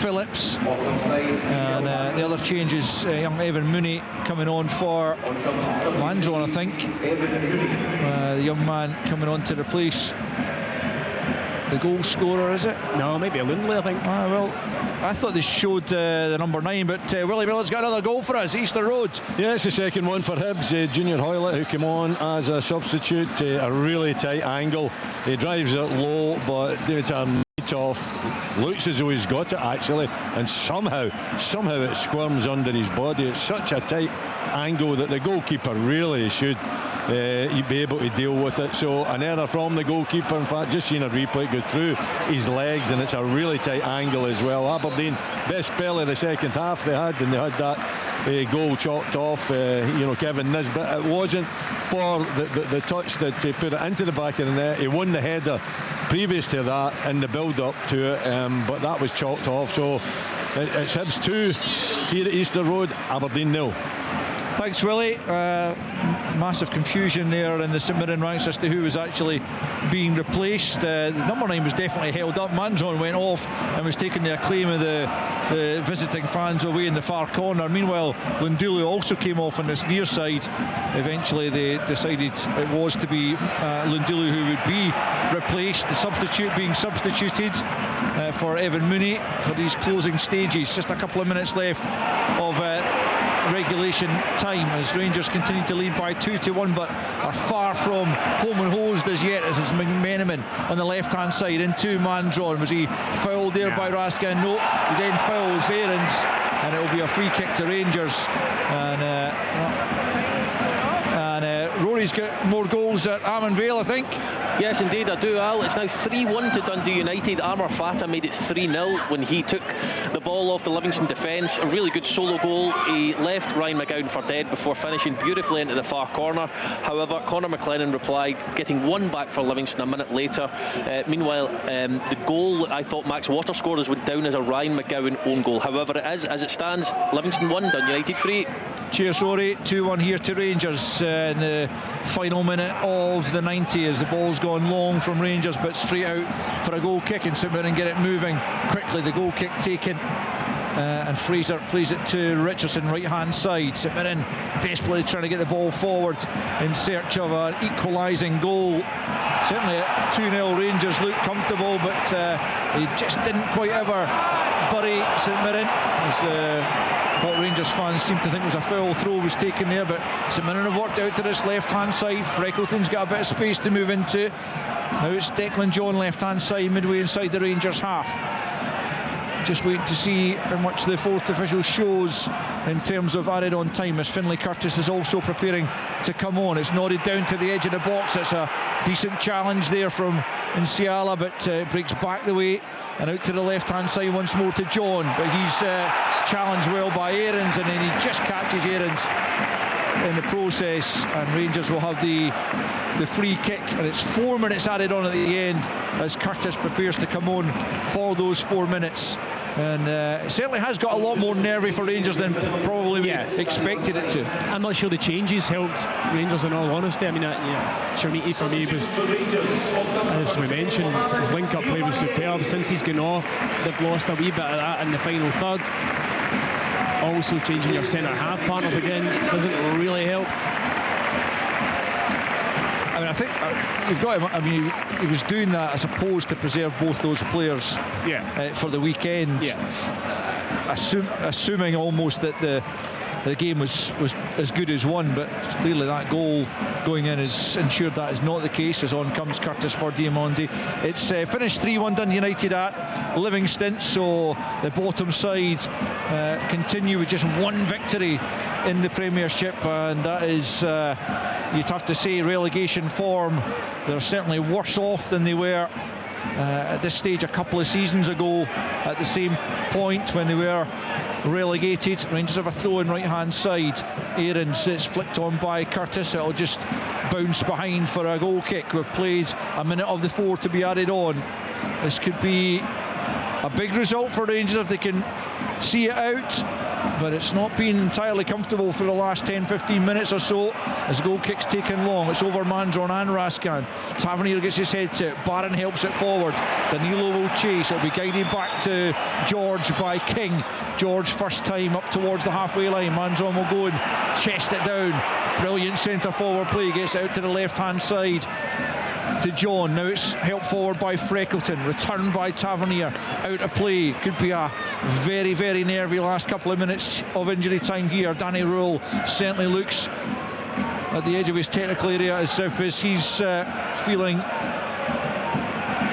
Phillips, and the other change is young Evan Mooney coming on for Mandron, I think. The young man coming on to replace the goal scorer, is it? No, maybe a Lindley, I think. Well, I thought they showed the number 9, but Willie Miller's got another goal for us, Easter Road. Yeah, it's the second one for Hibs. Junior Hoylett, who came on as a substitute, a really tight angle. He drives it low, but David off, looks as though he's got it actually, and somehow it squirms under his body. It's such a tight angle that the goalkeeper really should be able to deal with it. So an error from the goalkeeper. In fact, just seen a replay go through his legs, and it's a really tight angle as well. Aberdeen, best spell of the second half they had, and they had that goal chalked off. Kevin Nisbet, it wasn't for the touch that he put it into the back of the net. He won the header previous to that in the build-up to it, but that was chalked off. So it's Hibs 2 here at Easter Road, Aberdeen 0. Thanks, Willie. Massive confusion there in the St Mirren ranks as to who was actually being replaced. The number 9 was definitely held up. Mandron went off and was taking the acclaim of the visiting fans away in the far corner. Meanwhile, Lundulu also came off on this near side. Eventually they decided it was to be Lundulu who would be replaced. The substitute being substituted for Evan Mooney for these closing stages. Just a couple of minutes left of regulation time as Rangers continue to lead by 2-1, but are far from home and hosed as yet, as is McMenamin on the left hand side into Mandron. Was he fouled there by Raskin? No, he then fouls Aarons, and it will be a free kick to Rangers. And Rory's got more goals at Armand Vale, I think. Yes, indeed, I do, Al. It's now 3-1 to Dundee United. Amar Fata made it 3-0 when he took the ball off the Livingston defence. A really good solo goal. He left Ryan McGowan for dead before finishing beautifully into the far corner. However, Conor McLennan replied, getting one back for Livingston a minute later. Meanwhile, the goal that I thought Max Water scored went down as a Ryan McGowan own goal. However, it is, as it stands, Livingston 1, Dundee United 3. Cheers, Rory. 2-1 here to Rangers in the final minute of the 90 as the ball's gone long from Rangers, but straight out for a goal kick, and St Mirren get it moving quickly. The goal kick taken, and Fraser plays it to Richardson, right hand side. St Mirren desperately trying to get the ball forward in search of an equalising goal. Certainly at 2-0 Rangers look comfortable, but they just didn't quite ever bury St Mirren, as what Rangers fans seem to think was a foul throw was taken there, but St Mirren have worked out to this left hand side. Freckleton's got a bit of space to move into. Now it's Declan John left hand side, midway inside the Rangers half. just waiting to see how much the fourth official shows in terms of added on time, as Finlay Curtis is also preparing to come on. It's nodded down to the edge of the box. It's a decent challenge there from Nsiala, but breaks back the way and out to the left hand side once more to John, but he's challenged well by Aarons, and then he just catches Aarons in the process, and Rangers will have the free kick, and it's 4 minutes added on at the end as Curtis prepares to come on for those 4 minutes. And it certainly has got a lot more nervy for Rangers than probably we expected it to. I'm not sure the changes helped Rangers, in all honesty. I mean, Chermiti for me was, as we mentioned, his link-up play was superb. Since he's gone off, they've lost a wee bit of that in the final third. Also changing your centre-half partners again doesn't really help. I mean, I think you've got him. I mean, he was doing that, I suppose, to preserve both those players for the weekend. Assuming almost that the game was as good as won, but clearly that goal going in has ensured that is not the case, as on comes Curtis for Diamandi. It's finished 3-1 Dundee United at Livingston, so the bottom side continue with just one victory in the Premiership, and that is, you'd have to say, relegation form. They're certainly worse off than they were at this stage a couple of seasons ago at the same point when they were relegated. Rangers have a throw in right hand side. Aarons, it's flicked on by Curtis. It'll just bounce behind for a goal kick. We've played a minute of the 4 to be added on. This could be a big result for Rangers if they can see it out, but it's not been entirely comfortable for the last 10-15 minutes or so as goal kick's taken long. It's over Mandron and Raskan. Tavernier gets his head to it. Barron helps it forward. Danilo will chase. It'll be guided back to George by King. George first time up towards the halfway line. Mandron will go and chest it down. Brilliant centre forward play. Gets out to the left hand side to John. Now it's helped forward by Freckleton, returned by Tavernier, out of play. Could be a very, very nervy last couple of minutes of injury time here. Danny Rule certainly looks at the edge of his technical area as if he's feeling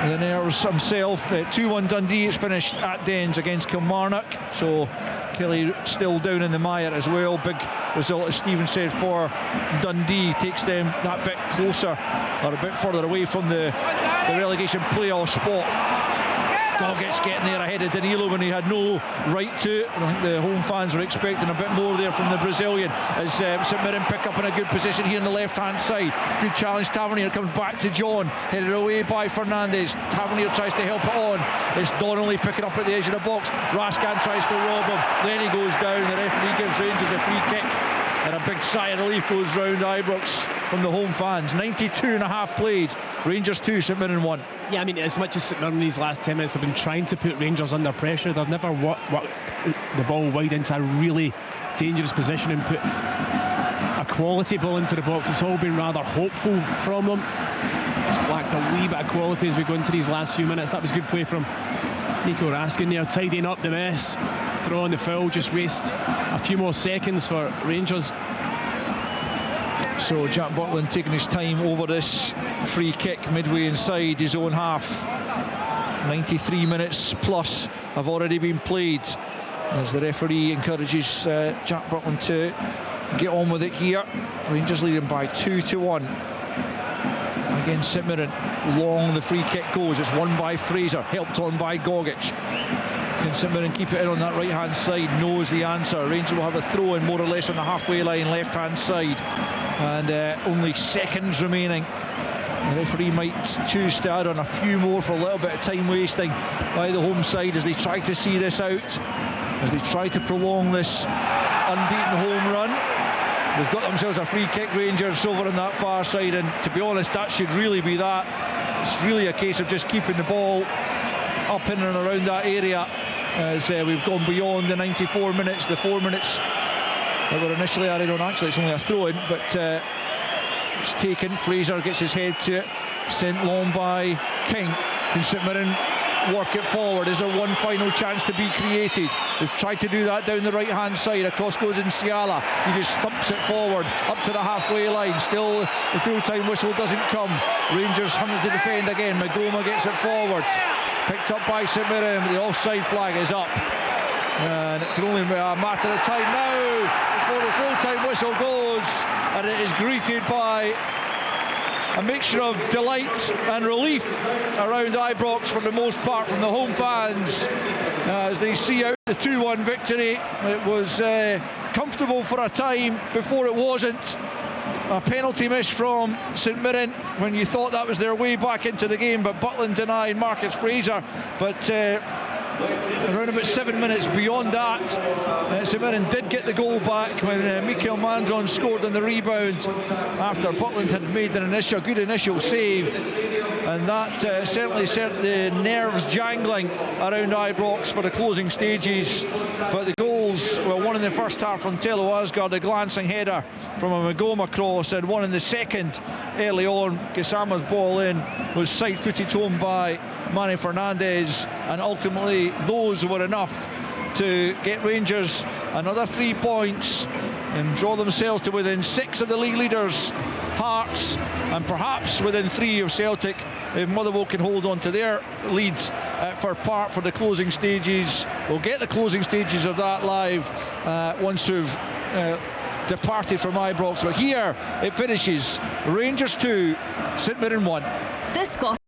the nerves himself. 2-1 Dundee. It's finished at Dens against Kilmarnock, so Kelly still down in the mire as well. Big result, as Stephen said, for Dundee. Takes them that bit closer, or a bit further away from the relegation playoff spot. Goggett's getting there ahead of Danilo when he had no right to. I think the home fans were expecting a bit more there from the Brazilian, as St Mirren pick up in a good position here on the left hand side. Good challenge. Tavernier comes back to John, headed away by Fernandes. Tavernier tries to help it on. It's Donnelly picking up at the edge of the box. Raskan tries to rob him, then he goes down. The referee gives Rangers a free kick, and a big sigh of relief goes round Ibrox from the home fans. 92.5 played. Rangers 2, St Mirren 1. Yeah, I mean, as much as St Mirren these last 10 minutes have been trying to put Rangers under pressure, they've never worked the ball wide into a really dangerous position and put a quality ball into the box. It's all been rather hopeful from them. Just lacked a wee bit of quality as we go into these last few minutes. That was good play from Nico Raskin there, tidying up the mess, throwing the foul, just waste a few more seconds for Rangers. So Jack Butland taking his time over this free kick midway inside his own half. 93 minutes plus have already been played as the referee encourages Jack Butland to get on with it here. Rangers leading by 2-1 against St Mirren. Long the free kick goes. It's won by Fraser, helped on by Gogic. Can St Mirren keep it in on that right hand side? Knows the answer. Rangers will have a throw in more or less on the halfway line, left hand side, and only seconds remaining. The referee might choose to add on a few more for a little bit of time wasting by the home side as they try to see this out, as they try to prolong this unbeaten home run. They've got themselves a free kick, Rangers, over on that far side, and to be honest, that should really be that. It's really a case of just keeping the ball up in and around that area, as we've gone beyond the 94 minutes, the 4 minutes that were initially added on. Actually, it's only a throw-in, but it's taken. Fraser gets his head to it, sent long by King. Can St Mirren work it forward. Is there one final chance to be created? They've tried to do that down the right hand side. Across goes Nsiala. He just stumps it forward up to the halfway line. Still the full-time whistle doesn't come. Rangers having to defend again. Magoma gets it forward. Picked up by St Mirren. The offside flag is up. And it can only be a matter of time now before the full-time whistle goes, and it is greeted by a mixture of delight and relief around Ibrox for the most part from the home fans as they see out the 2-1 victory. It was comfortable for a time before it wasn't. A penalty miss from St Mirren when you thought that was their way back into the game, but Butland denied Marcus Fraser. But around about 7 minutes beyond that, St Mirren did get the goal back when Mikael Mandron scored on the rebound after Butland had made a good initial save, and that certainly set the nerves jangling around Ibrox for the closing stages. But the goals were one in the first half from Tello Asgard, a glancing header from a Magoma cross, and one in the second early on. Kisama's ball in was side-footed home by Manny Fernandez, and ultimately those were enough to get Rangers another 3 points and draw themselves to within 6 of the league leaders' Hearts, and perhaps within 3 of Celtic if Motherwell can hold on to their leads for part for the closing stages. We'll get the closing stages of that live once we've departed from Ibrox. But here it finishes: Rangers 2, St Mirren 1. This Scottish